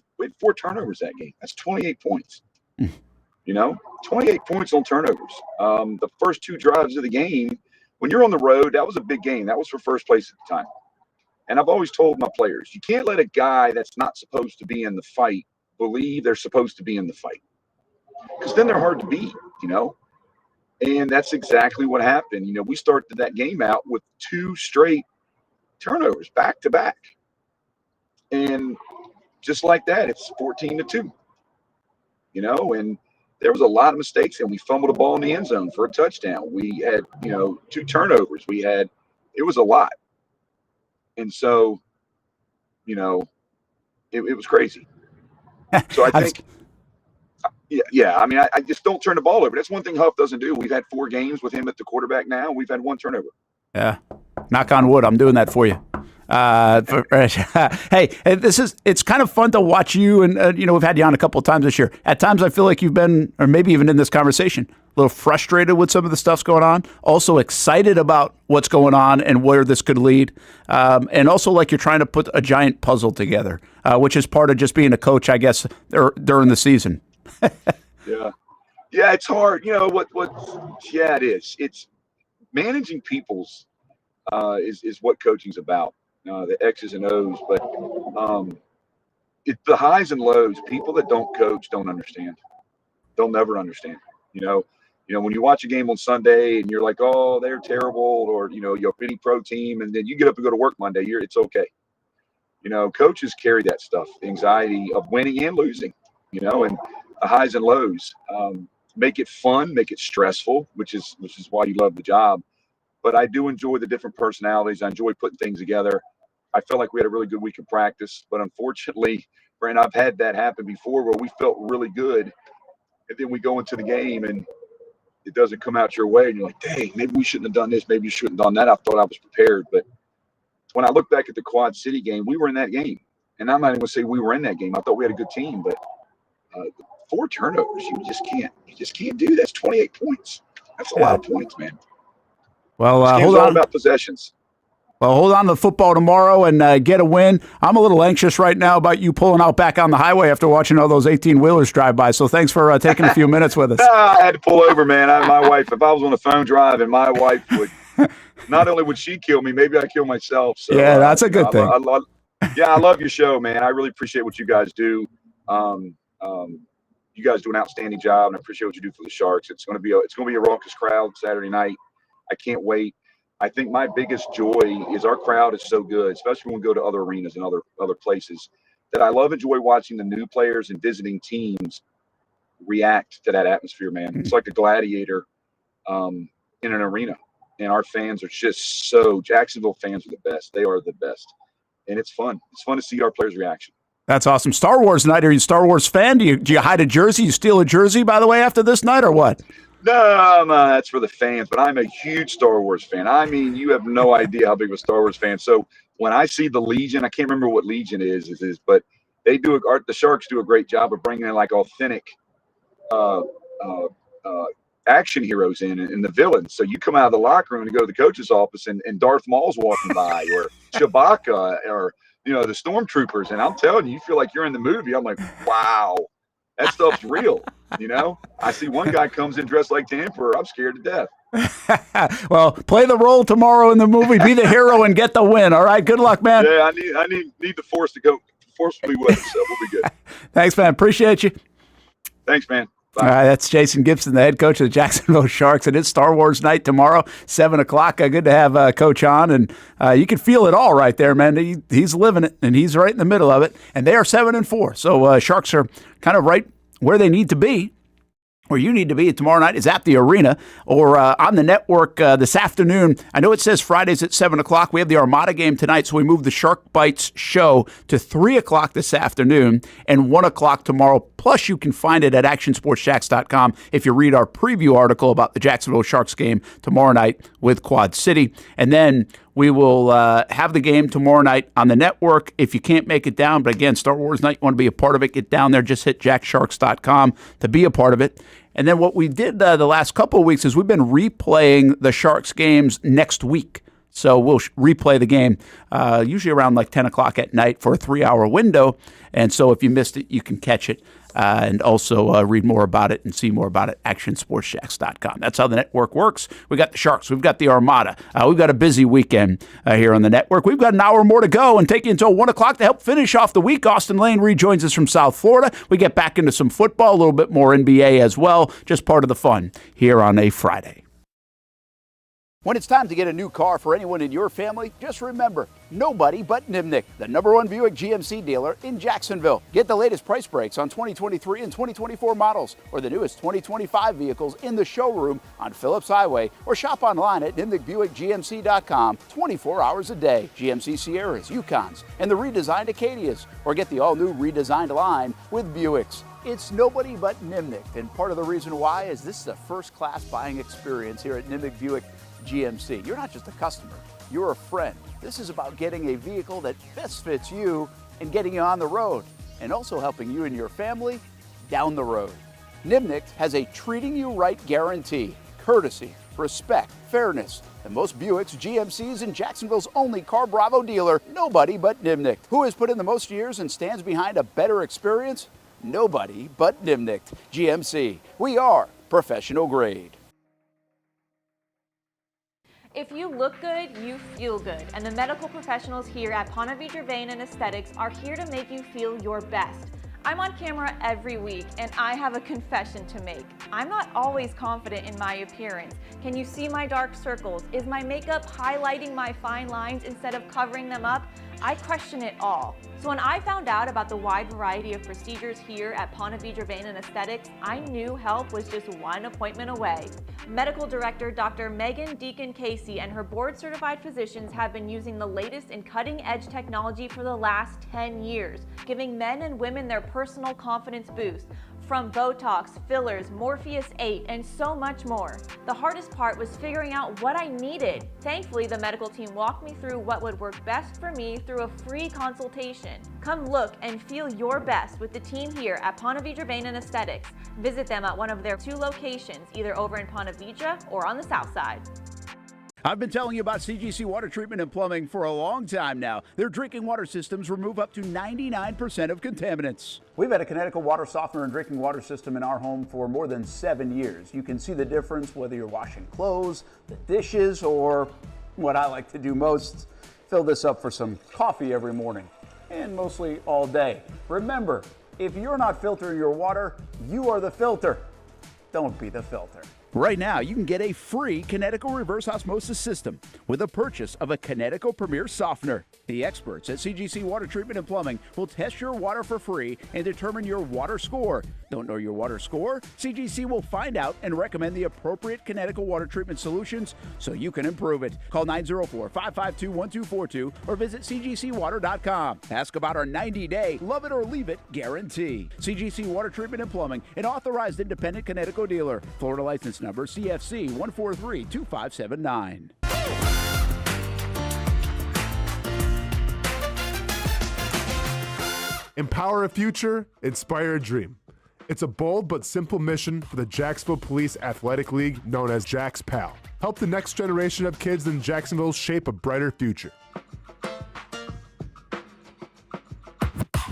turnovers that game. That's 28 points. 28 points on turnovers. The first 2 drives of the game, when you're on the road, that was a big game. That was for first place at the time. And I've always told my players, you can't let a guy that's not supposed to be in the fight believe they're supposed to be in the fight, because then they're hard to beat. And that's exactly what happened. We started that game out with 2 straight turnovers back to back. And just like that, it's 14-2, and there was a lot of mistakes, and we fumbled a ball in the end zone for a touchdown. We had, 2 turnovers. it was a lot. And so, it was crazy. So I think, I mean, I just don't turn the ball over. That's one thing Huff doesn't do. We've had 4 games with him at the quarterback now. We've had 1 turnover. Yeah. Knock on wood. I'm doing that for you. Hey, it's kind of fun to watch you, and we've had you on a couple of times this year. At times I feel like you've been, or maybe even in this conversation, a little frustrated with some of the stuff's going on, also excited about what's going on and where this could lead, and also like you're trying to put a giant puzzle together, which is part of just being a coach, I guess, during the season. Yeah, it's hard. It is. It's managing people's is what coaching's about. The X's and O's, but the highs and lows. People that don't coach don't understand. They'll never understand. When you watch a game on Sunday and you're like, oh, they're terrible, or your pity pro team, and then you get up and go to work Monday, it's okay. Coaches carry that stuff, the anxiety of winning and losing. And the highs and lows. Make it fun, make it stressful, which is why you love the job. But I do enjoy the different personalities. I enjoy putting things together. I felt like we had a really good week of practice, but unfortunately, Brent, I've had that happen before where we felt really good, and then we go into the game and it doesn't come out your way, and you're like, dang, maybe we shouldn't have done this, maybe you shouldn't have done that. I thought I was prepared, but when I look back at the Quad City game, we were in that game, and I'm not even going to say we were in that game. I thought we had a good team, but 4 turnovers, you just can't do that. That's 28 points. That's a lot of points, man. Well, hold on. About possessions. Well, hold on to the football tomorrow and get a win. I'm a little anxious right now about you pulling out back on the highway after watching all those 18-wheelers drive by. So thanks for taking a few minutes with us. I had to pull over, man. My wife, if I was on the phone driving, my wife would not only would she kill me, maybe I'd kill myself. So, yeah, that's a good thing. I love your show, man. I really appreciate what you guys do. You guys do an outstanding job, and I appreciate what you do for the Sharks. It's going to be a raucous crowd Saturday night. I can't wait. I think my biggest joy is our crowd is so good, especially when we go to other arenas and other places, that I enjoy watching the new players and visiting teams react to that atmosphere, man. It's like a gladiator in an arena, and our fans are just Jacksonville fans are the best. They are the best, and it's fun. It's fun to see our players' reaction. That's awesome. Star Wars night. Are you a Star Wars fan? Do you hide a jersey? You steal a jersey, by the way, after this night, or what? No, that's for the fans, but I'm a huge Star Wars fan. I mean, you have no idea how big of a Star Wars fan. So when I see the Legion, I can't remember what Legion is, but the Sharks do a great job of bringing in like authentic action heroes in the villains. So you come out of the locker room and go to the coach's office and Darth Maul's walking by, or Chewbacca, or the stormtroopers, and I'm telling you, you feel like you're in the movie. I'm like, wow, that stuff's real. I see one guy comes in dressed like the Emperor. I'm scared to death. Well, play the role tomorrow in the movie. Be the hero and get the win. All right. Good luck, man. Yeah, I need the Force to go. Force will be with us, so we'll be good. Thanks, man. Appreciate you. Thanks, man. Bye. All right, that's Jason Gibson, the head coach of the Jacksonville Sharks. It is Star Wars night tomorrow, 7 o'clock. Good to have Coach on, and you can feel it all right there, man. He's living it, and he's right in the middle of it, and they are 7-4. So Sharks are kind of right where they need to be. where you need to be tomorrow night is at the arena or on the network this afternoon. I know it says Fridays at 7 o'clock. We have the Armada game tonight, so we moved the Shark Bites show to 3 o'clock this afternoon and 1 o'clock tomorrow. Plus, you can find it at actionsportsjacks.com if you read our preview article about the Jacksonville Sharks game tomorrow night with Quad City. And then we will have the game tomorrow night on the network if you can't make it down. But again, Star Wars night, you want to be a part of it, get down there. Just hit jacksharks.com to be a part of it. And then what we did the last couple of weeks is we've been replaying the Sharks games next week. So we'll replay the game usually around like 10 o'clock at night for a 3-hour window. And so if you missed it, you can catch it and also read more about it and see more about it at actionsportsjacks.com. That's how the network works. We got the Sharks. We've got the Armada. We've got a busy weekend here on the network. We've got an hour more to go and take you until 1 o'clock to help finish off the week. Austen Lane rejoins us from South Florida. We get back into some football, a little bit more NBA as well. Just part of the fun here on a Friday. When it's time to get a new car for anyone in your family, just remember, nobody but Nimnick, the #1 Buick GMC dealer in Jacksonville. Get the latest price breaks on 2023 and 2024 models or the newest 2025 vehicles in the showroom on Phillips Highway or shop online at nimnickbuickgmc.com 24 hours a day. GMC Sierras, Yukons, and the redesigned Acadias, or get the all-new redesigned line with Buicks. It's nobody but Nimnick, and part of the reason why is this is a first-class buying experience here at Nimnick Buick GMC. You're not just a customer, you're a friend. This is about getting a vehicle that best fits you and getting you on the road, and also helping you and your family down the road. Nimnick has a treating you right guarantee, courtesy, respect, fairness. And most Buicks, GMCs, and Jacksonville's only Car Bravo dealer, nobody but Nimnick. Who has put in the most years and stands behind a better experience? Nobody but Nimnick. GMC. We are professional grade. If you look good, you feel good. And the medical professionals here at Ponte Vedra Vein and Aesthetics are here to make you feel your best. I'm on camera every week, and I have a confession to make. I'm not always confident in my appearance. Can you see my dark circles? Is my makeup highlighting my fine lines instead of covering them up? I question it all. So when I found out about the wide variety of procedures here at Ponte Vedra Vein and Aesthetics, I knew help was just one appointment away. Medical Director Dr. Megan Deacon-Casey and her board-certified physicians have been using the latest in cutting-edge technology for the last 10 years, giving men and women their personal confidence boost. From Botox, fillers, Morpheus 8, and so much more. The hardest part was figuring out what I needed. Thankfully, the medical team walked me through what would work best for me through a free consultation. Come look and feel your best with the team here at Ponte Vedra Vein and Aesthetics. Visit them at one of their 2 locations, either over in Ponte Vedra or on the south side. I've been telling you about CGC Water Treatment and Plumbing for a long time now. Their drinking water systems remove up to 99% of contaminants. We've had a Connecticut water softener and drinking water system in our home for more than 7 years. You can see the difference whether you're washing clothes, the dishes, or what I like to do most, fill this up for some coffee every morning, and mostly all day. Remember, if you're not filtering your water, you are the filter. Don't be the filter. Right now, you can get a free Connecticut reverse osmosis system with a purchase of a Connecticut Premier Softener. The experts at CGC Water Treatment and Plumbing will test your water for free and determine your water score. Don't know your water score? CGC will find out and recommend the appropriate Connecticut water treatment solutions so you can improve it. Call 904-552-1242 or visit cgcwater.com. Ask about our 90-day love it or leave it guarantee. CGC Water Treatment and Plumbing, an authorized independent Connecticut dealer. Florida license number CFC 1432579. Empower a future, inspire a dream. It's a bold but simple mission for the Jacksonville Police Athletic League known as Jax PAL. Help the next generation of kids in Jacksonville shape a brighter future.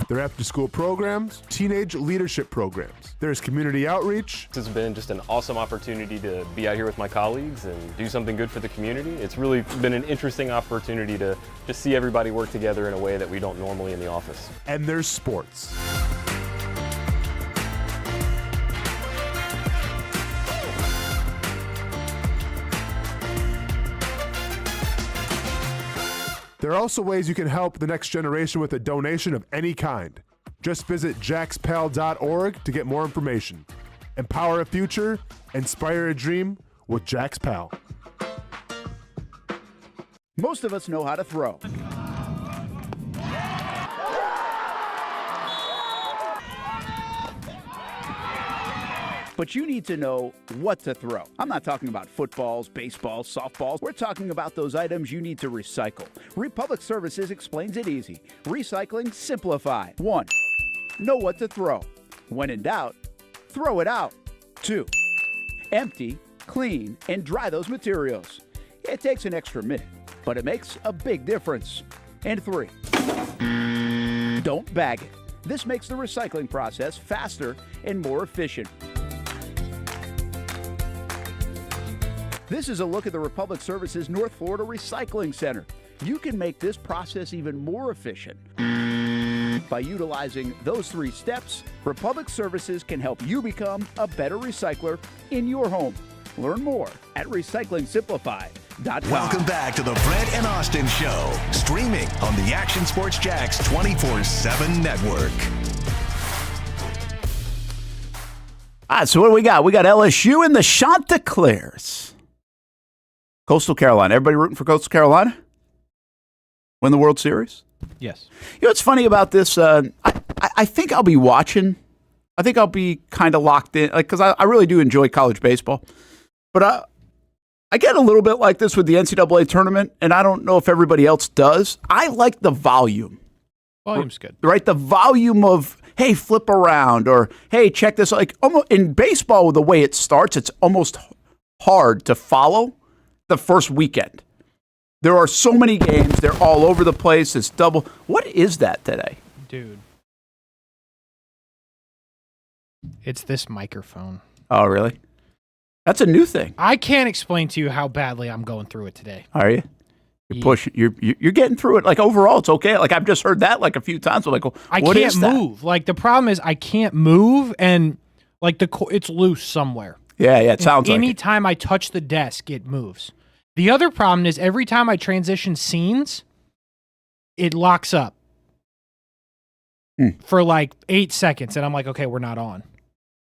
Their after-school programs, teenage leadership programs. There's community outreach. This has been just an awesome opportunity to be out here with my colleagues and do something good for the community. It's really been an interesting opportunity to just see everybody work together in a way that we don't normally in the office. And there's sports. There are also ways you can help the next generation with a donation of any kind. Just visit jaxpal.org to get more information. Empower a future, inspire a dream with Jack's Pal. Most of us know how to throw. But you need to know what to throw. I'm not talking about footballs, baseballs, softballs. We're talking about those items you need to recycle. Republic Services explains it easy. Recycling simplified. 1. Know what to throw. When in doubt, throw it out. 2. Empty, clean, and dry those materials. It takes an extra minute, but it makes a big difference. And 3. Don't bag it. This makes the recycling process faster and more efficient. This is a look at the Republic Services North Florida Recycling Center. You can make this process even more efficient. By utilizing those 3 steps, Republic Services can help you become a better recycler in your home. Learn more at recyclingsimplified.com. Welcome back to the Brent and Austen Show, streaming on the Action Sports Jacks 24/7 network. All right, so what do we got? We got LSU and the Chanticleers. Coastal Carolina. Everybody rooting for Coastal Carolina? Win the World Series? Yes. You know what's funny about this? I think I'll be watching. I think I'll be kind of locked in, because I really do enjoy college baseball. But I get a little bit like this with the NCAA tournament, and I don't know if everybody else does. I like the volume. Volume's good. Right? The volume of, hey, flip around, or, hey, check this. Like, almost, in baseball, with the way it starts, it's almost hard to follow the first weekend. There are so many games. They're all over the place. It's double. What is that today? Dude. It's this microphone. Oh, really? That's a new thing. I can't explain to you how badly I'm going through it today. Are you? You're pushing. You're getting through it. Like, overall, it's okay. Like, I've just heard that like a few times. I'm like, well, I what can't is that? move. Like, the problem is I can't move, and like it's loose somewhere. Yeah, it sounds like it. Anytime I touch the desk, it moves. The other problem is every time I transition scenes, it locks up for like 8 seconds, and I'm like, okay, we're not on.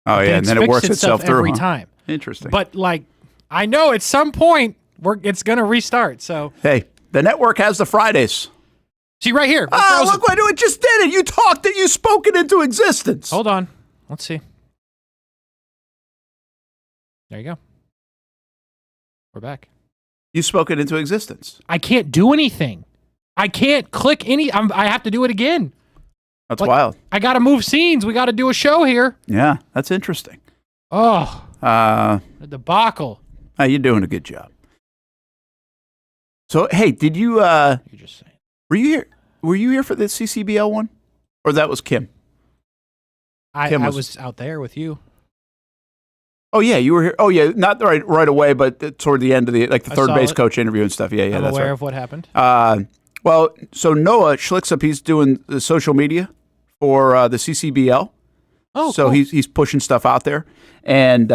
Oh, yeah, and then it works itself through every time. Interesting. But like, I know at some point it's going to restart. So hey, the network has the Fridays. See right here. Look what it just did it. You talked it. You spoke it into existence. Hold on. Let's see. There you go. We're back. You spoke it into existence. I can't do anything. I can't click I have to do it again. That's wild. I got to move scenes. We got to do a show here. Yeah, that's interesting. Oh. A debacle. You're doing a good job. So, hey, did you You're just saying. Were you here for the CCBL one? Or that was Kim? I was out there with you. Oh, yeah, you were here. Oh, yeah, not right away, but toward the end of the third base coach interview and stuff. Yeah, I'm that's aware right. of what happened. Well, so Noah Schlicksup, he's doing the social media for the CCBL. Oh, so cool. he's pushing stuff out there. And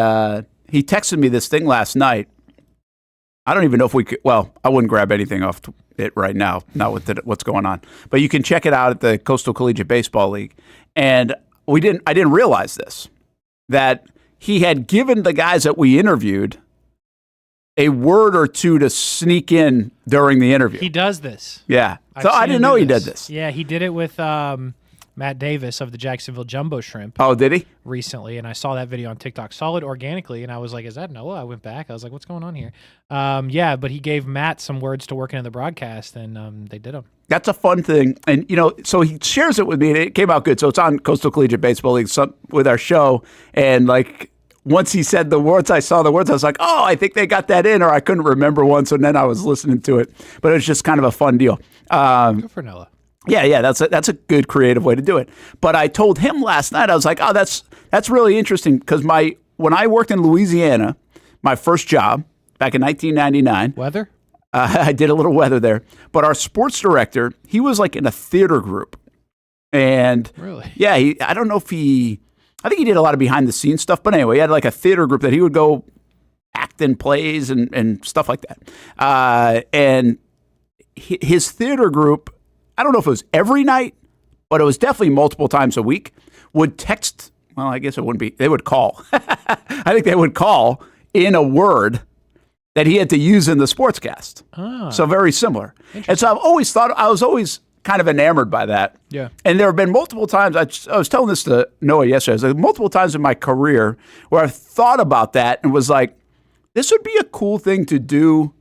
he texted me this thing last night. I don't even know if we could. Well, I wouldn't grab anything off it right now, not with what's going on. But you can check it out at the Coastal Collegiate Baseball League. And I didn't realize this, that he had given the guys that we interviewed a word or two to sneak in during the interview. He does this. Yeah. So I didn't know he did this. Yeah, he did it with Matt Davis of the Jacksonville Jumbo Shrimp. Oh, did he? Recently, and I saw that video on TikTok. Saw it organically, and I was like, is that Noah? I went back. I was like, what's going on here? Yeah, but he gave Matt some words to work into the broadcast, and they did them. That's a fun thing. And, so he shares it with me, and it came out good. So it's on Coastal Collegiate Baseball League with our show. And, once he said the words, I saw the words, I was like, oh, I think they got that in, or I couldn't remember one. So then I was listening to it. But it was just kind of a fun deal. Good for Noah. Yeah, that's a good creative way to do it. But I told him last night, I was like, oh, that's really interesting, because when I worked in Louisiana, my first job back in 1999. Weather? I did a little weather there. But our sports director, he was in a theater group. And really? Yeah, I don't know if I think he did a lot of behind the scenes stuff. But anyway, he had a theater group that he would go act in plays and stuff like that. And his theater group, I don't know if it was every night, but it was definitely multiple times a week, would text well, I guess it wouldn't be. They would call. I think they would call in a word that he had to use in the sportscast. So very similar. And so I've always thought, I was always kind of enamored by that. Yeah. And there have been multiple times, I was telling this to Noah yesterday, I was like, multiple times in my career where I've thought about that and was like, this would be a cool thing to do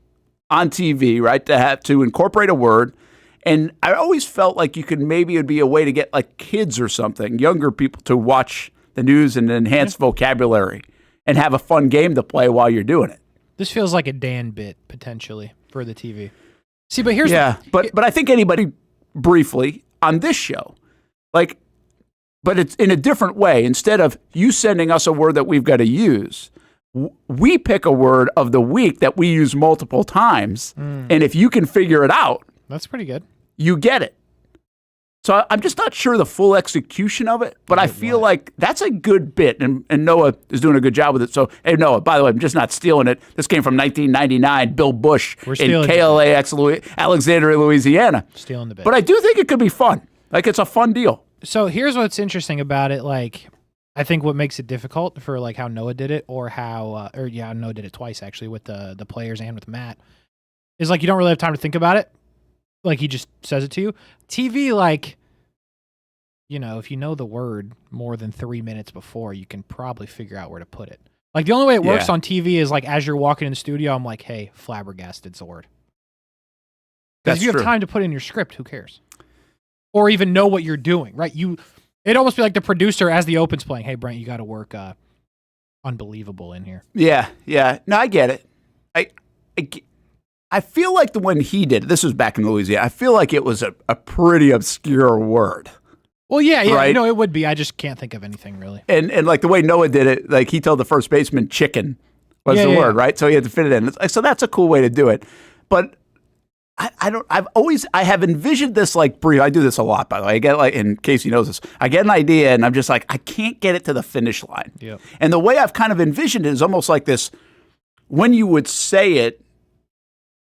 on TV, right? To have to incorporate a word. And I always felt like maybe it'd be a way to get like kids or something, younger people, to watch the news and enhance vocabulary and have a fun game to play while you're doing it. This feels like a Dan bit, potentially, for the TV. See, but here's... But I think anybody, briefly, on this show, like, but it's in a different way. Instead of you sending us a word that we've got to use, we pick a word of the week that we use multiple times. And if you can figure it out... That's pretty good. You get it. So I'm just not sure the full execution of it, but I feel like that's a good bit, and Noah is doing a good job with it. So, hey, Noah, by the way, I'm just not stealing it. This came from 1999, Bill Bush in KLAX, Alexandria, Louisiana. Stealing the bit. But I do think it could be fun. Like, it's a fun deal. So here's what's interesting about it. Like, I think what makes it difficult for like how Noah did it, or how, Noah did it twice actually with the players and with Matt, is like you don't really have time to think about it. Like he just says it to you. TV, like, if you know the word more than 3 minutes before, you can probably figure out where to put it. Like the only way it works on TV is like as you're walking in the studio, I'm like, hey, flabbergasted's the word. Because if you have time to put in your script, who cares? Or even know what you're doing, right? It'd almost be like the producer as the open's playing. Hey, Brent, you got to work unbelievable in here. Yeah. No, I get it. I feel like when he did it, this was back in Louisiana, I feel like it was a pretty obscure word. Well, yeah, right? It would be. I just can't think of anything really. And like the way Noah did it, like he told the first baseman chicken was the word, right? So he had to fit it in. So that's a cool way to do it. But I have envisioned this like brief. I do this a lot, by the way. I get like, in case he knows this, I get an idea and I'm just like, I can't get it to the finish line. Yep. And the way I've kind of envisioned it is almost like this, when you would say it,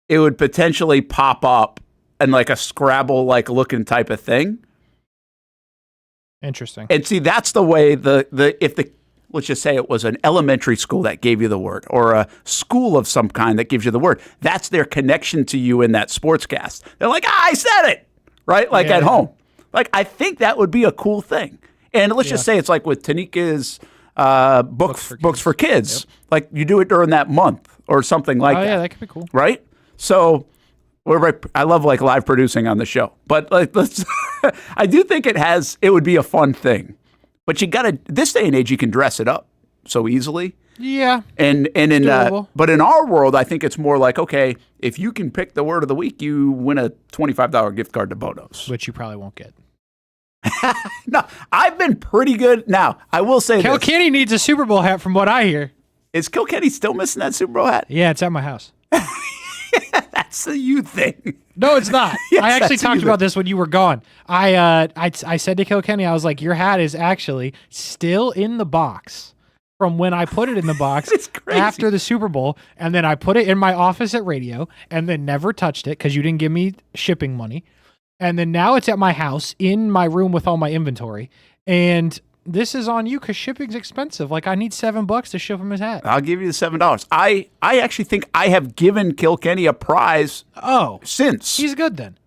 it would potentially pop up and like a Scrabble like looking type of thing. Interesting. And see, that's the way let's just say it was an elementary school that gave you the word, or a school of some kind that gives you the word. That's their connection to you in that sportscast. They're like, I said it, right? Like at home. Like, I think that would be a cool thing. And let's just say it's like with Tanika's books for kids. Yep. Like you do it during that month or something like that. Oh, yeah, that could be cool. Right? So I love like live producing on the show, but like I do think it would be a fun thing, but this day and age, you can dress it up so easily. Yeah. And but in our world, I think it's more like, okay, if you can pick the word of the week, you win a $25 gift card to Bono's. Which you probably won't get. No, I've been pretty good. Now, I will say Kilkenny needs a Super Bowl hat from what I hear. Is Kilkenny still missing that Super Bowl hat? Yeah, it's at my house. That's a you thing. No, it's not. Yes, I actually talked about this when you were gone. I said to Kilkenny, I was like, your hat is actually still in the box from when I put it in the box after the Super Bowl, and then I put it in my office at radio, and then never touched it because you didn't give me shipping money. And then now it's at my house in my room with all my inventory, and this is on you because shipping's expensive. Like, I need $7 to ship him his hat. I'll give you the $7. I actually think I have given Kilkenny a prize. Since he's good then.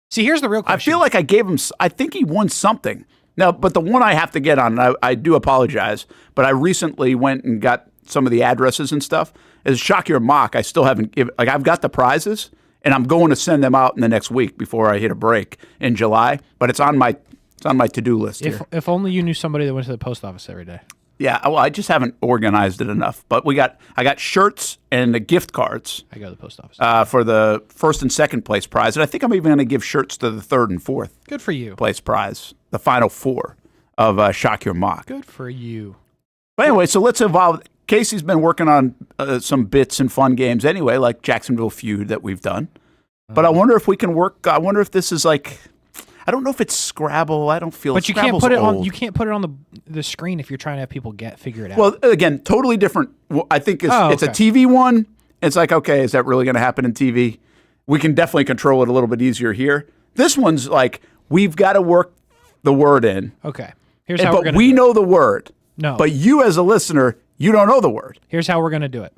See, here's the real question. I feel like I gave him. I think he won something. Now, but the one I have to get on, I do apologize, but I recently went and got some of the addresses and stuff. Is Shock Your Mock. I still haven't given. Like, I've got the prizes, and I'm going to send them out in the next week before I hit a break in July. But it's on my to-do list here. If only you knew somebody that went to the post office every day. Yeah, well, I just haven't organized it enough. But I got shirts and the gift cards. I go to the post office. For the first and second place prize. And I think I'm even going to give shirts to the third and fourth. Good for you. Place prize. The final four of Shock Your Mock. Good for you. But anyway, so let's evolve. Casey's been working on some bits and fun games anyway, like Jacksonville Feud that we've done. But I wonder if we can work. I wonder if this is like, I don't know if it's Scrabble. I don't feel. But you Scrabble's can't put it old. on. You can't put it on the screen if you're trying to have people figure it out. Well, again, totally different. I think it's a TV one. It's like, okay, is that really going to happen in TV? We can definitely control it a little bit easier here. This one's like, we've got to work the word in. Okay. Here's how we're going to we know the word. No. But you as a listener, you don't know the word. Here's how we're going to do it.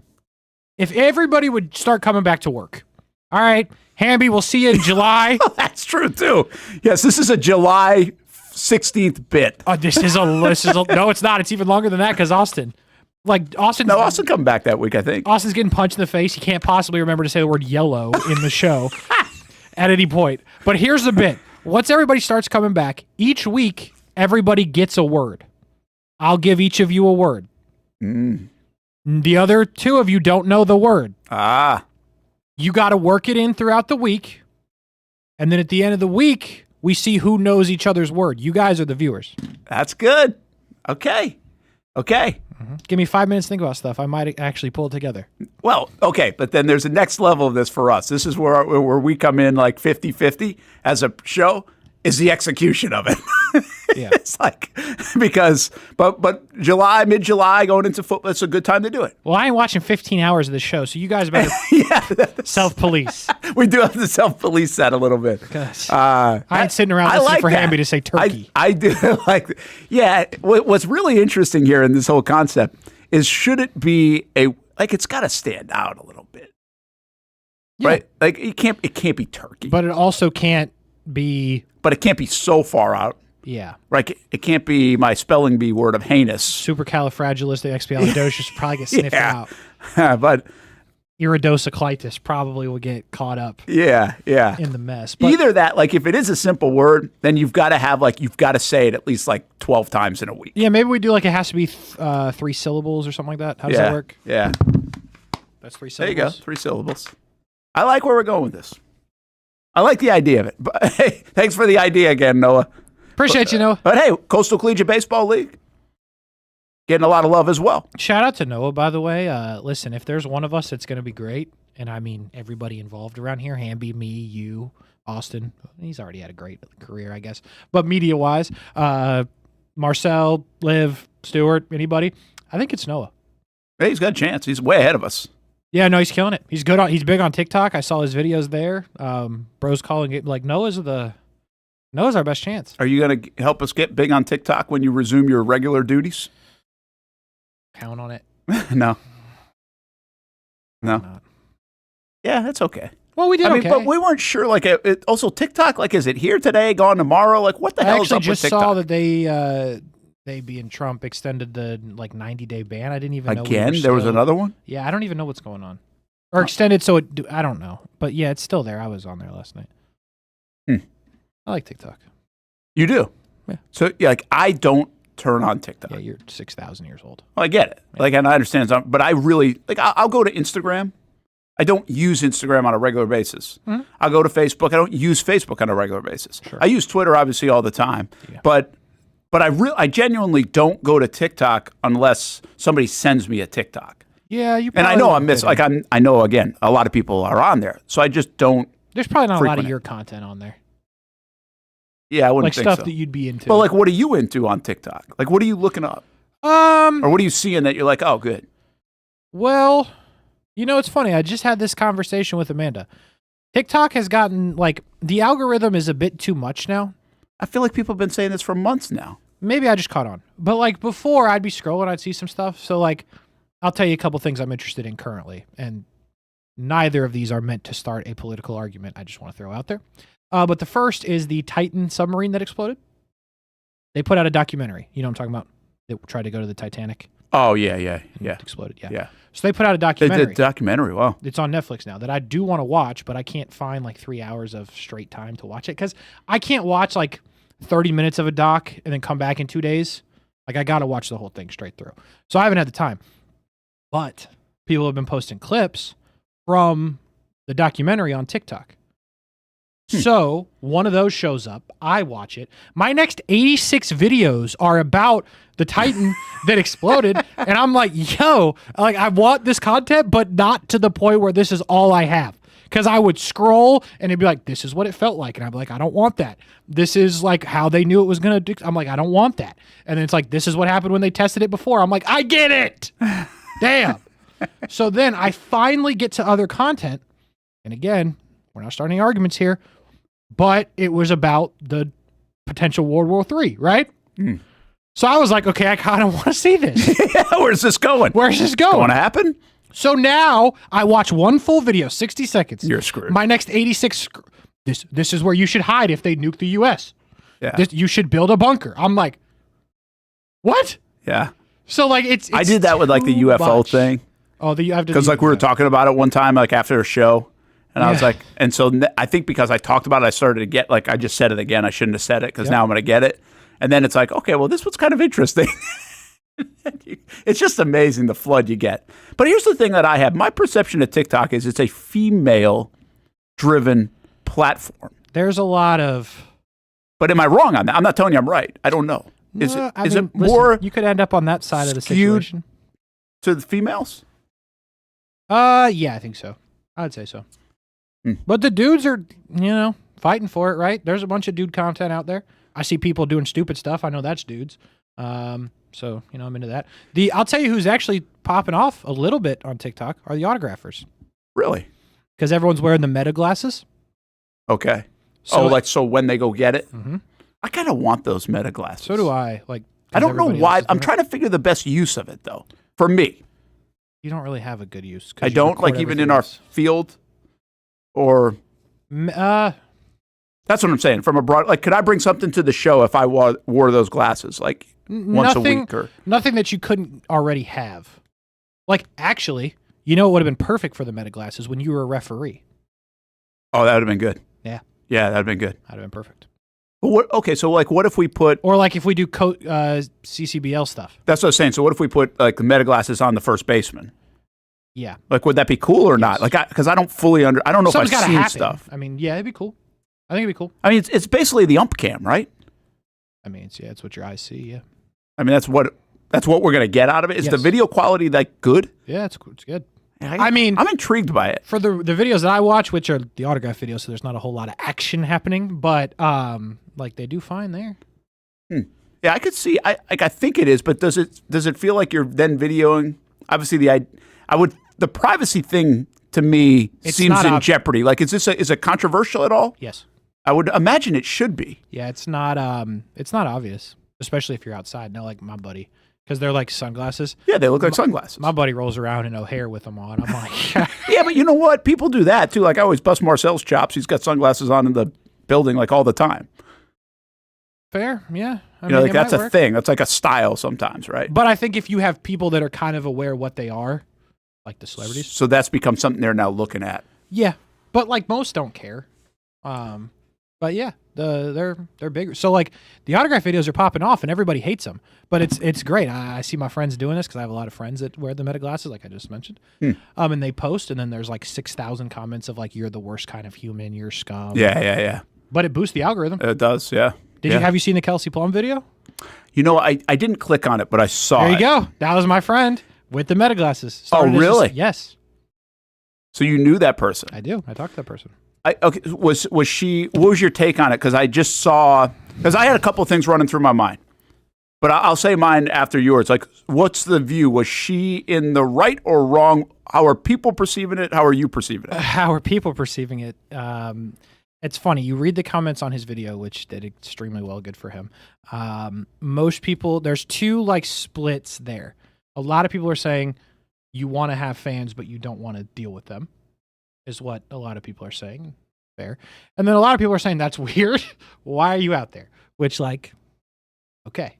If everybody would start coming back to work. All right, Hamby, we'll see you in July. That's true, too. Yes, this is a July 16th bit. This is a no, it's not. It's even longer than that because Austen coming back that week, I think. Austin's getting punched in the face. He can't possibly remember to say the word yellow in the show at any point. But here's the bit. Once everybody starts coming back, each week, everybody gets a word. I'll give each of you a word. The other two of you don't know the word. You got to work it in throughout the week. And then at the end of the week, we see who knows each other's word. You guys are the viewers. That's good. Okay. Give me 5 minutes to think about stuff. I might actually pull it together. Well, okay, but then there's a next level of this for us. This is where we come in like 50-50 as a show, is the execution of it. Yeah. It's like, because, but mid-July, going into football, it's a good time to do it. Well, I ain't watching 15 hours of this show, so you guys better self-police. We do have to self-police that a little bit. I ain't sitting around listening for Hamby to say turkey. I do like, yeah, what's really interesting here in this whole concept is, should it be it's got to stand out a little bit. Yeah. Right? Like, it can't be turkey. But it also can't be... But it can't be so far out. Yeah. Right? It can't be my spelling bee word of heinous. Supercalifragilisticexpialidocious probably get sniffed out. But iridocyclitis probably will get caught up. Yeah. In the mess. But either that, like, if it is a simple word, then you've got to say it at least like 12 times in a week. Yeah, maybe we do it has to be 3 syllables or something like that. How does that work? Yeah. That's 3 syllables. There you go. 3 syllables. I like where we're going with this. I like the idea of it. But hey, thanks for the idea again, Noah. Appreciate you, Noah. But hey, Coastal Collegiate Baseball League getting a lot of love as well. Shout out to Noah, by the way. Listen, if there's one of us that's going to be great, and I mean everybody involved around here, Hamby, me, you, Austen. He's already had a great career, I guess. But media-wise, Marcel, Liv, Stewart, anybody, I think it's Noah. Hey, he's got a chance. He's way ahead of us. Yeah, no, he's killing it. He's good. He's big on TikTok. I saw his videos there. Bro's calling it like Noah's our best chance. Are you going to help us get big on TikTok when you resume your regular duties? Count on it. No. Yeah, that's okay. Well, we did okay. But we weren't sure. Like, also TikTok. Like, is it here today? Gone tomorrow? Like, what the hell is up with TikTok? I actually just saw that they being Trump extended the 90-day ban. I didn't even know. Again, there was another one. Yeah, I don't even know what's going on. Or extended, so I don't know. But yeah, it's still there. I was on there last night. I like TikTok. You do? Yeah. So, yeah, like, I don't turn on TikTok. Yeah, you're 6,000 years old. Well, I get it. Yeah. Like, and I understand. But I really, like, I'll go to Instagram. I don't use Instagram on a regular basis. Mm-hmm. I'll go to Facebook. I don't use Facebook on a regular basis. Sure. I use Twitter, obviously, all the time. Yeah. But I genuinely don't go to TikTok unless somebody sends me a TikTok. Yeah, you. And I know I know, again, a lot of people are on there, so I just don't. There's probably not a lot of your content on there. Yeah, I wouldn't think so. Stuff that you'd be into. But like, what are you into on TikTok? Like, what are you looking up? Or what are you seeing that you're like, oh, good? Well, it's funny. I just had this conversation with Amanda. TikTok has gotten, like, the algorithm is a bit too much now. I feel like people have been saying this for months now. Maybe I just caught on. But, like, before, I'd be scrolling, I'd see some stuff. So, like, I'll tell you a couple things I'm interested in currently. And neither of these are meant to start a political argument. I just want to throw out there. But the first is the Titan submarine that exploded. They put out a documentary. You know what I'm talking about? They tried to go to the Titanic. Oh, yeah. It exploded, yeah. So they put out a documentary. The documentary, wow. It's on Netflix now that I do want to watch, but I can't find like 3 hours of straight time to watch it because I can't watch like 30 minutes of a doc and then come back in 2 days. Like, I got to watch the whole thing straight through. So I haven't had the time. But people have been posting clips from the documentary on TikTok. So one of those shows up. I watch it. My next 86 videos are about the Titan that exploded. And I'm like, I want this content, but not to the point where this is all I have. Because I would scroll and it'd be like, this is what it felt like. And I'd be like, I don't want that. This is like how they knew it was going to do. I'm like, I don't want that. And then it's like, this is what happened when they tested it before. I'm like, I get it. Damn. So then I finally get to other content. And again, we're not starting arguments here. But it was about the potential World War III, right? So I was like, okay, I kind of want to see this. Yeah, where's this going? Where's this going? Going to happen? So now I watch one full video, 60 seconds. You're screwed. My next 86. This is where you should hide if they nuke the U.S. Yeah. You should build a bunker. I'm like, what? Yeah. So like it's I did that with like the UFO much. thing. Oh, because like we were talking about it one time, like after a show, and I was like, and so I think because I talked about it, I started to get like I just said it again. I shouldn't have said it because now I'm going to get it, and then it's like, okay, well, this was kind of interesting. It's just amazing the flood you get. But here's the thing that I have: my perception of TikTok is it's a female-driven platform. There's a lot of. But am I wrong on that? I'm not telling you I'm right. I don't know. Is it more? You could end up on that side of the situation. To the females? Yeah, I think so. I'd say so. But the dudes are, fighting for it, right? There's a bunch of dude content out there. I see people doing stupid stuff. I know that's dudes. So, I'm into that. I'll tell you who's actually popping off a little bit on TikTok are the autographers. Really? Because everyone's wearing the Meta glasses. Okay. So when they go get it? Mm-hmm. I kind of want those Meta glasses. So do I. I don't know why. I'm trying to figure the best use of it, though. For me. You don't really have a good use. I don't, even in our field or... that's what I'm saying. From a broad... could I bring something to the show if I wore those glasses, once a week? Nothing that you couldn't already have. Actually, what would have been perfect for the Meta glasses when you were a referee? Oh, that would have been good. Yeah. Yeah, that would have been good. That would have been perfect. But so what if we put... Or if we do CCBL stuff. That's what I was saying. So what if we put the Meta glasses on the first baseman? Yeah. Would that be cool or not? Because I don't fully I don't know Something's if I've gotta seen happen. stuff. I mean, yeah, it'd be cool. I think it'd be cool. I mean, it's basically the ump cam, right? I mean, it's what your eyes see, yeah. I mean, that's what we're going to get out of it. Is the video quality good? Yeah, it's good. I'm intrigued by it. For the videos that I watch, which are the autograph videos, so there's not a whole lot of action happening, but they do fine there. Yeah, I could see. I think it is, but does it feel like you're then videoing? Obviously, the privacy thing to me seems in jeopardy. Is it controversial at all? Yes, I would imagine it should be. Yeah, it's not obvious, especially if you're outside. Now, like my buddy. Because they're sunglasses. Yeah, they look like sunglasses. My buddy rolls around in O'Hare with them on. I'm like, yeah, but you know what? People do that too. I always bust Marcel's chops. He's got sunglasses on in the building all the time. Fair, yeah. I mean, that's a thing. That's like a style sometimes, right? But I think if you have people that are kind of aware what they are, like the celebrities. So that's become something they're now looking at. Yeah, but most don't care. But yeah, they're bigger. So the autograph videos are popping off, and everybody hates them. But it's great. I see my friends doing this because I have a lot of friends that wear the Meta glasses, like I just mentioned. And they post, and then there's 6,000 comments of you're the worst kind of human, you're scum. Yeah. But it boosts the algorithm. It does, yeah. Have you seen the Kelsey Plum video? I didn't click on it, but I saw it. There you go. That was my friend with the Meta glasses. Started really? Yes. So you knew that person? I do. I talked to that person. Okay, was she? What was your take on it? Because I just saw. Because I had a couple of things running through my mind, but I'll say mine after yours. What's the view? Was she in the right or wrong? How are people perceiving it? How are you perceiving it? How are people perceiving it? It's funny. You read the comments on his video, which did extremely well. Good for him. Most people, there's two splits there. A lot of people are saying you want to have fans, but you don't want to deal with them. Is what a lot of people are saying. Fair. And then a lot of people are saying that's weird. Why are you out there? Which okay,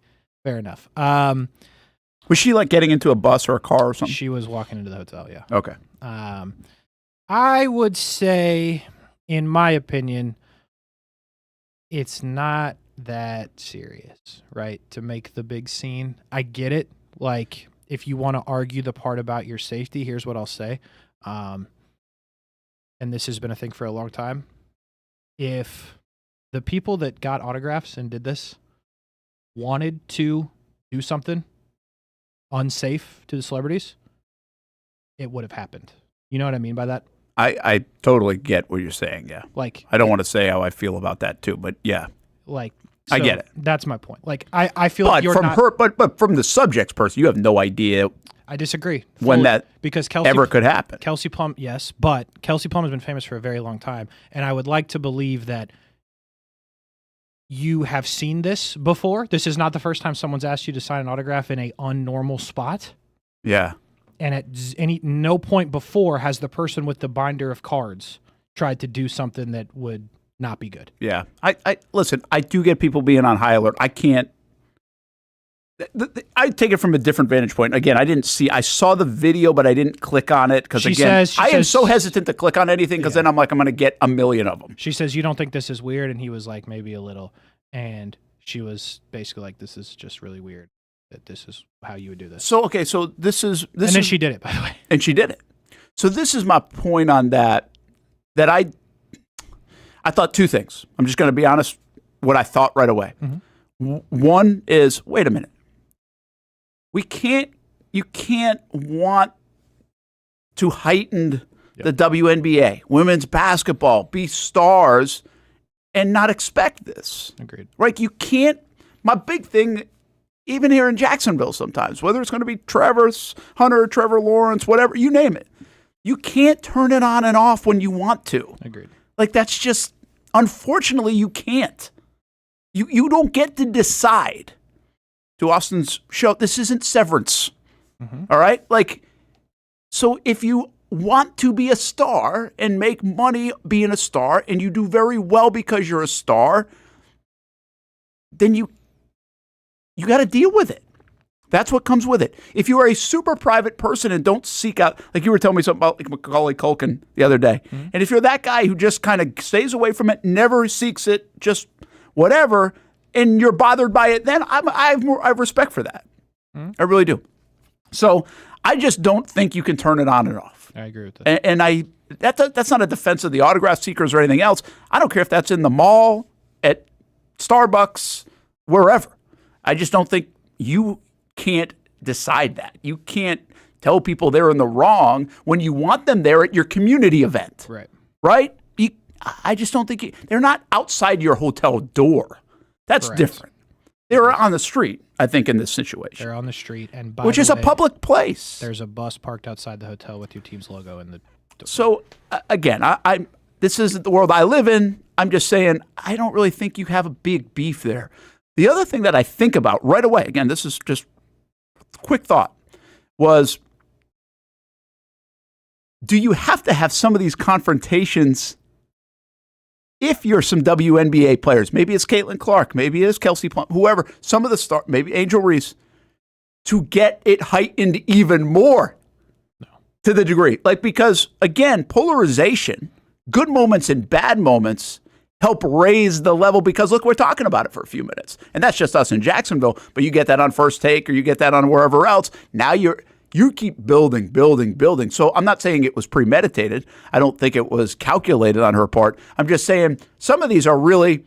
fair enough. Was she getting into a bus or a car or something? She was walking into the hotel, yeah. Okay. I would say, in my opinion, it's not that serious, right? To make the big scene. I get it. If you want to argue the part about your safety, here's what I'll say. And this has been a thing for a long time. If the people that got autographs and did this wanted to do something unsafe to the celebrities, it would have happened. You know what I mean by that? I totally get what you're saying, yeah. I don't want to say how I feel about that too, but yeah. So I get it. That's my point. I feel like you're from not... but from the subject's person, you have no idea. I disagree. When that because Kelsey ever could happen. Kelsey Plum, yes, but Kelsey Plum has been famous for a very long time, and I would like to believe that you have seen this before. This is not the first time someone's asked you to sign an autograph in a unnormal spot. Yeah. And at no point before has the person with the binder of cards tried to do something that would not be good. Yeah. I listen, I do get people being on high alert. I can't. I take it from a different vantage point. Again, I saw the video, but I didn't click on it because, again, I am so hesitant to click on anything because then I'm like, I'm going to get a million of them. She says, you don't think this is weird? And he was like, maybe a little. And she was basically like, this is just really weird that this is how you would do this. So, okay, so this is. And then she did it, by the way. And she did it. So this is my point on that I thought two things. I'm just going to be honest, what I thought right away. Mm-hmm. One is, wait a minute. You can't want to heighten the WNBA, women's basketball, be stars, and not expect this. Agreed. Right? You can't. My big thing, even here in Jacksonville sometimes, whether it's going to be Trevor Hunter, Trevor Lawrence, whatever, you name it, you can't turn it on and off when you want to. Agreed. Like, that's just, unfortunately, you can't. You don't get to decide. To Austen's show, this isn't Severance. Mm-hmm. All right? Like, so if you want to be a star and make money being a star, and you do very well because you're a star, then you got to deal with it. That's what comes with it. If you are a super private person and don't seek out, like you were telling me something about like Macaulay Culkin the other day, and if you're that guy who just kind of stays away from it, never seeks it, just whatever, and you're bothered by it, then I have respect for that. I really do. So I just don't think you can turn it on and off. I agree with that. And that's not a defense of the autograph seekers or anything else. I don't care if that's in the mall, at Starbucks, wherever. I just don't think you can't decide that. You can't tell people they're in the wrong when you want them there at your community event. Right. Right? I just don't think they're not outside your hotel door. That's Correct. Different. They're on the street, I think, in this situation. They're on the street, and by which the is a way, public place. There's a bus parked outside the hotel with your team's logo in the. So again, this isn't the world I live in. I'm just saying I don't really think you have a big beef there. The other thing that I think about right away, again, this is just a quick thought, was do you have to have some of these confrontations? If you're some WNBA players, maybe it's Caitlin Clark, maybe it's Kelsey Plum, whoever, some of the stars, maybe Angel Reese, to get it heightened even more to the degree. Like, because, again, polarization, good moments and bad moments help raise the level because, look, we're talking about it for a few minutes. And that's just us in Jacksonville, but you get that on First Take or you get that on wherever else. Now you keep building. So I'm not saying it was premeditated. I don't think it was calculated on her part. I'm just saying some of these are really,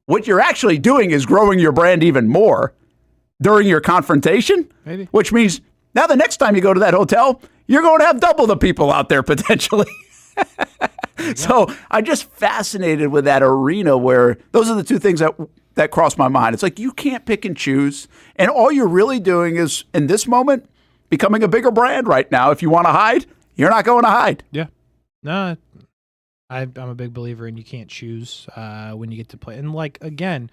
what you're actually doing is growing your brand even more during your confrontation. Maybe. Which means now the next time you go to that hotel, you're going to have double the people out there potentially. So I'm just fascinated with that arena where those are the two things that cross my mind. It's like you can't pick and choose. And all you're really doing is, in this moment, becoming a bigger brand right now. If you want to hide, you're not going to hide. Yeah. No, I'm a big believer in you can't choose when you get to play. And, like, again,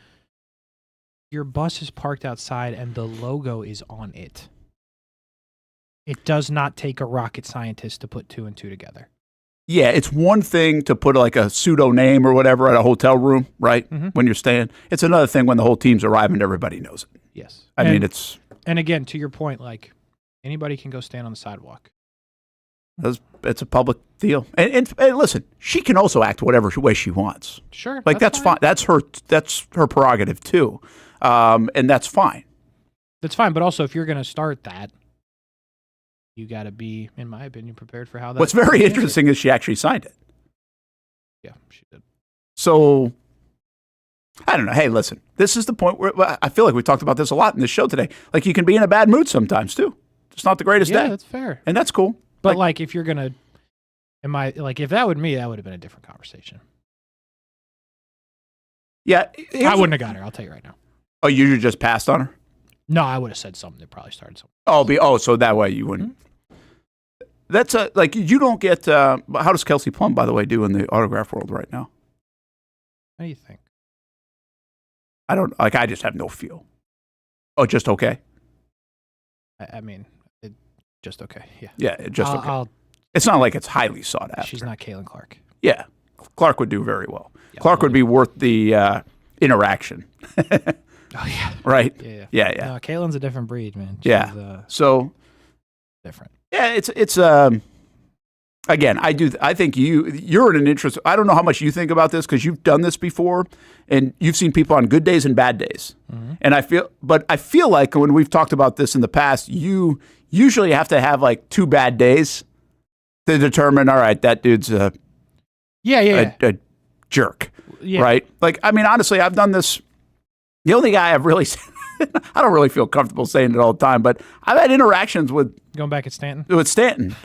your bus is parked outside and the logo is on it. It does not take a rocket scientist to put two and two together. Yeah, it's one thing to put like a pseudo name or whatever at a hotel room, right? Mm-hmm. When you're staying. It's another thing when the whole team's arriving and everybody knows it. Yes. I mean, it's... And again, to your point, like, anybody can go stand on the sidewalk. It's a public deal. And listen, she can also act whatever way she wants. Sure. Like, that's fine. That's her prerogative, too. And that's fine. That's fine. But also, if you're going to start that, you got to be, in my opinion, prepared for how that. What's very interesting is she actually signed it. Yeah, she did. So, I don't know. Hey, listen, this is the point where I feel like we talked about this a lot in this show today. Like, you can be in a bad mood sometimes, too. It's not the greatest day. Yeah, that's fair. And that's cool. But, like if you're going to, if that would me, that would have been a different conversation. Yeah. I wouldn't have got her, I'll tell you right now. Oh, you just passed on her? No, I would have said something that probably started something. So that way you wouldn't. Mm-hmm. That's you don't get, how does Kelsey Plum, by the way, do in the autograph world right now? How do you think? I just have no feel. Oh, just okay? I mean, just okay. Yeah. Yeah, just okay. It's not like it's highly sought after. She's not Caitlin Clark. Yeah. Clark would do very well. Yeah, Clark would be worth the interaction. Oh, yeah. Right? Yeah. Yeah. No, Caitlin's a different breed, man. She's, so different. Yeah, it's again, I think you're in an interest. I don't know how much you think about this because you've done this before and you've seen people on good days and bad days. Mm-hmm. And I feel like when we've talked about this in the past, you usually have to have like 2 bad days to determine, all right, that dude's a jerk, right? Like, I mean, honestly, I've done this. The only guy I've really, I don't really feel comfortable saying it all the time, but I've had interactions with going back at Stanton. With Stanton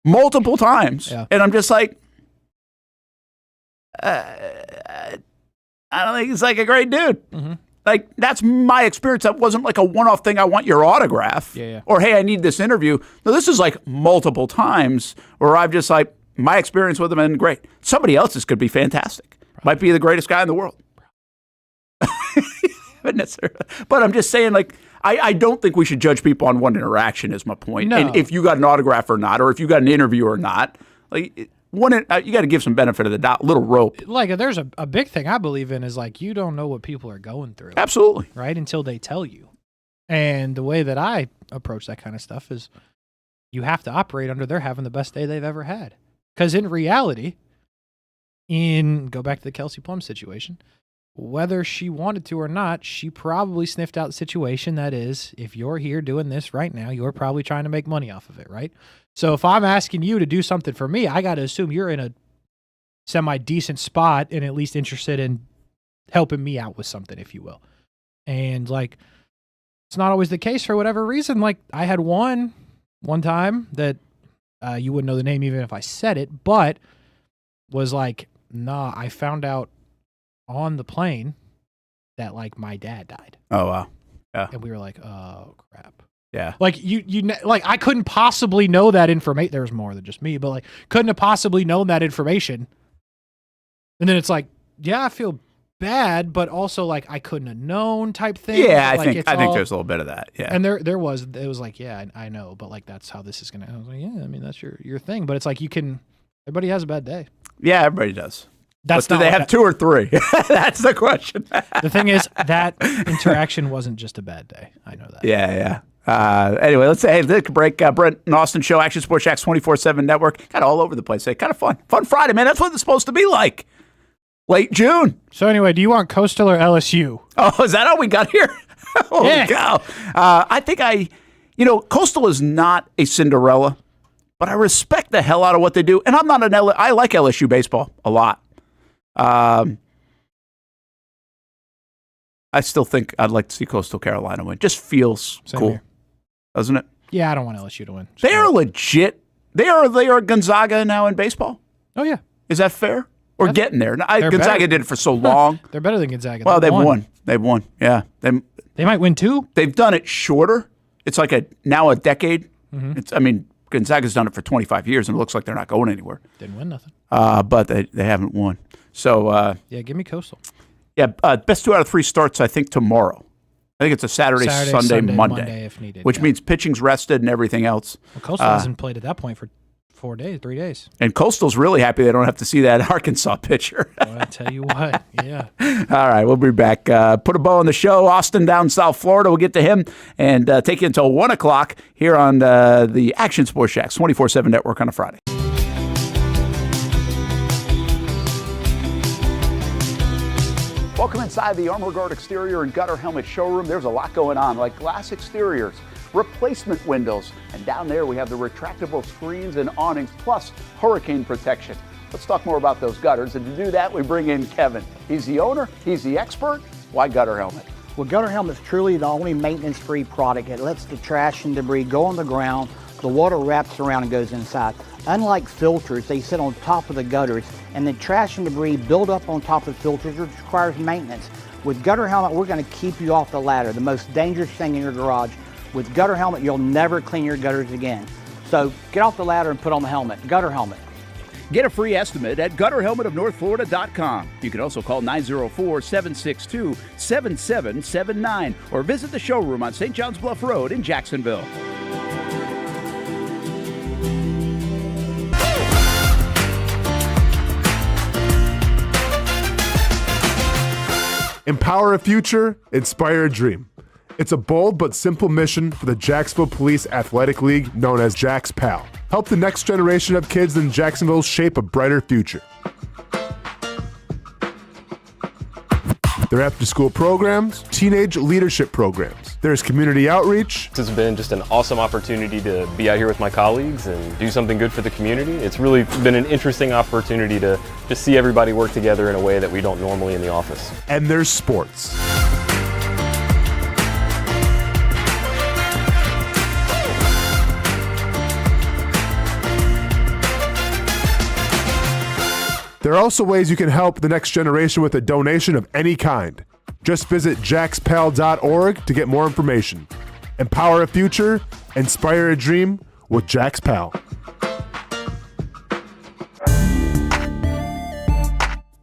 multiple times, and I'm just like, I don't think he's like a great dude. Mm-hmm. Like, that's my experience. That wasn't like a one-off thing. I want your autograph. Or, hey, I need this interview. No, this is like multiple times where I've just like, my experience with him and great. Somebody else's could be fantastic. Might be the greatest guy in the world. But I'm just saying, like, I don't think we should judge people on one interaction is my point. No. And if you got an autograph or not, or if you got an interview or not, like, you got to give some benefit of the doubt, little rope. Like, there's a big thing I believe in is, like, you don't know what people are going through. Absolutely. Right? Until they tell you. And the way that I approach that kind of stuff is you have to operate under they're having the best day they've ever had. Because in reality, go back to the Kelsey Plum situation, whether she wanted to or not, she probably sniffed out the situation that is, if you're here doing this right now, you're probably trying to make money off of it, right? So if I'm asking you to do something for me, I got to assume you're in a semi-decent spot and at least interested in helping me out with something, if you will. And, like, it's not always the case for whatever reason. Like, I had one time that you wouldn't know the name even if I said it, but was like, nah, I found out on the plane that, like, my dad died. Oh, wow. Yeah. And we were like, oh, crap. Yeah. Like, like, I couldn't possibly know that information. There's more than just me, but, like, couldn't have possibly known that information. And then it's like, yeah, I feel bad, but also, like, I couldn't have known type thing. Yeah, I like, think there's a little bit of that. Yeah. And it was like, yeah, I know, but, like, that's how this is going to, I was like, yeah, I mean, that's your thing. But it's like, everybody has a bad day. Yeah, everybody does. But do they have 2 or 3? That's the question. The thing is, that interaction wasn't just a bad day. I know that. Yeah. Anyway, let's take a break. Brent and Austen Show, Action Sports Jax 24/7 Network. Kind of all over the place. Kind of fun. Fun Friday, man. That's what it's supposed to be like. Late June. So anyway, do you want Coastal or LSU? Oh, is that how we got here? Holy cow. I think Coastal is not a Cinderella, but I respect the hell out of what they do. And I'm not I like LSU baseball a lot. I still think I'd like to see Coastal Carolina win. Just feels cool, here. Doesn't it? Yeah, I don't want LSU to win. They are legit. They are Gonzaga now in baseball. Oh, yeah. Is that fair? Or getting there? Gonzaga did it for so long. They're better than Gonzaga. Well, they've won. They've won. Yeah. They might win 2. They've done it shorter. It's like a decade. Mm-hmm. Gonzaga's done it for 25 years, and it looks like they're not going anywhere. Didn't win nothing. But they haven't won. So yeah, give me Coastal. Yeah, best 2 out of 3 starts, I think, tomorrow. I think it's a Saturday, Sunday, Monday, if needed. Which means pitching's rested and everything else. Well, Coastal hasn't played at that point for 3 days. And Coastal's really happy they don't have to see that Arkansas pitcher. Well, I tell you what, yeah. All right, we'll be back. Put a bow on the show. Austen down South Florida. We'll get to him and take you until 1 o'clock here on the Action Sports Jax 24/7 Network on a Friday. Welcome inside the Armor Guard exterior and gutter helmet showroom. There's a lot going on, like glass exteriors, replacement windows, and down there we have the retractable screens and awnings, plus hurricane protection. Let's talk more about those gutters, and to do that, we bring in Kevin. He's the owner, he's the expert. Why Gutter Helmet? Well, Gutter Helmet is truly the only maintenance-free product. It lets the trash and debris go on the ground, the water wraps around and goes inside. Unlike filters, they sit on top of the gutters, and the trash and debris build up on top of filters, which requires maintenance. With Gutter Helmet, we're going to keep you off the ladder, the most dangerous thing in your garage. With Gutter Helmet, you'll never clean your gutters again. So get off the ladder and put on the helmet. Gutter Helmet. Get a free estimate at gutterhelmetofnorthflorida.com. You can also call 904-762-7779 or visit the showroom on St. John's Bluff Road in Jacksonville. Empower a future, inspire a dream. It's a bold but simple mission for the Jacksonville Police Athletic League known as Jax PAL. Help the next generation of kids in Jacksonville shape a brighter future. Their after-school programs, teenage leadership programs. There's community outreach. It's been just an awesome opportunity to be out here with my colleagues and do something good for the community. It's really been an interesting opportunity to just see everybody work together in a way that we don't normally in the office. And there's sports. There are also ways you can help the next generation with a donation of any kind. Just visit jaxpal.org to get more information. Empower a future, inspire a dream with Jax PAL.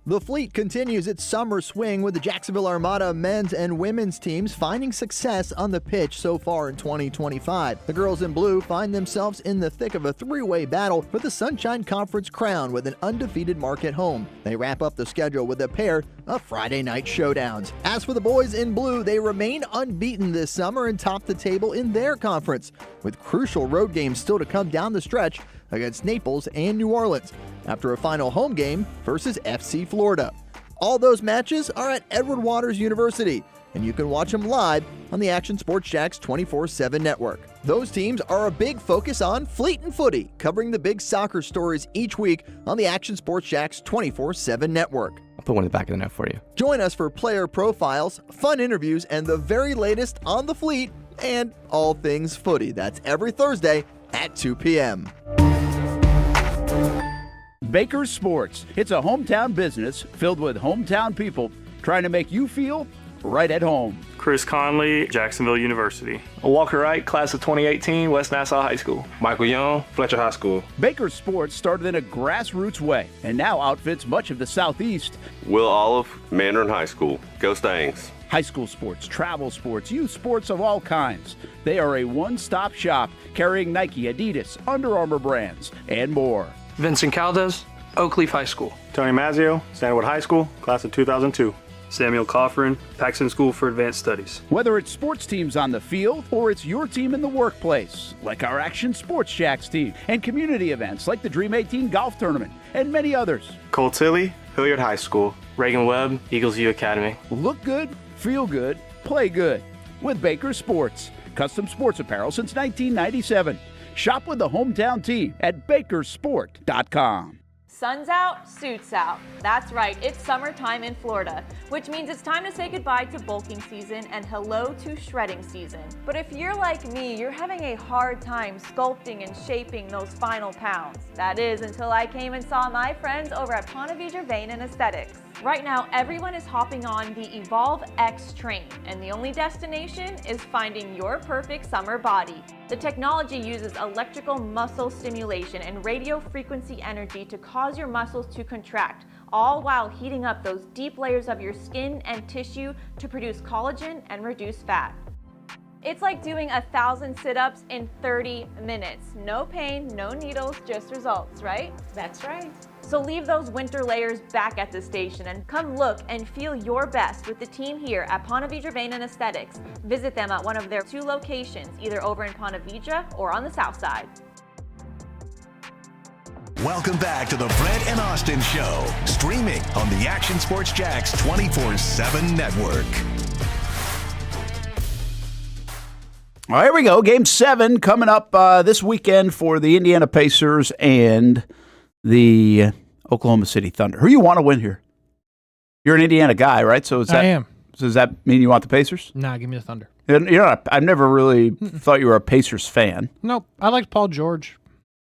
The Fleet continues its summer swing with the Jacksonville Armada men's and women's teams finding success on the pitch so far in 2025. The girls in blue find themselves in the thick of a three-way battle for the Sunshine Conference crown with an undefeated mark at home. They wrap up the schedule with a pair of Friday night showdowns. As for the boys in blue, they remain unbeaten this summer and top the table in their conference, with crucial road games still to come down the stretch against Naples and New Orleans, after a final home game versus FC Florida. All those matches are at Edward Waters University, and you can watch them live on the Action Sports Jacks 24/7 network. Those teams are a big focus on Fleet and Footy, covering the big soccer stories each week on the Action Sports Jacks 24/7 network. I'll put one in the back of the net for you. Join us for player profiles, fun interviews, and the very latest on the Fleet and all things footy. That's every Thursday at 2 p.m. Baker's Sports. It's a hometown business filled with hometown people trying to make you feel right at home. Chris Conley, Jacksonville University. Walker Wright, class of 2018, West Nassau High School. Michael Young, Fletcher High School. Baker's Sports started in a grassroots way and now outfits much of the Southeast. Will Olive, Mandarin High School. Go Stangs. High school sports, travel sports, youth sports of all kinds. They are a one-stop shop carrying Nike, Adidas, Under Armour brands, and more. Vincent Caldes, Oakleaf High School. Tony Mazzio, Stanwood High School, class of 2002. Samuel Coffrin, Paxton School for Advanced Studies. Whether it's sports teams on the field or it's your team in the workplace, like our Action Sports Jacks team, and community events like the Dream 18 Golf Tournament, and many others. Cole Tilley, Hilliard High School. Reagan Webb, Eagles View Academy. Look good, feel good, play good with Baker Sports. Custom sports apparel since 1997. Shop with the hometown team at bakersport.com. Sun's out, suits out. That's right, it's summertime in Florida, which means it's time to say goodbye to bulking season and hello to shredding season. But if you're like me, you're having a hard time sculpting and shaping those final pounds. That is until I came and saw my friends over at Ponte Vedra Vein and Aesthetics. Right now, everyone is hopping on the Evolve X train, and the only destination is finding your perfect summer body. The technology uses electrical muscle stimulation and radio frequency energy to cause your muscles to contract, all while heating up those deep layers of your skin and tissue to produce collagen and reduce fat. It's like doing 1,000 sit-ups in 30 minutes. No pain, no needles, just results, right? That's right. So leave those winter layers back at the station and come look and feel your best with the team here at Ponte Vedra Vein and Aesthetics. Visit them at one of their 2 locations, either over in Ponte Vedra or on the south side. Welcome back to the Brent and Austen Show, streaming on the Action Sports Jacks 24/7 network. All right, here we go. Game 7 coming up this weekend for the Indiana Pacers and the Oklahoma City Thunder. Who you want to win here? You're an Indiana guy, right? So I am. So does that mean you want the Pacers? Nah, give me the Thunder. You're not, I've never really thought you were a Pacers fan. Nope. I liked Paul George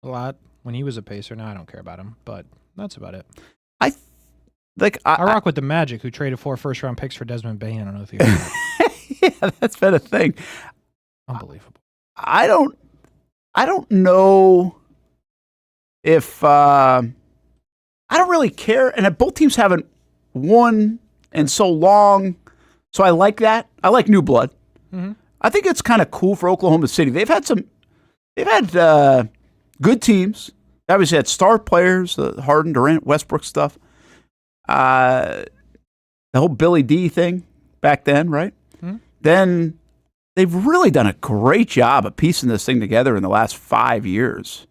a lot when he was a Pacer. Now I don't care about him, but that's about it. I rock with the Magic, who traded 4 first-round picks for Desmond Bain. I don't know if you heard that. Yeah, that's been a thing. Unbelievable. I don't know if I don't really care. And both teams haven't won in so long. So I like that. I like new blood. Mm-hmm. I think it's kind of cool for Oklahoma City. They've had good teams. They obviously had star players, the Harden, Durant, Westbrook stuff. The whole Billy D thing back then, right? Mm-hmm. Then they've really done a great job of piecing this thing together in the last 5 years,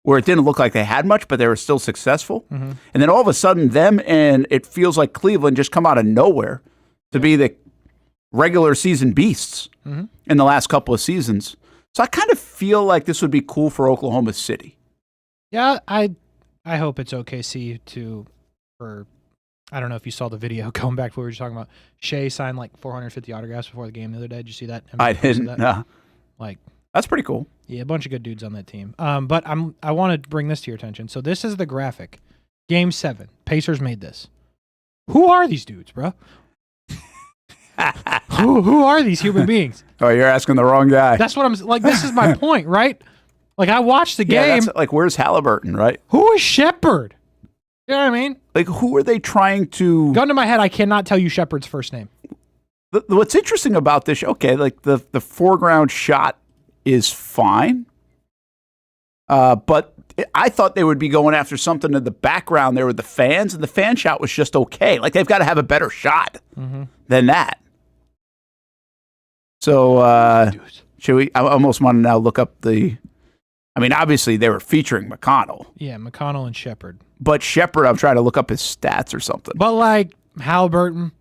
where it didn't look like they had much, but they were still successful. Mm-hmm. And then all of a sudden, them and it feels like Cleveland just come out of nowhere to be the regular season beasts in the last couple of seasons. So I kind of feel like this would be cool for Oklahoma City. Yeah, I hope it's OKC for I don't know if you saw the video going back to what we were just talking about. Shea signed like 450 autographs before the game the other day. Did you see that? I didn't. Like, that's pretty cool. Yeah, a bunch of good dudes on that team. But I want to bring this to your attention. So this is the graphic. Game 7. Pacers made this. Who are these dudes, bro? who are these human beings? Oh, you're asking the wrong guy. That's what I'm like. This is my point, right? Like, I watched the game. That's like, where's Halliburton, right? Who is Shepard? You know what I mean? Like, who are they trying to... Gun to my head, I cannot tell you Shepard's first name. What's interesting about this, okay, like the foreground shot is fine, but I thought they would be going after something in the background there with the fans, and the fan shot was just okay. Like, they've got to have a better shot than that. So, should we... I almost want to now look up the... I mean, obviously, they were featuring McConnell. Yeah, McConnell and Shepard. But Shepard, I'm trying to look up his stats or something. But, like, Halliburton,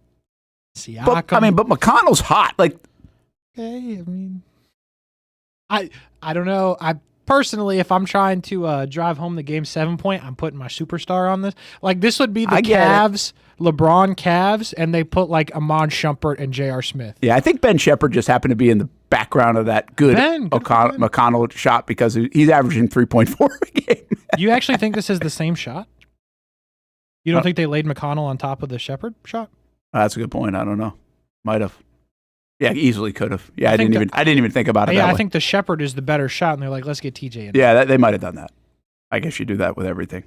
Siakam. But McConnell's hot. Like, okay, I mean... I don't know. I personally, if I'm trying to drive home the Game 7 point, I'm putting my superstar on this. Like, this would be the Cavs, LeBron Cavs, and they put, like, Amon Shumpert and J.R. Smith. Yeah, I think Ben Shepard just happened to be in the background of that good McConnell shot because he's averaging 3.4 a game. You actually think this is the same shot? You don't think they laid McConnell on top of the Shepard shot? That's a good point. I don't know. Might have. Yeah, easily could have. Yeah, I didn't even think about it. Yeah, that I way. think the Shepard is the better shot, and they're like, let's get TJ in. Yeah, they might have done that. I guess you do that with everything.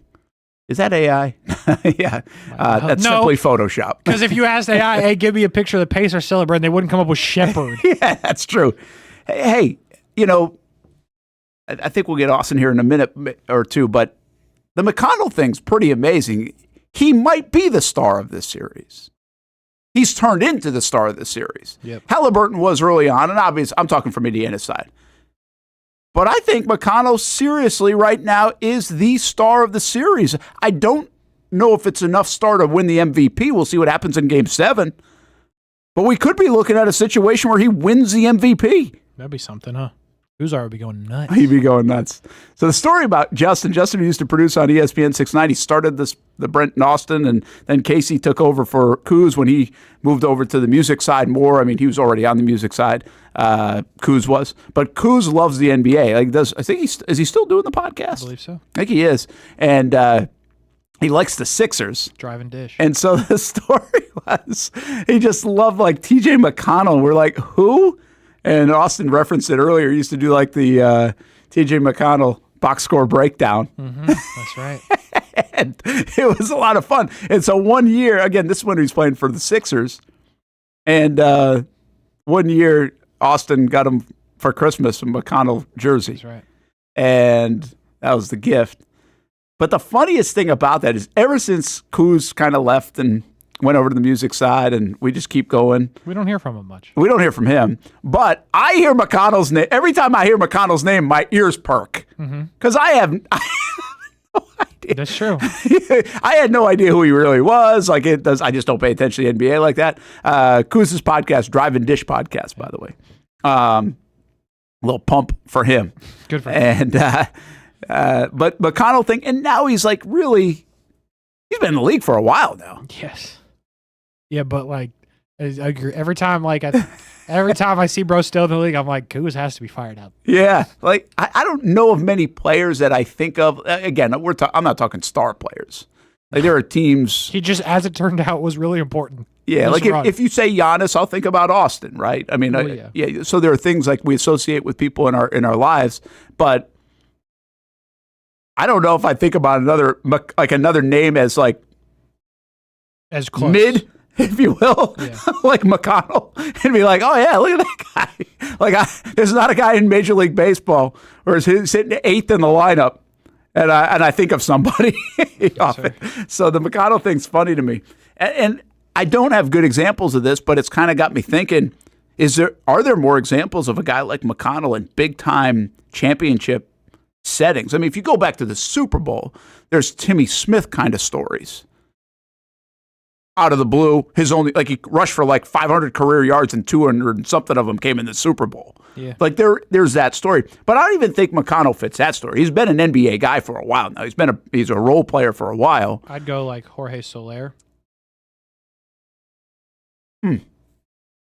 Is that AI? Yeah, that's simply Photoshop. Because if you asked AI, hey, give me a picture of the Pacers celebrating, they wouldn't come up with Shepard. Yeah, that's true. Hey, you know, I think we'll get Austen here in a minute or two, but the McConnell thing's pretty amazing. He might be the star of this series. He's turned into the star of the series. Yep. Halliburton was early on, and obviously, I'm talking from Indiana's side. But I think McConnell, seriously, right now, is the star of the series. I don't know if it's enough star to win the MVP. We'll see what happens in Game 7. But we could be looking at a situation where he wins the MVP. That'd be something, huh? Uzar would be going nuts. He'd be going nuts. So the story about Justin used to produce on ESPN 690. Started the Brent and Austen, and then Casey took over for Kuz when he moved over to the music side more. I mean, he was already on the music side. Kuz was. But Kuz loves the NBA. I think is he still doing the podcast? I believe so. I think he is. And he likes the Sixers. Driving dish. And so the story was he just loved like TJ McConnell. We're like, who? And Austen referenced it earlier. He used to do like the TJ McConnell box score breakdown. That's right. And it was a lot of fun. And so one year, again, this is when he was playing for the Sixers. And 1 year, Austen got him for Christmas a McConnell jersey. That's right. And that was the gift. But the funniest thing about that is ever since Kuz kind of left and went over to the music side, and we just keep going. We don't hear from him much. We don't hear from him. But I hear McConnell's name. Every time I hear McConnell's name, my ears perk. Because I have no idea. That's true. I had no idea who he really was. I just don't pay attention to the NBA like that. Kuz's podcast, Driving Dish podcast, by the way. A little pump for him. Good for him. And but McConnell thing, and now he's like really, he's been in the league for a while now. Yes. Yeah, but like every time I see bro still in the league, I'm like, Kuz has to be fired up. Yeah, like I don't know of many players that I think of. Again, I'm not talking star players. Like there are teams. He just, as it turned out, was really important. Yeah, like if you say Giannis, I'll think about Austen, right? I mean, yeah. So there are things like we associate with people in our lives, but I don't know if I think about another name as like as close. Mid, if you will, like McConnell, and be like, oh yeah, look at that guy. Like, there's not a guy in Major League Baseball or is sitting 8th in the lineup, and I think of somebody often. So the McConnell thing's funny to me, and I don't have good examples of this, but it's kind of got me thinking: are there more examples of a guy like McConnell in big time championship settings? I mean, if you go back to the Super Bowl, there's Timmy Smith kind of stories. Out of the blue, he rushed for like 500 career yards and 200 and something of them came in the Super Bowl. Yeah. Like there's that story. But I don't even think McConnell fits that story. He's been an NBA guy for a while now. He's a role player for a while. I'd go like Jorge Soler. Oh,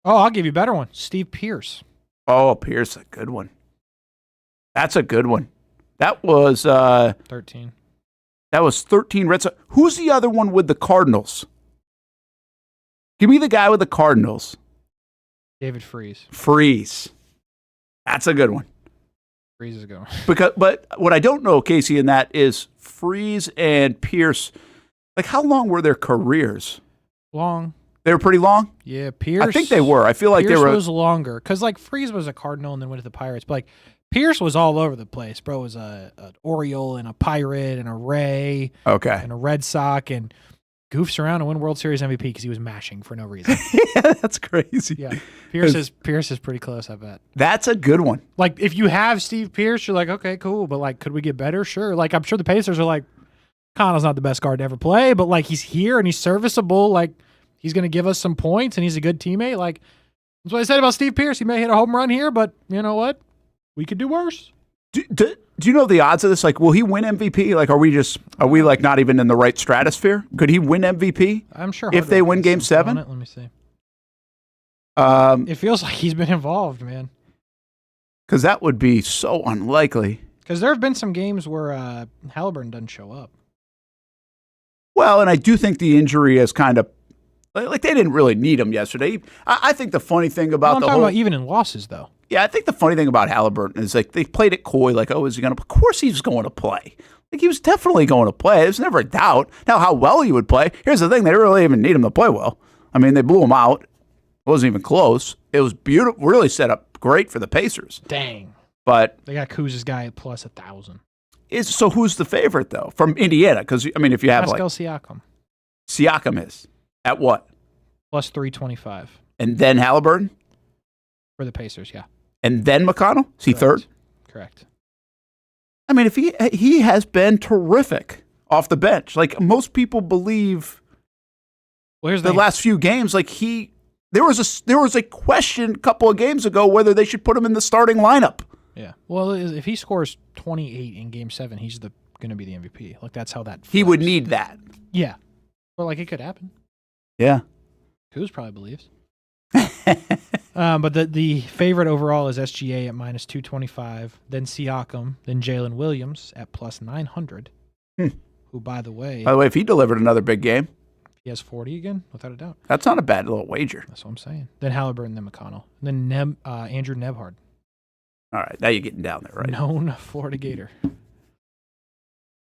I'll give you a better one. Steve Pierce. Oh, Pierce, a good one. That's a good one. That was 13. That was 13 Red Sox. Who's the other one with the Cardinals? Give me the guy with the Cardinals. David Freese. Freese. That's a good one. Freese is a good one. But what I don't know, Casey, in that is Freese and Pierce, like how long were their careers? Long. They were pretty long? Yeah, Pierce. I think they were. I feel like Pierce they were. was longer. Because like Freese was a Cardinal and then went to the Pirates. But like Pierce was all over the place. Bro was an Oriole and a Pirate and a Ray. Okay. And a Red Sox and goofs around and win World Series MVP because he was mashing for no reason. Yeah, that's crazy. Yeah, Pierce is pretty close, I bet. That's a good one. Like, if you have Steve Pierce, you're like, okay, cool. But, like, could we get better? Sure. Like, I'm sure the Pacers are like, Connell's not the best guard to ever play, but, like, he's here and he's serviceable. Like, he's going to give us some points and he's a good teammate. Like, that's what I said about Steve Pierce. He may hit a home run here, but you know what? We could do worse. Do you know the odds of this? Like, will he win MVP? Like, are we like not even in the right stratosphere? Could he win MVP? I'm sure. If they win Game 7? Let me see. It feels like he's been involved, man. Because that would be so unlikely. Because there have been some games where Halliburton doesn't show up. Well, and I do think the injury has kind of, like they didn't really need him yesterday. I think the funny thing about I'm talking about even in losses, though. Yeah, I think the funny thing about Halliburton is like they played it coy, like, oh, is he going to? Of course he's going to play. Like he was definitely going to play. There's never a doubt. Now, how well he would play, here's the thing: they really even need him to play well. I mean, they blew him out. It wasn't even close. It was beautiful. Really set up great for the Pacers. Dang. But they got Kuz's guy at plus 1,000. So who's the favorite though from Indiana? Because I mean, if you have Pascal Siakam. Siakam is at what? Plus 325. And then Halliburton for the Pacers, yeah. And then McConnell? Is he third? Correct. I mean, if he has been terrific off the bench. Like most people believe the last few games, like there was a question a couple of games ago whether they should put him in the starting lineup. Yeah. Well, if he scores 28 in Game 7, he's going to be the MVP. Like that's how that flips. He would need that. Yeah. But like it could happen. Yeah. Kuz probably believes. But the favorite overall is SGA at minus 225, then Siakam, then Jalen Williams at plus 900, who, by the way, if he delivered another big game, he has 40 again, without a doubt. That's not a bad little wager. That's what I'm saying. Then Halliburton, then McConnell, then Andrew Nebhard. All right, now you're getting down there, right? Known Florida Gator.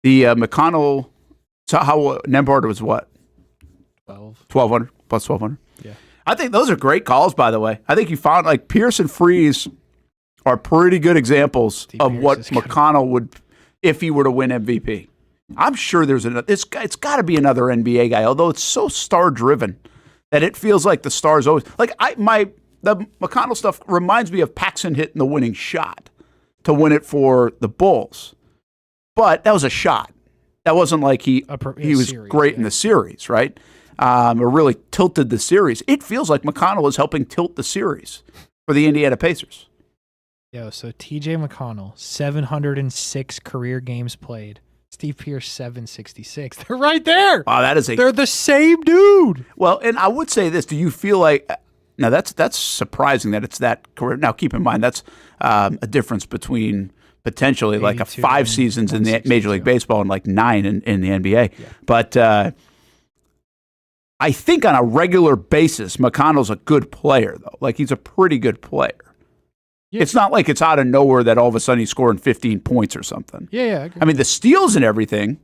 The McConnell, so how Nebhard was what? 1,200 plus 1,200. Yeah. I think those are great calls, by the way. I think you found like Pierce and Freese are pretty good examples of what McConnell would, if he were to win MVP. I'm sure there's another. It's got to be another NBA guy, although it's so star driven that it feels like the stars always like the McConnell stuff reminds me of Paxson hitting the winning shot to win it for the Bulls, but that was a shot. That wasn't like he was great in the series, right? Or really tilted the series. It feels like McConnell is helping tilt the series for the Indiana Pacers. Yo, so TJ McConnell, 706 career games played. Steve Pierce, 766. They're right there. Wow, they're the same dude. Well, and I would say this: do you feel like now that's surprising that it's that career? Now, keep in mind that's a difference between potentially like a 5 seasons in the Major League Baseball and like 9 in the NBA, yeah. But. I think on a regular basis, McConnell's a good player, though. Like, he's a pretty good player. It's not like it's out of nowhere that all of a sudden he's scoring 15 points or something. Yeah. I mean, the steals and everything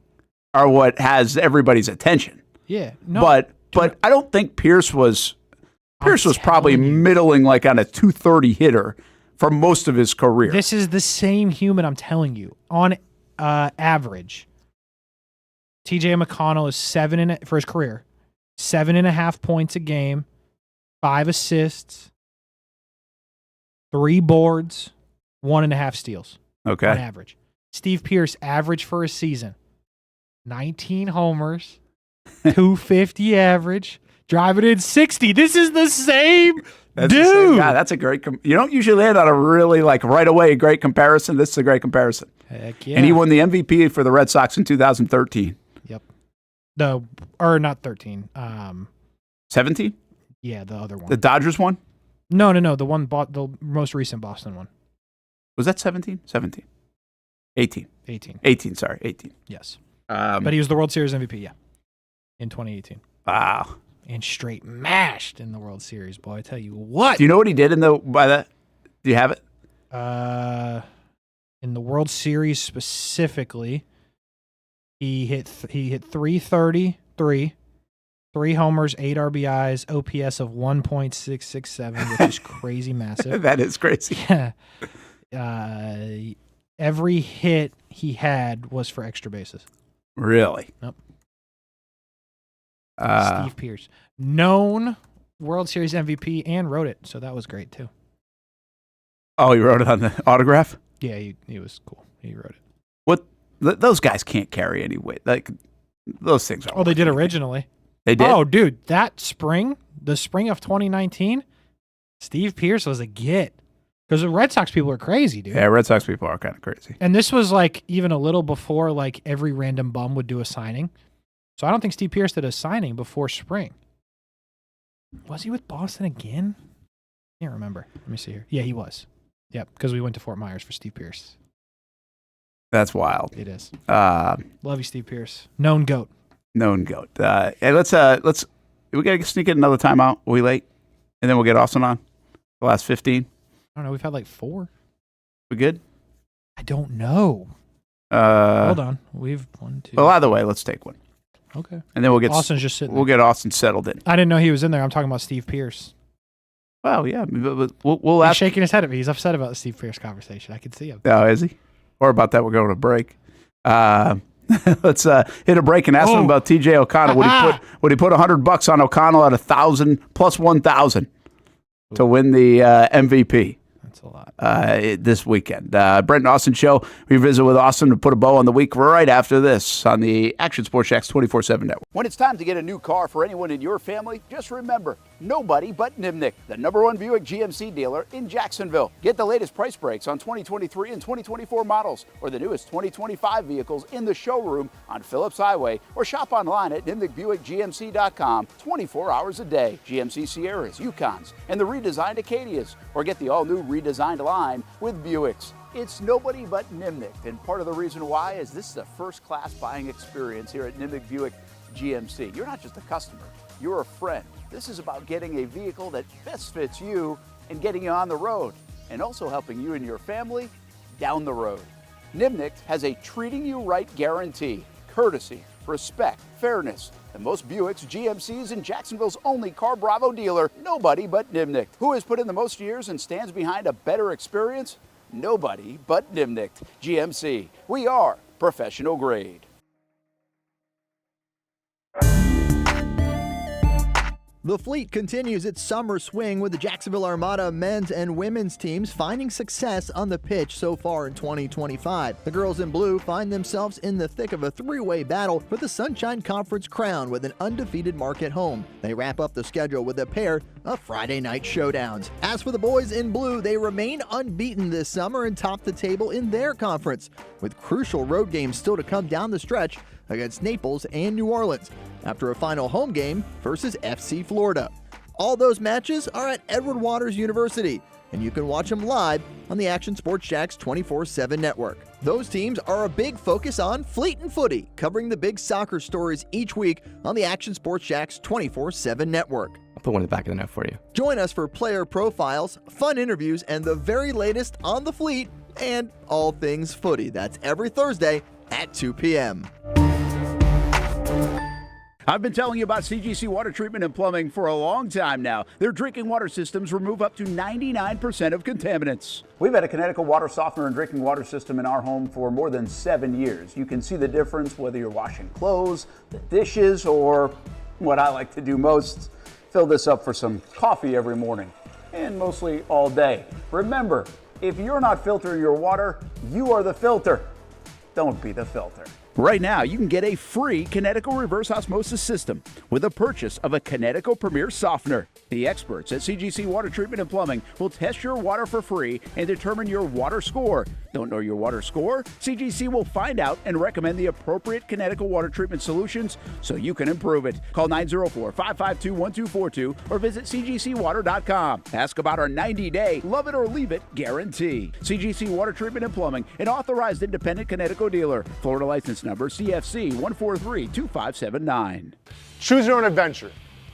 are what has everybody's attention. Yeah. No. But I don't think Pierce was probably middling like on a 230 hitter for most of his career. This is the same human, I'm telling you. On average, T.J. McConnell is for his career, 7.5 points a game, 5 assists, 3 boards, 1.5 steals. Okay. On average. Steve Pierce, average for a season, 19 homers, 250 average, driving in 60. This is the same dude. That's a great. You don't usually land on a really right away great comparison. This is a great comparison. Heck yeah. And he won the MVP for the Red Sox in 2013. Yep. Not 13. 17? Yeah, the other one. The Dodgers one? No. The most recent Boston one. Was that 17? 17. 18. 18, sorry. 18. Yes. But he was the World Series MVP, yeah, in 2018. Wow. And straight mashed in the World Series, boy. I tell you what. Do you know what he did by that? Do you have it? In the World Series specifically, he hit 333, 3 homers, 8 RBIs, OPS of 1.667, which is crazy massive. That is crazy. Yeah. Every hit he had was for extra bases. Really? Nope. Steve Pierce, known World Series MVP, and wrote it, so that was great too. Oh, he wrote it on the autograph? Yeah, he was cool. He wrote it. What? Those guys can't carry any weight. Those things are. Oh, they did originally. They did? Oh, dude, the spring of 2019, Steve Pierce was a get. Because the Red Sox people are crazy, dude. Yeah, Red Sox people are kind of crazy. And this was even a little before every random bum would do a signing. So I don't think Steve Pierce did a signing before spring. Was he with Boston again? Can't remember. Let me see here. Yeah, he was. Yep, because we went to Fort Myers for Steve Pierce. That's wild. It is. Love you, Steve Pierce. Known GOAT. Hey, let's we gotta sneak in another timeout. Are we late? And then we'll get Austen on the last 15. I don't know. We've had 4. We good? I don't know. Hold on. We've 1, 2. Well, either way, let's take one. Okay. And then we'll get Austin's just sitting. We'll get Austen settled in. I didn't know he was in there. I'm talking about Steve Pierce. Well, yeah, we'll ask. He's shaking his head at me. He's upset about the Steve Pierce conversation. I can see him. Oh, is he? Or about that, we're going to break. Let's hit a break and ask him about T.J. O'Connell. Would he put $100 on O'Connell at 1,000 plus 1,000 to win the MVP? That's a lot. This weekend. Brent and Austen Show. We visit with Austen to put a bow on the week right after this on the Action Sports Jacks 24/7 network. When it's time to get a new car for anyone in your family, just remember, nobody but Nimnick, the #1 Buick GMC dealer in Jacksonville. Get the latest price breaks on 2023 and 2024 models or the newest 2025 vehicles in the showroom on Phillips Highway or shop online at nimnickbuickgmc.com 24 hours a day. GMC Sierras, Yukons, and the redesigned Acadias, or get the all-new redesigned line with Buicks. It's nobody but Nimnick, and part of the reason why is this is a first-class buying experience here at Nimnick Buick GMC. You're not just a customer, you're a friend. This is about getting a vehicle that best fits you and getting you on the road, and also helping you and your family down the road. Nimnick has a treating you right guarantee, courtesy, respect, fairness, and most Buicks, GMCs, and Jacksonville's only Car Bravo dealer, nobody but Nimnick. Who has put in the most years and stands behind a better experience? Nobody but Nimnick. GMC. We are professional grade. The Fleet continues its summer swing with the Jacksonville Armada men's and women's teams finding success on the pitch so far in 2025. The girls in blue find themselves in the thick of a 3-way battle for the Sunshine Conference crown with an undefeated mark at home. They wrap up the schedule with a pair of Friday night showdowns. As for the boys in blue, they remain unbeaten this summer and top the table in their conference, with crucial road games still to come down the stretch against Naples and New Orleans, after a final home game versus FC Florida. All those matches are at Edward Waters University, and you can watch them live on the Action Sports Jacks 24/7 network. Those teams are a big focus on Fleet and Footy, covering the big soccer stories each week on the Action Sports Jacks 24/7 network. put one in the back of the net for you. Join us for player profiles, fun interviews, and the very latest on the fleet and all things footy. That's every Thursday at 2 p.m. I've been telling you about CGC Water Treatment and Plumbing for a long time now. Their drinking water systems remove up to 99% of contaminants. We've had a Connecticut water softener and drinking water system in our home for more than 7 years. You can see the difference whether you're washing clothes, the dishes, or what I like to do most, fill this up for some coffee every morning, and mostly all day. Remember, if you're not filtering your water, you are the filter. Don't be the filter. Right now, you can get a free Connecticut reverse osmosis system with a purchase of a Connecticut Premier Softener. The experts at CGC Water Treatment and Plumbing will test your water for free and determine your water score. Don't know your water score? CGC will find out and recommend the appropriate Connecticut water treatment solutions so you can improve it. Call 904-552-1242 or visit cgcwater.com. Ask about our 90-day love it or leave it guarantee. CGC Water Treatment and Plumbing, an authorized independent Connecticut dealer. Florida license number CFC 1432579. Choose your own adventure.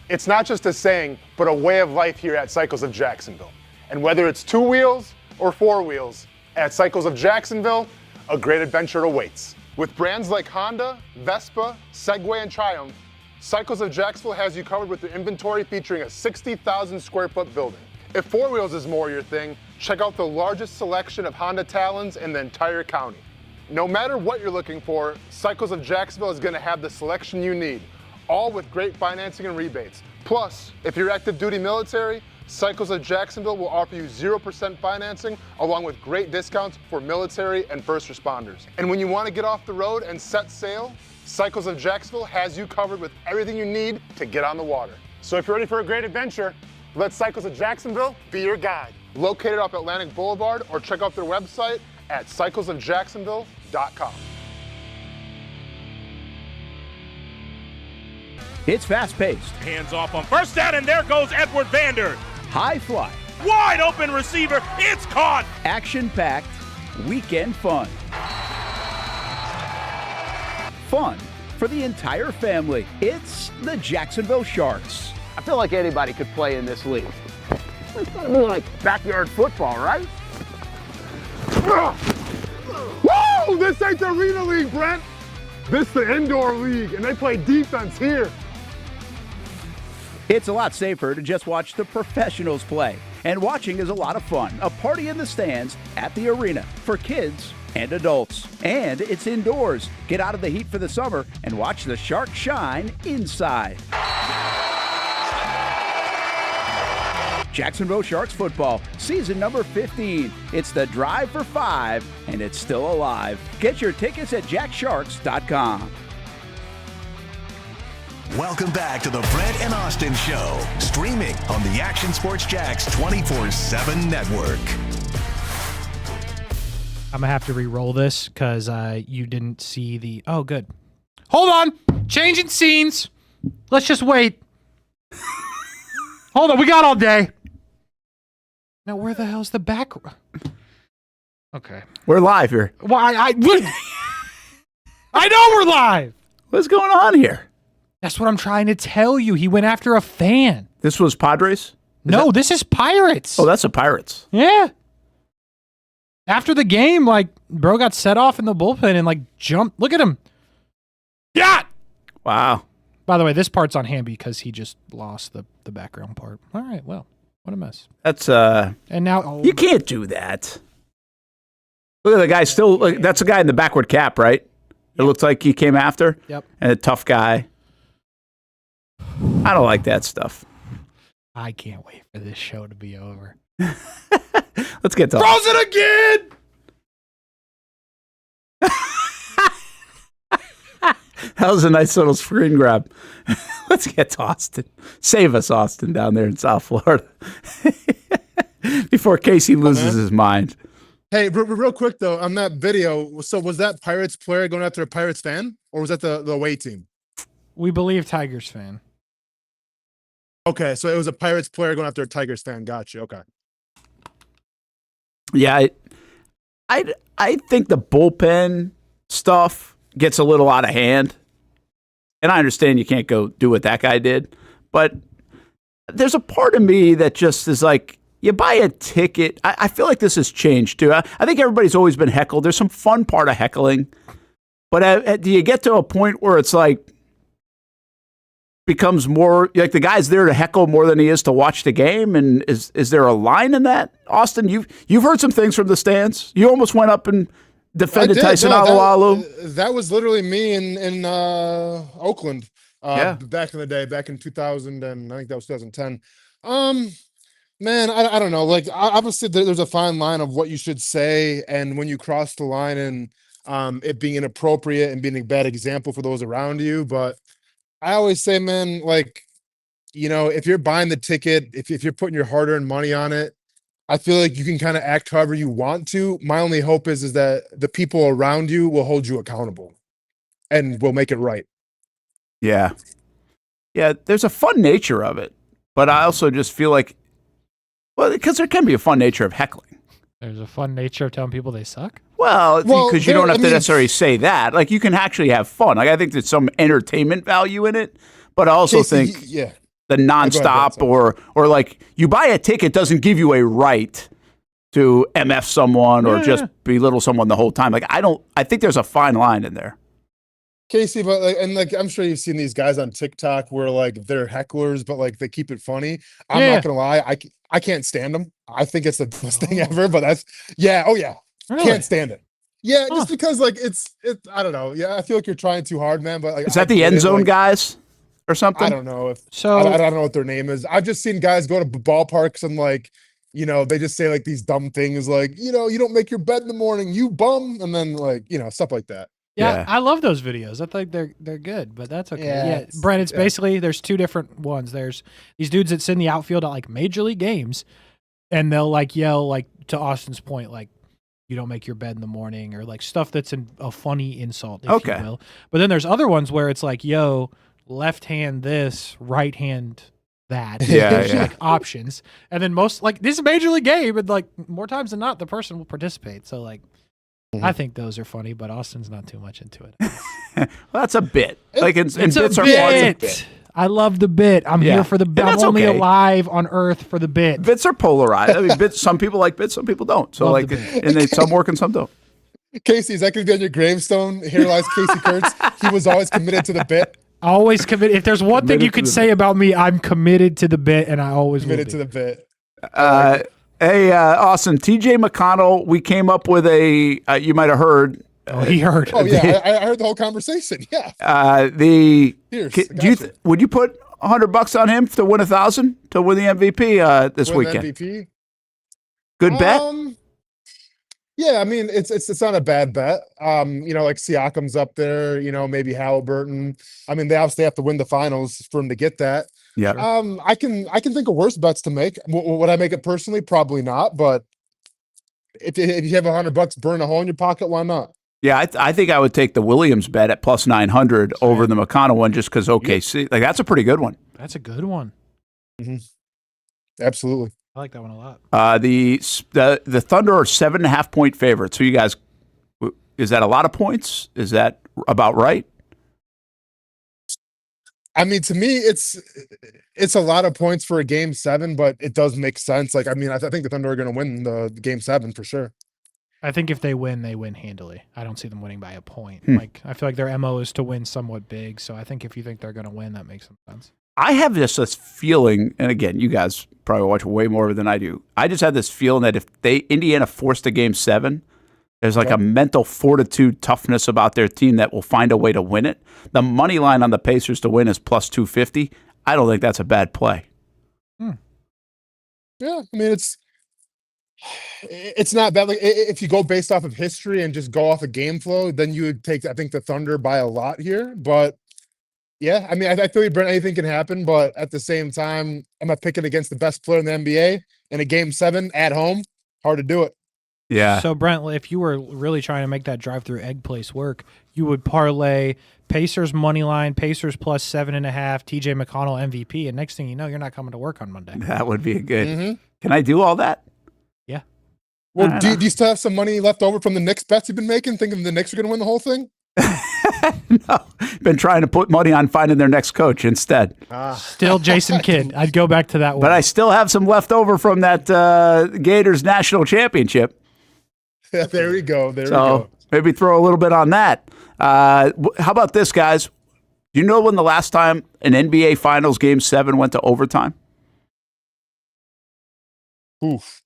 It's not just a saying, but a way of life here at Cycles of Jacksonville. And whether it's 2 wheels or 4 wheels, at Cycles of Jacksonville, a great adventure awaits. With brands like Honda, Vespa, Segway, and Triumph, Cycles of Jacksonville has you covered with their inventory featuring a 60,000 square foot building. If 4 wheels is more your thing, check out the largest selection of Honda Talons in the entire county. No matter what you're looking for, Cycles of Jacksonville is going to have the selection you need, all with great financing and rebates. Plus, if you're active duty military, Cycles of Jacksonville will offer you 0% financing along with great discounts for military and first responders. And when you want to get off the road and set sail, Cycles of Jacksonville has you covered with everything you need to get on the water. So if you're ready for a great adventure, let Cycles of Jacksonville be your guide. Located off Atlantic Boulevard, or check out their website at cyclesofjacksonville.com. It's fast-paced. Hands off on first down, and there goes Edward Vander. High fly. Wide open receiver. It's caught. Action-packed. Weekend fun. Fun for the entire family. It's the Jacksonville Sharks. I feel like anybody could play in this league. It's gotta be like backyard football, right? Whoa! This ain't the Arena League, Brent. This is the indoor league, and they play defense here. It's a lot safer to just watch the professionals play. And watching is a lot of fun. A party in the stands at the arena for kids and adults. And it's indoors. Get out of the heat for the summer and watch the Sharks shine inside. Jacksonville Sharks football, season number 15. It's the drive for 5, and it's still alive. Get your tickets at jacksharks.com. Welcome back to the Brent and Austen Show, streaming on the Action Sports Jax 24/7 network. I'm going to have to re-roll this because you didn't see the... Oh, good. Hold on. Changing scenes. Let's just wait. Hold on. We got all day. Now, where the hell's the back? Okay. We're live here. Well, I know we're live. What's going on here? That's what I'm trying to tell you. He went after a fan. This was Padres? This is Pirates. Oh, that's the Pirates. Yeah. After the game, like, bro got set off in the bullpen and, like, jumped. Look at him. Yeah. Wow. By the way, this part's on him because he just lost the background part. All right, well, what a mess. That's, And now... You can't do that. Look at the guy still... that's the guy in the backward cap, right? It looks like he came after. Yep. And a tough guy. I don't like that stuff. I can't wait for this show to be over. Let's get to Throws it again! That was a nice little screen grab. Let's get to Austen. Save us, Austen, down there in South Florida. Before Casey loses his mind. Hey, real quick, though, on that video, so was that Pirates player going after a Pirates fan, or was that the away team? We believe Tigers fan. Okay, so it was a Pirates player going after a Tigers fan. Gotcha. Okay. Yeah, I think the bullpen stuff gets a little out of hand. And I understand you can't go do what that guy did, but there's a part of me that just is like, you buy a ticket. I feel like this has changed too. I think everybody's always been heckled. There's some fun part of heckling, but do you get to a point where it's like becomes more like the guy's there to heckle more than he is to watch the game? And is there a line in that, Austen? You've heard some things from the stands. You almost went up and defended Tyson Alualu. That was literally me in Oakland back in the day, back in 2000, and I think that was 2010. Man, I don't know. Like, obviously, there's a fine line of what you should say, and when you cross the line and it being inappropriate and being a bad example for those around you. But I always say, man, like, if you're buying the ticket, if you're putting your hard-earned money on it, I feel like you can kind of act however you want to. My only hope is that the people around you will hold you accountable and will make it right. Yeah. Yeah, there's a fun nature of it, but I also just feel like, well, because there can be a fun nature of heckling. There's a fun nature of telling people they suck? Well, because you don't have to necessarily say that. Like, you can actually have fun. Like, I think there's some entertainment value in it, but I also think the nonstop or like, you buy a ticket doesn't give you a right to MF someone or just belittle someone the whole time. Like, I think there's a fine line in there. Casey, but I'm sure you've seen these guys on TikTok where like they're hecklers, but like they keep it funny. I'm not gonna lie, I can't stand them. I think it's the best thing ever. But that's really? Can't stand it. Yeah, just because like it's I don't know. Yeah, I feel like you're trying too hard, man. But like, is that the end zone guys or something? I don't know I don't know what their name is. I've just seen guys go to ballparks and like, they just say like these dumb things like, you don't make your bed in the morning, you bum, and then like, stuff like that. Yeah, I love those videos. I think they're good, but that's okay. Yeah, Brent, it's basically there's two different ones. There's these dudes that sit in the outfield at like major league games, and they'll like yell like to Austin's point, like, you don't make your bed in the morning, or like stuff that's a funny insult, if you will. But then there's other ones where it's like, yo, left hand this, right hand that. There's like options, and then most like this is a major league game, and like more times than not, the person will participate. So like. I think those are funny, but Austin's not too much into it. Well, that's a bit. Like, it's a bit. I love the bit. I'm here for the bit. I'm only alive on Earth for the bit. Bits are polarized. I mean, some people like bits, some people don't. So love and some work and some don't. Casey, is that going to be on your gravestone? Here lies Casey Kurtz. He was always committed to the bit. Always committed. If there's one thing you could say about me, I'm committed to the bit, and I always committed to the bit. Hey, Austen, TJ McConnell, we came up with you might have heard. Oh, he heard. Oh, yeah, I heard the whole conversation. Yeah. Would you put $100 on him to win 1,000 to win the MVP this weekend? MVP? Good bet? Yeah, I mean, it's not a bad bet. Like Siakam's up there, maybe Halliburton. I mean, they obviously have to win the finals for him to get that. Yeah. I can think of worse bets to make. Would I make it personally? Probably not. But if you have $100 burn a hole in your pocket, why not? Yeah, I think I would take the Williams bet at plus 900 over the McConnell one just because OKC. Like, that's a pretty good one. That's a good one. Mm-hmm. Absolutely. I like that one a lot. The Thunder are 7.5-point favorites. So you guys, is that a lot of points? Is that about right? I mean, to me, it's a lot of points for a game 7, but it does make sense. Like, I mean, I think the Thunder are going to win the game 7 for sure. I think if they win handily. I don't see them winning by a point. Like, I feel like their MO is to win somewhat big. So I think if you think they're going to win, that makes some sense. I have this feeling, and again, you guys probably watch way more than I do. I just had this feeling that if Indiana forced a game 7, there's like a mental fortitude, toughness about their team that will find a way to win it. The money line on the Pacers to win is plus 250. I don't think that's a bad play. Yeah, I mean, it's not bad. Like, if you go based off of history and just go off of game flow, then you would take, I think, the Thunder by a lot here. But yeah, I mean, I feel like, Brent, anything can happen. But at the same time, am I picking against the best player in the NBA in a game 7 at home? Hard to do it. Yeah. So, Brent, if you were really trying to make that drive-through egg place work, you would parlay Pacers money line, Pacers plus 7.5, TJ McConnell MVP, and next thing you know, you're not coming to work on Monday. That would be good. Mm-hmm. Can I do all that? Yeah. Well, do you still have some money left over from the Knicks bets you've been making, thinking the Knicks are going to win the whole thing? No, been trying to put money on finding their next coach instead. Still Jason Kidd. I'd go back to that one. But I still have some left over from that Gators national championship. There we go. There we So go. maybe throw a little bit on that. How about this, guys? Do you know when the last time an NBA Finals Game 7 went to overtime? Oof.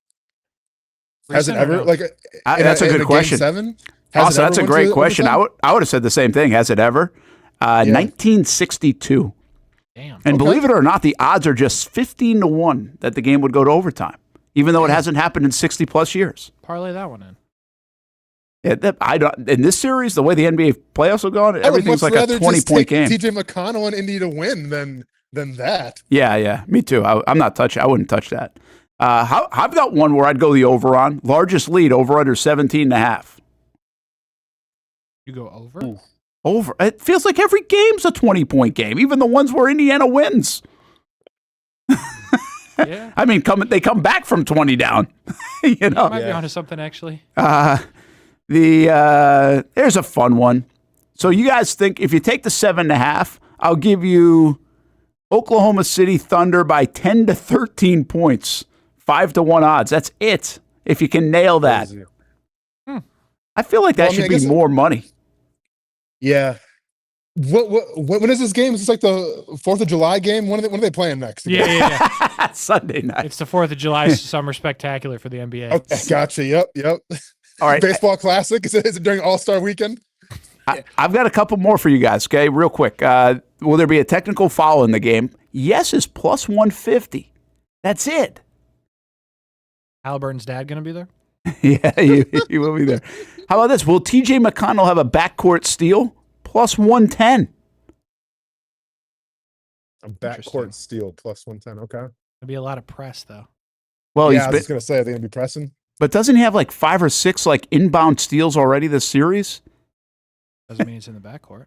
Has it Recent or ever no? That's a good question. Game 7? Also, that's a great question. I would have said the same thing. Has it ever? 1962. Damn. And believe it or not, the odds are just 15-1 that the game would go to overtime, even though it hasn't happened in 60 plus years. Parlay that one in. I don't. In this series, the way the NBA playoffs have gone, everything's like a 20-point game. TJ McConnell and Indy to win than that. Yeah, me too. I'm not touching. I wouldn't touch that. I've got one where I'd go the over on largest lead over under 17.5. You go over? Ooh. Over. It feels like every game's a 20-point game, even the ones where Indiana wins. Yeah. I mean, they come back from 20 down. You know. Might be onto something actually. There's a fun one. So you guys think if you take the 7.5, I'll give you Oklahoma City Thunder by 10 to 13 points, 5-1 odds. That's it. If you can nail that, I feel like that should be more money. Yeah. When is this game? Is this like the 4th of July game? When are they playing next? Yeah. Sunday night. It's the 4th of July Summer Spectacular for the NBA. Okay, gotcha. Yep. All right. Baseball Classic. Is it during All-Star Weekend? I've got a couple more for you guys, okay? Real quick. Will there be a technical foul in the game? Yes is plus 150. That's it. Halliburton's dad going to be there? Yeah, he will be there. How about this? Will TJ McConnell have a backcourt steal? Plus 110. A backcourt steal plus 110. Okay. There'll be a lot of press, though. Well, I was going to say, are they going to be pressing? But doesn't he have like 5 or 6 like inbound steals already this series? Doesn't mean it's in the backcourt.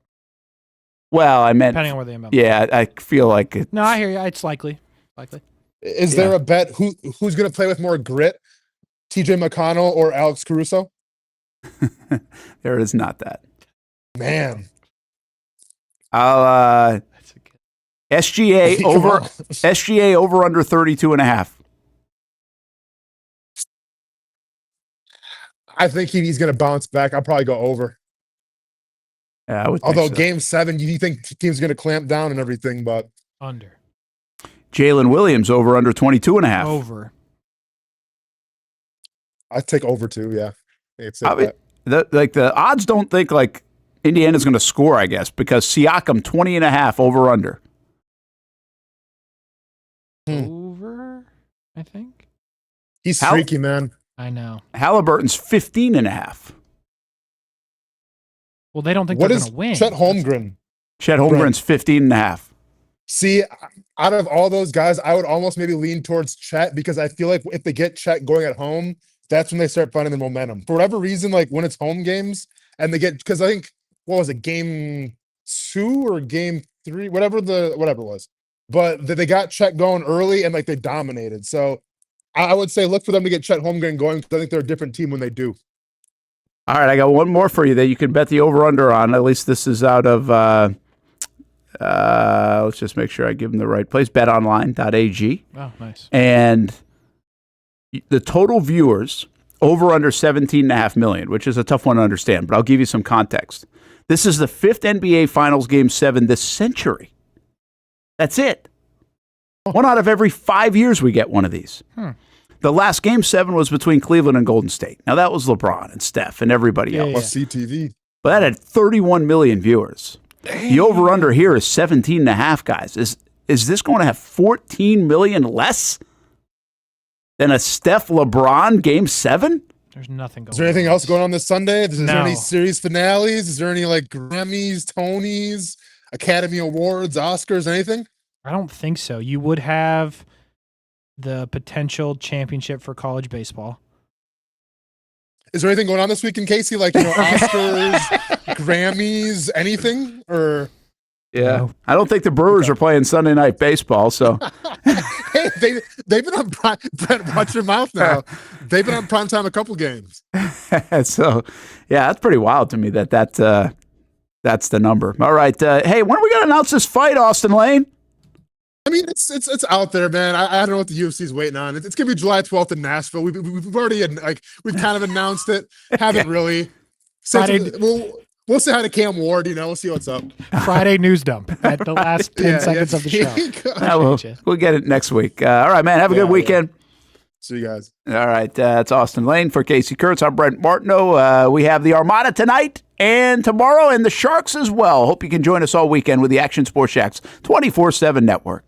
Well, I meant depending on where they inbound. Yeah, I feel like it. No, I hear you. It's likely. Is there a bet who's going to play with more grit? TJ McConnell or Alex Caruso? There is not that. Man. I'll SGA over SGA over under 32.5. I think he's going to bounce back. I'll probably go over. Yeah, I would. Although so. Game 7, you think team's going to clamp down and everything, but under. Jalen Williams over under 22.5. Over. I'd take over too. Yeah, the odds don't think like Indiana's going to score. I guess because Siakam 20.5 over under. Over, I think. He's freaky, man. I know. Halliburton's 15.5. Well, they don't think they're going to win. Chet Holmgren? Chet Holmgren's 15.5. See, out of all those guys, I would almost maybe lean towards Chet because I feel like if they get Chet going at home, that's when they start finding the momentum. For whatever reason, like when it's home games and they get, because I think, what was it, game 2 or game 3, whatever it was. But they got Chet going early and like they dominated. So I would say look for them to get Chet Holmgren going because I think they're a different team when they do. All right, I got one more for you that you can bet the over-under on. At least this is out of, let's just make sure I give them the right place, betonline.ag. Oh, nice. And the total viewers, over under 17.5 million, which is a tough one to understand, but I'll give you some context. This is the 5th NBA Finals Game 7 this century. That's it. 1 out of every 5 years we get one of these. The last Game 7 was between Cleveland and Golden State. Now, that was LeBron and Steph and everybody else. Plus CTV. But that had 31 million viewers. Dang. The over-under here is 17.5, guys. Is this going to have 14 million less than a Steph LeBron Game 7? There's nothing going on. Is there anything else going on this Sunday? Is there No. any series finales? Is there any like Grammys, Tonys, Academy Awards, Oscars, anything? I don't think so. You would have the potential championship for college baseball. Is there anything going on this week in Casey? Like, Oscars, Grammys, anything? Or yeah, no. I don't think the Brewers are playing Sunday Night Baseball. So, hey, they've been on prime. Brent, watch your mouth now. They've been on primetime a couple games. So, yeah, that's pretty wild to me that That's the number. All right. Hey, when are we going to announce this fight, Austen Lane? I mean, it's out there, man. I don't know what the UFC's waiting on. It's gonna be July 12th in Nashville. We've already we've kind of announced it. Haven't really. We'll say hi to Cam Ward. We'll see what's up. Friday news dump at the last 10 seconds of the show. We'll get it next week. All right, man. Have a good weekend. See you guys. All right. It's Austen Lane for Casey Kurtz. I'm Brent Martineau. We have the Armada tonight and tomorrow, and the Sharks as well. Hope you can join us all weekend with the Action Sports Jacks 24/7 network.